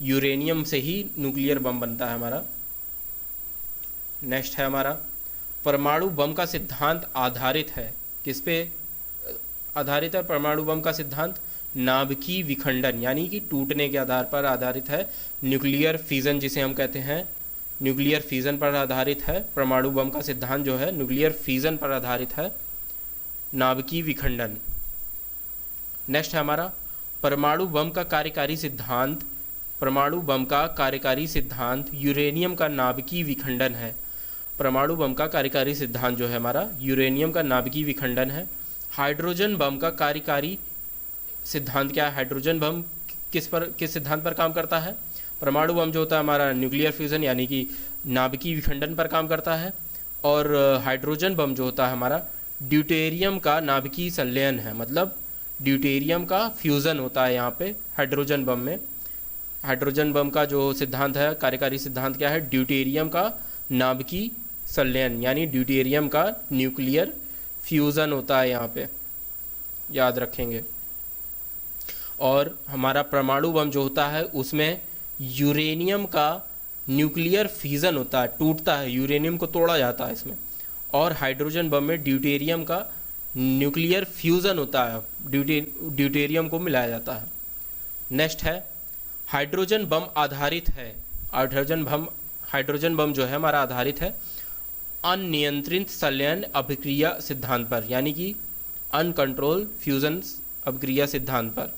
यूरेनियम से ही न्यूक्लियर बम बनता है हमारा। नेक्स्ट है हमारा परमाणु बम का सिद्धांत आधारित है। किस पे आधारित है परमाणु बम का सिद्धांत? नाभिकीय विखंडन यानी कि टूटने के आधार पर आधारित है। न्यूक्लियर फिजन जिसे हम कहते हैं, न्यूक्लियर फिजन पर आधारित है। परमाणु बम का सिद्धांत जो है न्यूक्लियर फिजन पर आधारित है, नाभिकीय विखंडन। नेक्स्ट है हमारा परमाणु बम का कार्यकारी सिद्धांत। परमाणु बम का कार्यकारी सिद्धांत यूरेनियम का नाभिकीय विखंडन है। परमाणु बम का कार्यकारी सिद्धांत जो है हमारा यूरेनियम का नाभिकीय विखंडन है। हाइड्रोजन बम का कार्यकारी सिद्धांत क्या है? हाइड्रोजन बम किस सिद्धांत पर काम करता है? परमाणु बम जो होता है हमारा न्यूक्लियर फ्यूजन यानी कि नाभिकीय विखंडन पर काम करता है, और हाइड्रोजन बम जो होता है हमारा ड्यूटेरियम का नाभिकीय संलयन है। मतलब ड्यूटेरियम का फ्यूज़न होता है यहाँ पे हाइड्रोजन बम में। हाइड्रोजन बम का जो सिद्धांत है, कार्यकारी सिद्धांत क्या है? ड्यूटेरियम का नाभिकीय संलयन यानी ड्यूटेरियम का न्यूक्लियर फ्यूज़न होता है यहाँ पे, याद रखेंगे। और हमारा परमाणु बम जो होता है उसमें यूरेनियम का न्यूक्लियर फिजन होता है, टूटता है, यूरेनियम को तोड़ा जाता है इसमें। और हाइड्रोजन बम में ड्यूटेरियम का न्यूक्लियर फ्यूज़न होता है, ड्यूटेरियम को मिलाया जाता है। नेक्स्ट है हाइड्रोजन बम आधारित है। हाइड्रोजन बम जो है हमारा आधारित है अनियंत्रित संलयन अभिक्रिया सिद्धांत पर, यानी कि अनकंट्रोल फ्यूजन अभिक्रिया सिद्धांत पर।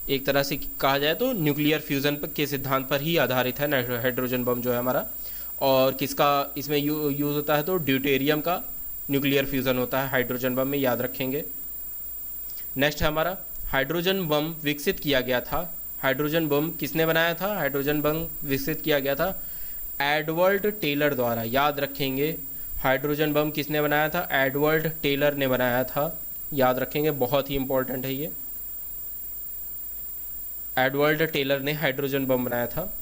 एक तरह से कहा जाए तो न्यूक्लियर फ्यूजन के सिद्धांत पर ही आधारित है हाइड्रोजन बम जो है हमारा। और किसका इसमें यूज़ होता है? तो ड्यूटेरियम का न्यूक्लियर फ्यूजन होता है हाइड्रोजन बम में, याद रखेंगे। नेक्स्ट है हमारा हाइड्रोजन बम विकसित किया गया था। हाइड्रोजन बम किसने बनाया था? हाइड्रोजन बम विकसित किया गया था एडवर्ड टेलर द्वारा, याद रखेंगे। हाइड्रोजन बम किसने बनाया था? एडवर्ड टेलर ने बनाया था, याद रखेंगे, बहुत ही इंपॉर्टेंट है ये। एडवर्ड टेलर ने हाइड्रोजन बम बनाया था।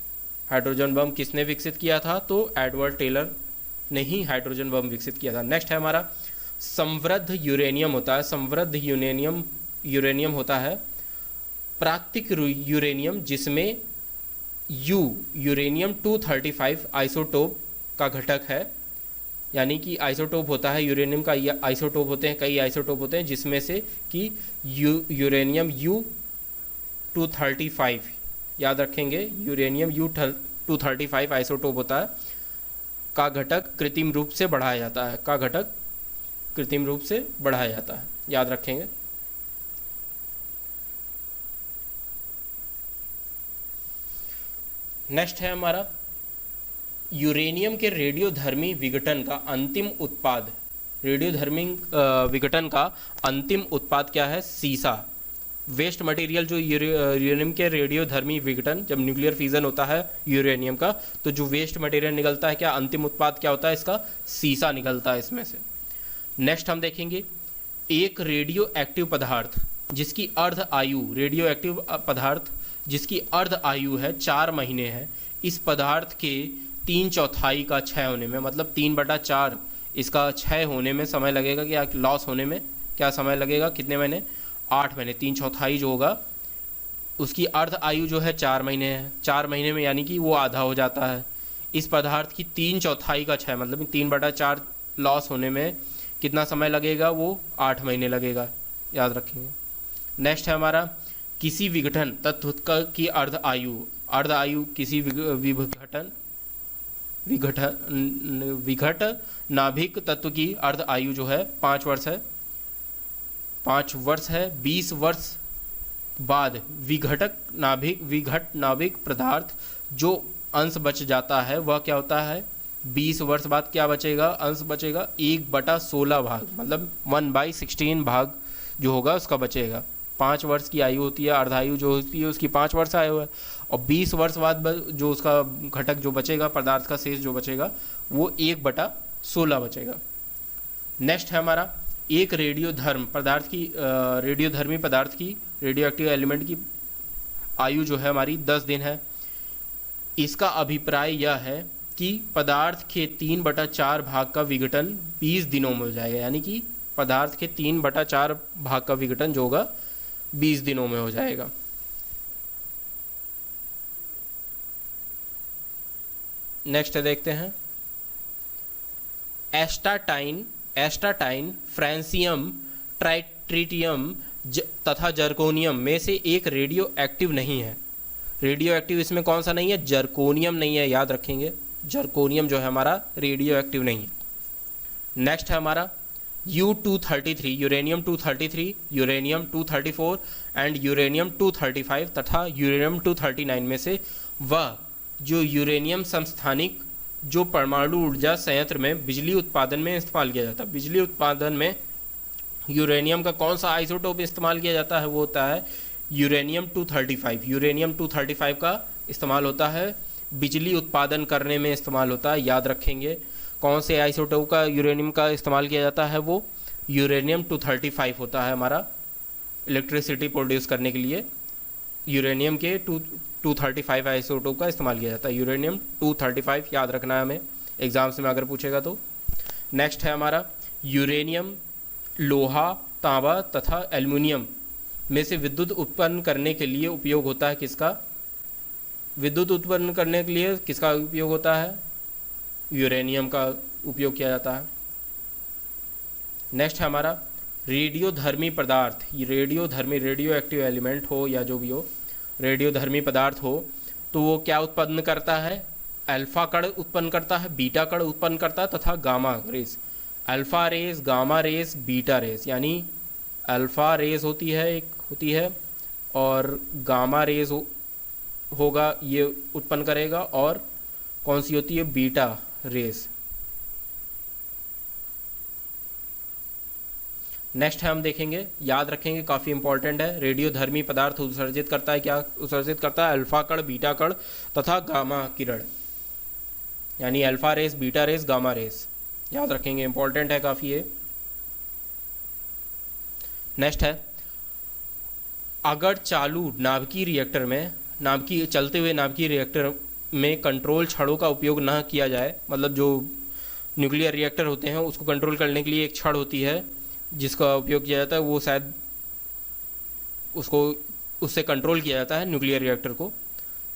हाइड्रोजन बम किसने विकसित किया था? तो एडवर्ड टेलर ने ही हाइड्रोजन बम विकसित किया था। नेक्स्ट है हमारा समृद्ध यूरेनियम होता है। समृद्ध यूरेनियम होता है प्राकृतिक यूरेनियम जिसमें यूरेनियम 235 आइसोटोप का घटक है, यानी कि आइसोटोप होता है यूरेनियम का, आइसोटोप होते हैं, कई आइसोटोप होते हैं, जिसमें से कि यूरेनियम U235, याद रखेंगे, यूरेनियम U235 आइसोटोप होता है का घटक कृत्रिम रूप से बढ़ाया जाता है, याद रखेंगे। नेक्स्ट है हमारा यूरेनियम के रेडियोधर्मी विघटन का अंतिम उत्पाद। रेडियोधर्मी विघटन का अंतिम उत्पाद क्या है? सीसा। वेस्ट मटेरियल जो यूरेनियम के रेडियोधर्मी विघटन, जब न्यूक्लियर फिजन होता है यूरेनियम का, तो जो वेस्ट मटेरियल निकलता है, क्या अंतिम उत्पाद क्या होता है इसका? सीसा निकलता है इसमें से। नेक्स्ट हम देखेंगे एक रेडियो एक्टिव पदार्थ जिसकी अर्ध आयु, रेडियो एक्टिव पदार्थ जिसकी अर्ध आयु है 4 महीने है, इस पदार्थ के 3/4 का क्षय होने में, मतलब 3/4 इसका क्षय होने में समय लगेगा, क्या लॉस होने में क्या समय लगेगा? कितने महीने? 8 महीने। 3/4 जो होगा उसकी अर्ध आयु जो है 4 महीने है, 4 महीने में यानी कि वो आधा हो जाता है। इस पदार्थ की 3/4 का क्षय मतलब 3/4 लॉस होने में कितना समय लगेगा? वो 8 महीने लगेगा, याद रखेंगे। नेक्स्ट है हमारा किसी विघटन तत्व की अर्ध आयु किसी विघट नाभिक तत्व की अर्ध आयु जो है 5 वर्ष है, 5 वर्ष है। 20 वर्ष बाद विघट नाभिक पदार्थ जो अंश बच जाता है वह क्या होता है? 20 वर्ष बाद क्या बचेगा? अंश बचेगा 1/16 भाग, मतलब 1/16 भाग जो होगा उसका बचेगा। 5 वर्ष की आयु होती है, अर्धायु जो होती है उसकी 5 वर्ष आयु है, और 20 वर्ष बाद जो उसका घटक जो बचेगा, पदार्थ का शेष जो बचेगा वो 1/16 बचेगा। नेक्स्ट है हमारा एक रेडियोधर्मी पदार्थ की रेडियो एक्टिव एलिमेंट की आयु जो है हमारी 10 दिन है। इसका अभिप्राय यह है कि पदार्थ के 3/4 भाग का विघटन 20 दिनों में हो जाएगा, यानी कि पदार्थ के 3/4 भाग का विघटन जो होगा 20 दिनों में हो जाएगा। नेक्स्ट देखते हैं एस्टाटाइन, फ्रांसियम, ट्रिटियम तथा जर्कोनियम में से एक रेडियो एक्टिव नहीं है। रेडियो एक्टिव इसमें कौन सा नहीं है? जर्कोनियम नहीं है, याद रखेंगे। जर्कोनियम जो है हमारा रेडियो एक्टिव नहीं है। नेक्स्ट है हमारा U-233, uranium 233, uranium 234 and uranium 235 तथा यूरेनियम 239 में से वह जो यूरेनियम समस्थानिक जो परमाणु ऊर्जा संयंत्र में बिजली उत्पादन में इस्तेमाल किया जाता है। बिजली उत्पादन में यूरेनियम का कौन सा आइसोटोप इस्तेमाल किया जाता है? वो होता है यूरेनियम 235। यूरेनियम 235 का इस्तेमाल होता है बिजली उत्पादन करने में इस्तेमाल होता है, याद रखेंगे। कौन से आइसोटोप का यूरेनियम का इस्तेमाल किया जाता है? वो यूरेनियम 235 होता है हमारा इलेक्ट्रिसिटी प्रोड्यूस करने के लिए। यूरेनियम के 235 आइसोटोप का इस्तेमाल किया जाता है। यूरेनियम 235 याद रखना है हमें, एग्जाम्स में अगर पूछेगा तो। नेक्स्ट है हमारा यूरेनियम लोहा, तांबा तथा एल्युमिनियम में से विद्युत उत्पन्न करने के लिए उपयोग होता है किसका? विद्युत उत्पन्न करने के लिए किसका उपयोग होता है? यूरेनियम का उपयोग किया जाता है। नेक्स्ट है हमारा रेडियोधर्मी पदार्थ। रेडियो एक्टिव एलिमेंट हो या जो भी हो, रेडियोधर्मी पदार्थ हो तो वो क्या उत्पन्न करता है? अल्फा कण उत्पन्न करता है, बीटा कण उत्पन्न करता है तथा gamma rays. Alpha rays, gamma rays, beta rays, यानी अल्फा रेस होती है और गामा रेस होगा ये उत्पन्न करेगा, और कौन सी होती है? Beta race. नेक्स्ट है हम देखेंगे, याद रखेंगे, काफ़ी इंपॉर्टेंट है। रेडियोधर्मी पदार्थ उत्सर्जित करता है, क्या उत्सर्जित करता है? अल्फा कण, बीटा कण तथा गामा किरण, यानी alpha rays, beta rays, gamma rays, याद रखेंगे, इंपॉर्टेंट है काफ़ी ये। नेक्स्ट है अगर चालू नाभिकीय रिएक्टर में चलते हुए नाभिकीय रिएक्टर में कंट्रोल छड़ों का उपयोग न किया जाए, मतलब जो न्यूक्लियर रिएक्टर होते हैं उसको कंट्रोल करने के लिए एक छड़ होती है जिसका उपयोग किया जाता है, वो शायद उससे कंट्रोल किया जाता है न्यूक्लियर रिएक्टर को।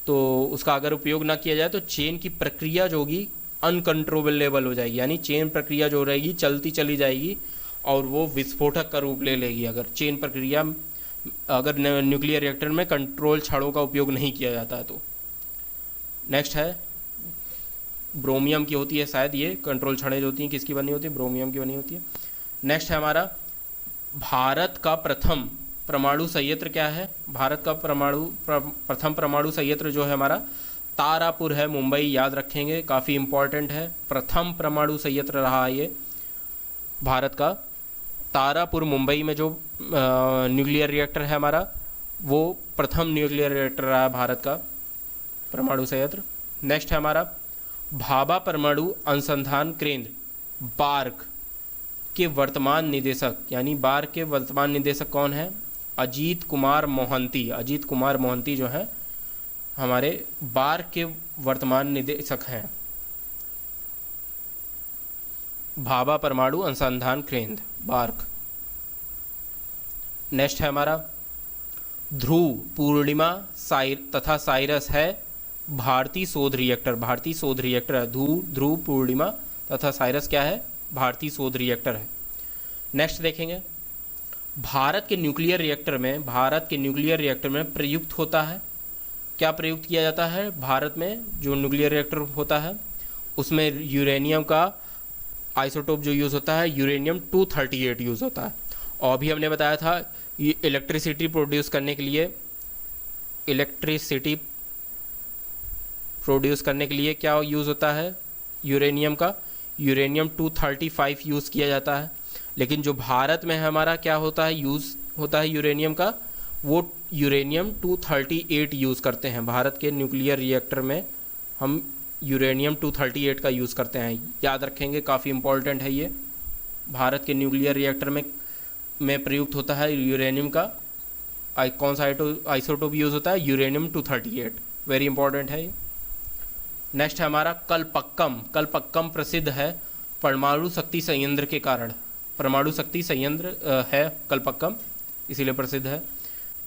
तो उसका अगर उपयोग ना किया जाए तो चेन की प्रक्रिया जो होगी अनकंट्रोलेबल हो जाएगी, यानी चेन प्रक्रिया जो रहेगी चलती चली जाएगी और वो विस्फोटक का रूप ले लेगी अगर न्यूक्लियर रिएक्टर में कंट्रोल छड़ों का उपयोग नहीं किया जाता है तो। नेक्स्ट है ब्रोमियम की होती है शायद, ये कंट्रोल छड़ें जो होती हैं किसकी बनी होती है? ब्रोमियम की बनी होती है। नेक्स्ट है हमारा भारत का प्रथम परमाणु संयंत्र क्या है? भारत का प्रथम परमाणु संयंत्र जो है हमारा तारापुर है, मुंबई, याद रखेंगे, काफ़ी इम्पॉर्टेंट है। प्रथम परमाणु संयंत्र रहा ये भारत का तारापुर मुंबई में जो न्यूक्लियर रिएक्टर है हमारा, वो प्रथम न्यूक्लियर रिएक्टर रहा है भारत का परमाणु संयंत्र। नेक्स्ट है हमारा भाभा परमाणु अनुसंधान केंद्र बार्क के वर्तमान निदेशक, यानी बार्क के वर्तमान निदेशक कौन है? अजीत कुमार मोहंती। अजीत कुमार मोहंती जो है हमारे बार्क के वर्तमान निदेशक हैं, भाभा परमाणु अनुसंधान केंद्र बार्क। नेक्स्ट है हमारा ध्रुव, पूर्णिमा तथा साइरस है भारतीय शोध रिएक्टर। भारतीय शोध रिएक्टर है ध्रुव, पूर्णिमा तथा साइरस क्या है? भारतीय शोध रिएक्टर है। नेक्स्ट देखेंगे भारत के न्यूक्लियर रिएक्टर में प्रयुक्त होता है, क्या प्रयुक्त किया जाता है? भारत में जो न्यूक्लियर रिएक्टर होता है उसमें यूरेनियम का आइसोटोप जो यूज़ होता है यूरेनियम 238 यूज़ होता है। और अभी हमने बताया था ये इलेक्ट्रिसिटी प्रोड्यूस करने के लिए क्या यूज़ होता है? यूरेनियम का यूरेनियम 235 यूज़ किया जाता है। लेकिन जो भारत में हमारा क्या होता है यूज़ होता है यूरेनियम का, वो यूरेनियम 238 यूज़ करते हैं। भारत के न्यूक्लियर रिएक्टर में हम यूरेनियम 238 का यूज़ करते हैं, याद रखेंगे, काफ़ी इम्पॉर्टेंट है ये। भारत के न्यूक्लियर रिएक्टर में प्रयुक्त होता है यूरेनियम का कौन सा आइसोटोप यूज़ होता है? यूरेनियम 238, वेरी इंपॉर्टेंट है ये। नेक्स्ट है हमारा कलपक्कम प्रसिद्ध है परमाणु शक्ति संयंत्र के कारण। परमाणु शक्ति संयंत्र है कलपक्कम, इसीलिए प्रसिद्ध है।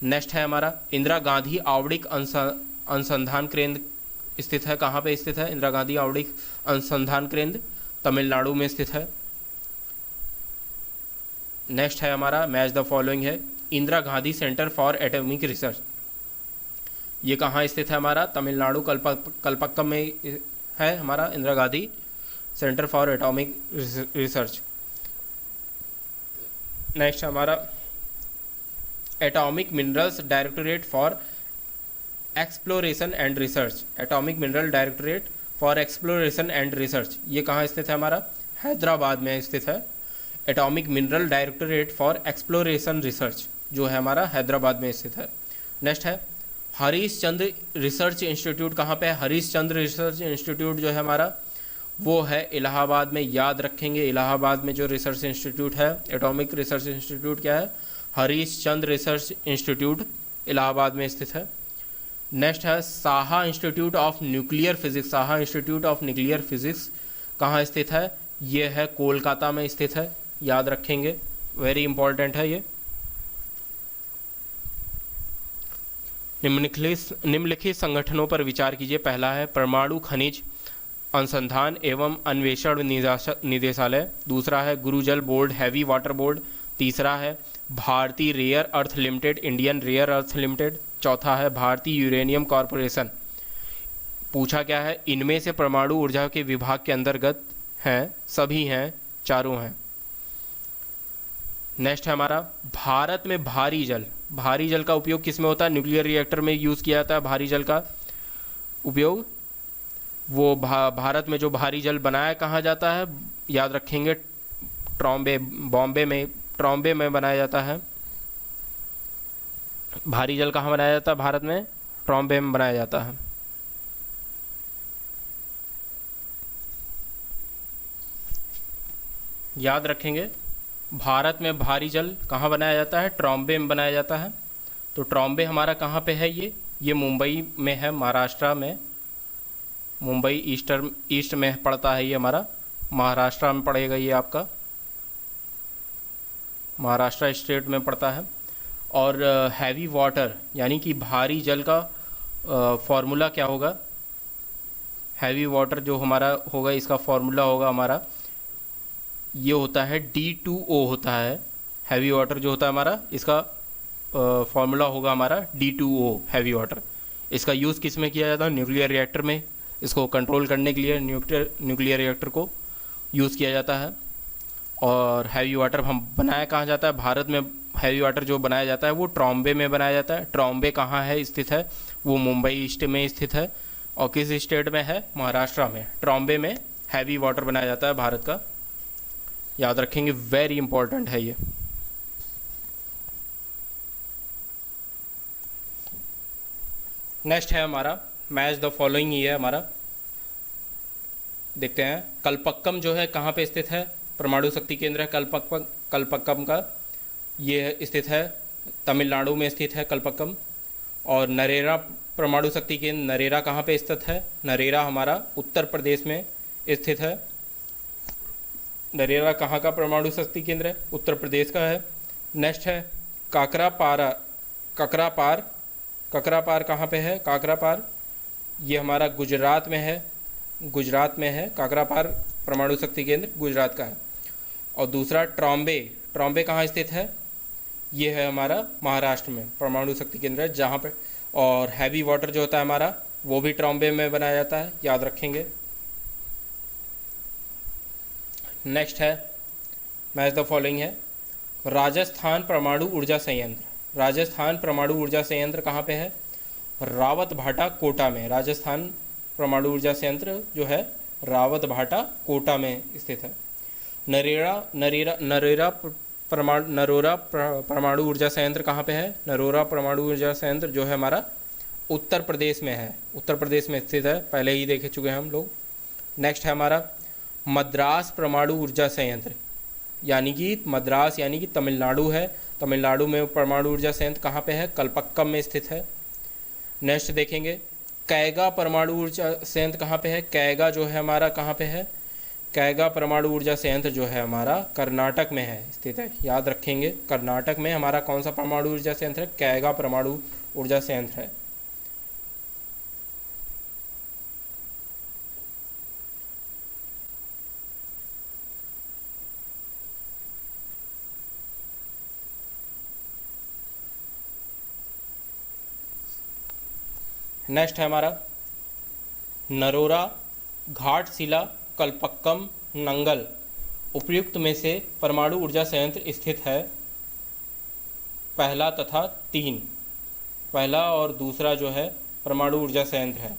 नेक्स्ट है हमारा इंदिरा गांधी आणविक अनुसंधान केंद्र स्थित है। कहाँ पे स्थित है? इंदिरा गांधी आणविक अनुसंधान केंद्र तमिलनाडु में स्थित है। नेक्स्ट है हमारा मैच द फॉलोइंग है Indira Gandhi centre for atomic research. ये कहाँ स्थित है? हमारा तमिलनाडु कलपक्कम में है हमारा Indira Gandhi centre for atomic research. Next हमारा atomic minerals directorate for exploration and research. Atomic mineral directorate for exploration and research ये कहाँ स्थित है? हमारा हैदराबाद में स्थित है। Atomic mineral directorate for exploration research जो है हमारा हैदराबाद में स्थित है। नेक्स्ट है हरीश चंद्र रिसर्च इंस्टीट्यूट। कहाँ पे है? हरीश चंद्र रिसर्च इंस्टीट्यूट जो है हमारा वो है इलाहाबाद में, याद रखेंगे। इलाहाबाद में जो रिसर्च इंस्टीट्यूट है एटॉमिक रिसर्च इंस्टीट्यूट क्या है? हरीश चंद्र रिसर्च इंस्टीट्यूट इलाहाबाद में स्थित है। नेक्स्ट है Saha institute of nuclear physics. Saha institute of nuclear physics कहाँ स्थित है? ये है कोलकाता में स्थित है, याद रखेंगे, वेरी इंपॉर्टेंट है ये। निम्नलिखित संगठनों पर विचार कीजिए। पहला है परमाणु खनिज अनुसंधान एवं अन्वेषण निदेशालय। दूसरा है गुरुजल बोर्ड, हैवी वाटर बोर्ड। तीसरा है भारतीय rare earth limited, Indian rare earth limited. चौथा है भारतीय यूरेनियम कॉरपोरेशन। पूछा क्या है? इनमें से परमाणु ऊर्जा के विभाग के अंतर्गत हैं, सभी हैं, चारों हैं। नेक्स्ट है हमारा भारत में भारी जल। भारी जल का उपयोग किस में होता है? न्यूक्लियर रिएक्टर में यूज़ किया जाता है भारी जल का उपयोग। वो भारत में जो भारी जल बनाया कहाँ जाता है? याद रखेंगे ट्रॉम्बे में बनाया जाता है। भारी जल कहाँ बनाया जाता है? भारत में ट्रॉम्बे में बनाया जाता है। याद रखेंगे भारत में भारी जल कहाँ बनाया जाता है? ट्रॉम्बे में बनाया जाता है। तो ट्रॉम्बे हमारा कहाँ पे है? ये मुंबई में है, महाराष्ट्र में। मुंबई ईस्ट में पड़ता है ये हमारा, महाराष्ट्र में पड़ेगा ये आपका, महाराष्ट्र स्टेट में पड़ता है। और हैवी वाटर यानी कि भारी जल का फॉर्मूला क्या होगा? हैवी वाटर जो हमारा होगा इसका फॉर्मूला होगा हमारा ये होता है D2O होता है। हैवी वाटर जो होता है हमारा इसका फॉर्मूला होगा हमारा D2O हैवी वाटर। इसका यूज़ किस में किया जाता है? न्यूक्लियर रिएक्टर में। इसको कंट्रोल करने के लिए न्यूक्लियर रिएक्टर को यूज़ किया जाता है। और हैवी वाटर हम बनाया कहाँ जाता है? भारत में हैवी वाटर जो बनाया जाता है वो ट्रॉम्बे में बनाया जाता है। ट्रॉम्बे कहाँ है स्थित है? वो मुंबई ईस्ट में स्थित है। और किस स्टेट में है? महाराष्ट्र में। ट्रॉम्बे में हैवी वाटर बनाया जाता है भारत का, याद रखेंगे, वेरी इंपॉर्टेंट है ये। नेक्स्ट है हमारा मैच द फॉलोइंग, ये है हमारा, देखते हैं कलपक्कम जो है कहाँ पे स्थित है, परमाणु शक्ति केंद्र है कलपक्कम का, ये स्थित है तमिलनाडु में स्थित है कलपक्कम। और नरेरा परमाणु शक्ति केंद्र, नरेरा कहाँ पे स्थित है, नरेरा हमारा उत्तर प्रदेश में स्थित है। नरेरा कहाँ का परमाणु शक्ति केंद्र है, उत्तर प्रदेश का है। नेक्स्ट है काकरापारा, ककरापार, ककरापार कहाँ पे है, काकरापार ये हमारा गुजरात में है, गुजरात में है काकरापार परमाणु शक्ति केंद्र गुजरात का है। और दूसरा ट्रॉम्बे, ट्रॉम्बे कहाँ स्थित है, ये है हमारा महाराष्ट्र में परमाणु शक्ति केंद्र है जहाँ पे। और हैवी वाटर जो होता है हमारा वो भी ट्रॉम्बे में बनाया जाता है, याद रखेंगे। नेक्स्ट है मैच द फॉलोइंग है राजस्थान परमाणु ऊर्जा संयंत्र, राजस्थान परमाणु ऊर्जा संयंत्र कहाँ पे है, रावत भाटा कोटा में, राजस्थान परमाणु ऊर्जा संयंत्र जो है रावत भाटा कोटा में स्थित है। नरेरा परमाणु ऊर्जा संयंत्र कहाँ पे है, नरोरा परमाणु ऊर्जा संयंत्र जो है हमारा उत्तर प्रदेश में है, उत्तर प्रदेश में स्थित है, पहले ही देख चुके हैं हम लोग। नेक्स्ट है हमारा मद्रास परमाणु ऊर्जा संयंत्र, यानी कि मद्रास यानी कि तमिलनाडु है, तमिलनाडु में परमाणु ऊर्जा संयंत्र कहाँ पे है, कलपक्कम में स्थित है। नेक्स्ट देखेंगे कैगा परमाणु ऊर्जा संयंत्र कहाँ पे है, कैगा जो है हमारा कहाँ पे है, कैगा परमाणु ऊर्जा संयंत्र जो है हमारा कर्नाटक में है स्थित है, याद रखेंगे। कर्नाटक में हमारा कौन सा परमाणु ऊर्जा संयंत्र है, कैगा परमाणु ऊर्जा संयंत्र है। नेक्स्ट है हमारा नरोरा, घाटशिला, कलपक्कम, नंगल उपयुक्त में से परमाणु ऊर्जा संयंत्र स्थित है, पहला तथा 3, पहला और दूसरा जो है परमाणु ऊर्जा संयंत्र है।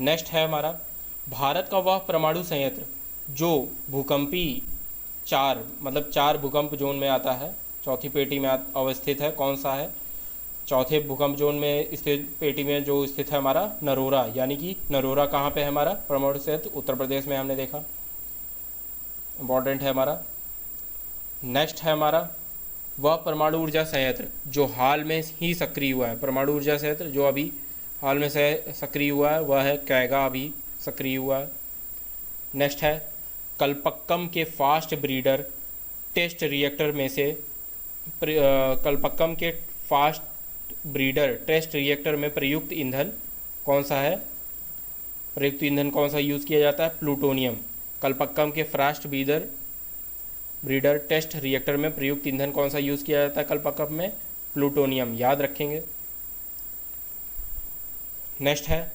नेक्स्ट है हमारा भारत का वह परमाणु संयंत्र जो भूकंपी 4 मतलब 4 भूकंप जोन में आता है, चौथी पेटी में अवस्थित है, कौन सा है, चौथे भूकंप जोन में स्थित पेटी में जो स्थित है हमारा नरोरा, यानी कि नरोरा कहाँ पे है हमारा परमाणु संयंत्र, उत्तर प्रदेश में, हमने देखा, इम्पॉर्टेंट है हमारा। नेक्स्ट है हमारा वह परमाणु ऊर्जा संयंत्र जो हाल में ही सक्रिय हुआ है, परमाणु ऊर्जा संयंत्र जो अभी हाल में से सक्रिय हुआ है वह है कैगा, अभी सक्रिय हुआ है। नेक्स्ट है कलपक्कम के फास्ट ब्रीडर टेस्ट रिएक्टर में से, कलपक्कम के फास्ट ब्रीडर टेस्ट रिएक्टर में प्रयुक्त ईंधन कौन सा है, प्रयुक्त ईंधन कौन सा यूज़ किया जाता है, प्लूटोनियम। कलपक्कम के फास्ट ब्रीडर टेस्ट रिएक्टर में प्रयुक्त ईंधन कौन सा यूज़ किया जाता है कलपक्कम में, प्लूटोनियम, याद रखेंगे। नेक्स्ट है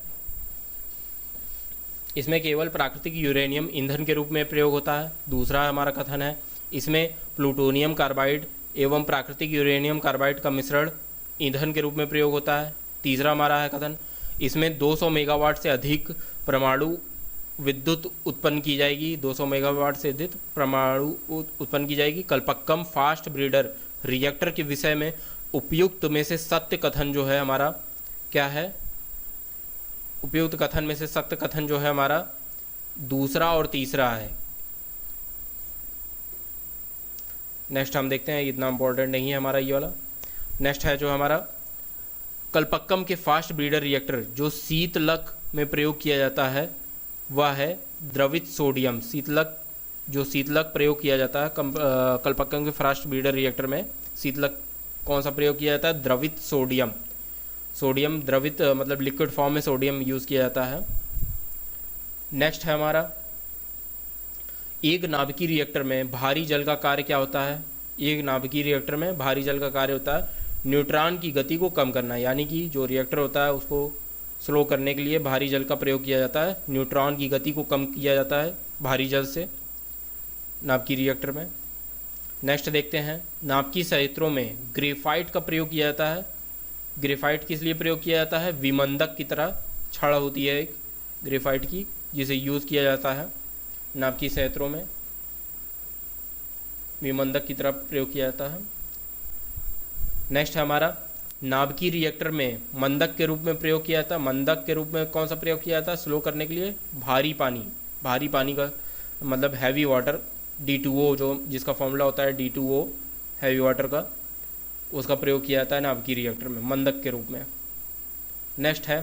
इसमें केवल प्राकृतिक यूरेनियम ईंधन के रूप में प्रयोग होता है, दूसरा हमारा कथन है इसमें प्लूटोनियम कार्बाइड एवं प्राकृतिक यूरेनियम कार्बाइड का मिश्रण ईंधन के रूप में प्रयोग होता है, तीसरा हमारा है कथन इसमें 200 मेगावाट से अधिक परमाणु विद्युत उत्पन्न की जाएगी, 200 मेगावाट से अधिक परमाणु उत्पन्न की जाएगी। कलपक्कम फास्ट ब्रीडर रिएक्टर के विषय में उपयुक्त में से सत्य कथन जो है हमारा क्या है, उपयुक्त कथन में से सत्य कथन जो है हमारा दूसरा और तीसरा है। नेक्स्ट हम देखते हैं, इतना इम्पोर्टेंट नहीं है हमारा ये वाला। नेक्स्ट है जो हमारा कलपक्कम के फास्ट ब्रीडर रिएक्टर जो शीतलक में प्रयोग किया जाता है वह है द्रवित सोडियम, शीतलक प्रयोग किया जाता है कलपक्कम के फास्ट ब्रीडर रिएक्टर में शीतलक कौन सा प्रयोग किया जाता है, द्रवित सोडियम, सोडियम द्रवित मतलब लिक्विड फॉर्म में सोडियम यूज़ किया जाता है। नेक्स्ट है हमारा एक नाभिकीय रिएक्टर में भारी जल का कार्य क्या होता है, एक नाभिकीय रिएक्टर में भारी जल का कार्य होता है न्यूट्रॉन की गति को कम करना, यानी कि जो रिएक्टर होता है उसको स्लो करने के लिए भारी जल का प्रयोग किया जाता है, न्यूट्रॉन की गति को कम किया जाता है भारी जल से नाभिकीय रिएक्टर में। नेक्स्ट देखते हैं नाभिकीय संयंत्रों में ग्रेफाइट का प्रयोग किया जाता है, ग्रेफाइट किस लिए प्रयोग किया जाता है, विमंदक की तरह छड़ होती है एक ग्रेफाइट की जिसे यूज़ किया जाता है नाभिकीय संयंत्रों में, विमंदक की तरह प्रयोग किया जाता है। नेक्स्ट है हमारा नाभिकीय रिएक्टर में मंदक के रूप में प्रयोग किया था। मंदक के रूप में कौन सा प्रयोग किया था स्लो करने के लिए? भारी पानी का मतलब हैवी वाटर, D2O जो जिसका फॉर्मूला होता है D2O हैवी वाटर का, उसका प्रयोग किया जाता है नाभिकीय रिएक्टर में मंदक के रूप में। नेक्स्ट है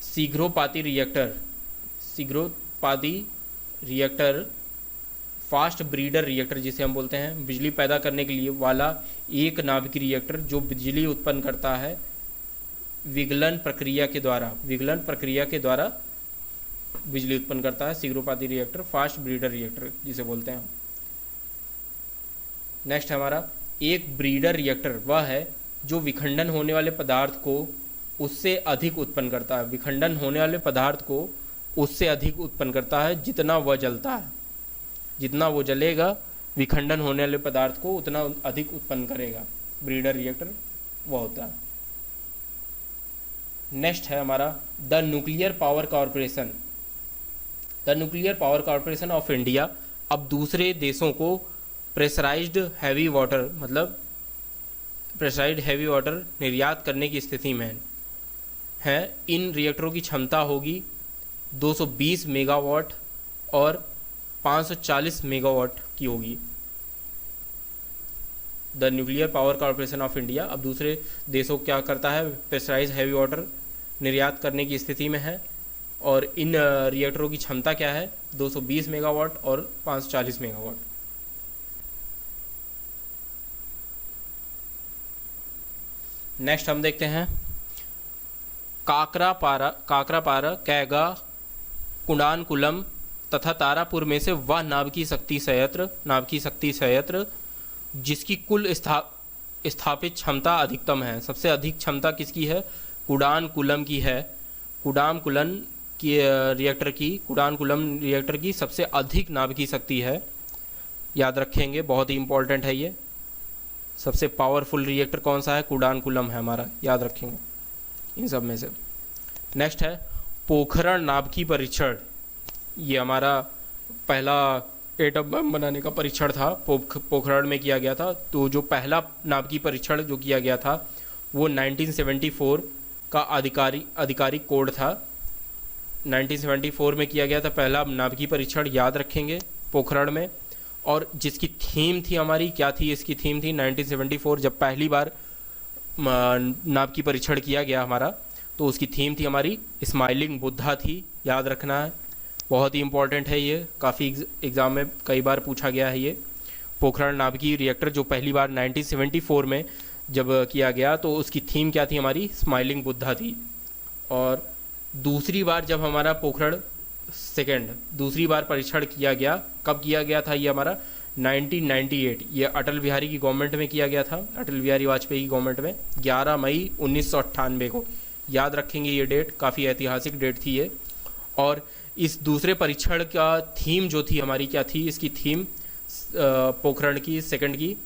शीघ्रोत्पाती रिएक्टर फास्ट ब्रीडर रिएक्टर जिसे हम बोलते हैं, बिजली पैदा करने के लिए वाला एक नाभिकीय रिएक्टर जो बिजली उत्पन्न करता है विगलन प्रक्रिया के द्वारा बिजली उत्पन्न करता है। शीघ्रोत्पाती रिएक्टर फास्ट ब्रीडर रिएक्टर जिसे बोलते हैं। नेक्स्ट हमारा एक ब्रीडर रिएक्टर वह है जो विखंडन होने वाले पदार्थ को उससे अधिक उत्पन्न करता है। विखंडन होने वाले पदार्थ को उससे अधिक उत्पन्न करता है जितना वह जलता है। जितना वो जलेगा विखंडन होने वाले पदार्थ को उतना अधिक उत्पन्न करेगा। ब्रीडर रिएक्टर वह होता है। नेक्स्ट है हमारा the nuclear power corporation of India अब दूसरे देशों को प्रेशराइज्ड हैवी वाटर निर्यात करने की स्थिति में है। इन रिएक्टरों की क्षमता होगी 220 मेगावाट और 540 मेगावाट की होगी। The nuclear power corporation of India अब दूसरे देशों को क्या करता है? प्रेशराइज्ड हैवी वाटर निर्यात करने की स्थिति में है और इन रिएक्टरों की क्षमता क्या है? 220 मेगावाट और 540 मेगावाट। नेक्स्ट हम देखते हैं काकरापारा, कैगा, कुडानकुलम तथा तारापुर में से वह नाभिकीय शक्ति संयंत्र जिसकी कुल स्थापित क्षमता अधिकतम है। सबसे अधिक क्षमता किसकी है? कुडानकुलम की है। कुडानकुलम रिएक्टर की सबसे अधिक नाभिकीय शक्ति है। याद रखेंगे, बहुत ही इंपॉर्टेंट है ये। सबसे पावरफुल रिएक्टर कौन सा है? कुडानकुलम है हमारा, याद रखेंगे इन सब में से। नेक्स्ट है पोखरण नाभिकीय परीक्षण। ये हमारा पहला एटम बम बनाने का परीक्षण था, पोखरण में किया गया था। तो जो पहला नाभिकीय परीक्षण जो किया गया था वो 1974 का आधिकारिक कोड था। 1974 में किया गया था पहला नाभिकीय परीक्षण, याद रखेंगे, पोखरण में। और जिसकी थीम थी हमारी, क्या थी इसकी थीम थी? 1974 जब पहली बार नाभिकीय परीक्षण किया गया हमारा, तो उसकी थीम थी हमारी स्माइलिंग बुद्धा थी, याद रखना है। बहुत ही इंपॉर्टेंट है ये, काफ़ी एग्ज़ाम में कई बार पूछा गया है ये। पोखरण नाभिकीय रिएक्टर जो पहली बार 1974 में जब किया गया तो उसकी थीम क्या थी हमारी? स्माइलिंग बुद्धा थी। और दूसरी बार जब हमारा पोखरण दूसरी बार परीक्षण किया गया, कब किया गया था ये हमारा? 1998। ये अटल बिहारी की गवर्नमेंट में किया गया था, अटल बिहारी वाजपेयी की गवर्नमेंट में 11 मई 1998 को। याद रखेंगे ये डेट, काफ़ी ऐतिहासिक डेट थी ये। और इस दूसरे परीक्षण का थीम जो थी हमारी, क्या थी इसकी थीम? पोखरण की सेकंड की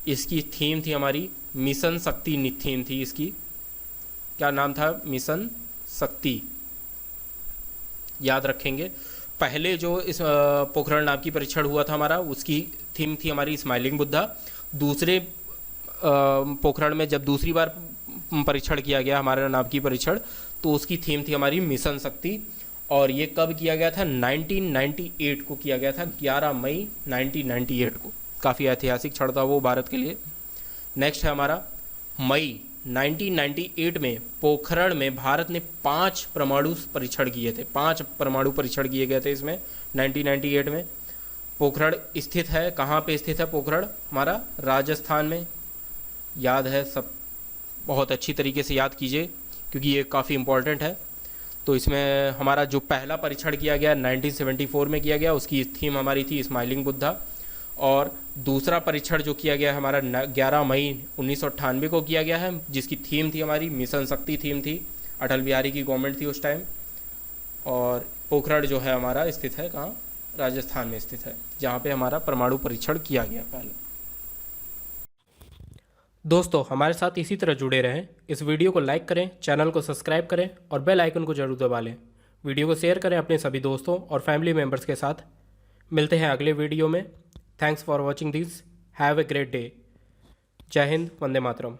इसकी थीम थी हमारी मिशन शक्ति थीम थी इसकी। क्या नाम था? मिशन शक्ति, याद रखेंगे। पहले जो इस पोखरण नाभिकीय परीक्षण हुआ था हमारा, उसकी थीम थी हमारी स्माइलिंग बुद्धा। दूसरे पोखरण में जब दूसरी बार परीक्षण किया गया हमारा नाभिकीय परीक्षण, तो उसकी थीम थी हमारी मिशन शक्ति। और ये कब किया गया था? 1998 को किया गया था, 11 मई 1998 को। काफ़ी ऐतिहासिक क्षण था वो भारत के लिए। नेक्स्ट है हमारा मई 1998 में पोखरण में भारत ने 5 परमाणु परीक्षण किए थे। 5 परमाणु परीक्षण किए गए थे इसमें 1998 में। पोखरण स्थित है, कहाँ पे स्थित है पोखरण? हमारा राजस्थान में, याद है सब, बहुत अच्छी तरीके से याद कीजिए क्योंकि ये काफ़ी इंपॉर्टेंट है। तो इसमें हमारा जो पहला परीक्षण किया गया 1974 में किया गया, उसकी थीम हमारी थी स्माइलिंग बुद्धा। और दूसरा परीक्षण जो किया गया हमारा 11 मई 1998 को किया गया है, जिसकी थीम थी हमारी मिशन शक्ति थीम थी, अटल बिहारी की गवर्नमेंट थी उस टाइम। और पोखरण जो है हमारा स्थित है कहाँ? राजस्थान में स्थित है, जहाँ पे हमारा परमाणु परीक्षण किया गया पहले। दोस्तों हमारे साथ इसी तरह जुड़े रहें। इस वीडियो को लाइक करें, चैनल को सब्सक्राइब करें और बेल आइकन को जरूर दबा लें। वीडियो को शेयर करें अपने सभी दोस्तों और फैमिली मेम्बर्स के साथ। मिलते हैं अगले वीडियो में। Thanks for watching this. Have a great day. जय हिंद, वंदे मातरम।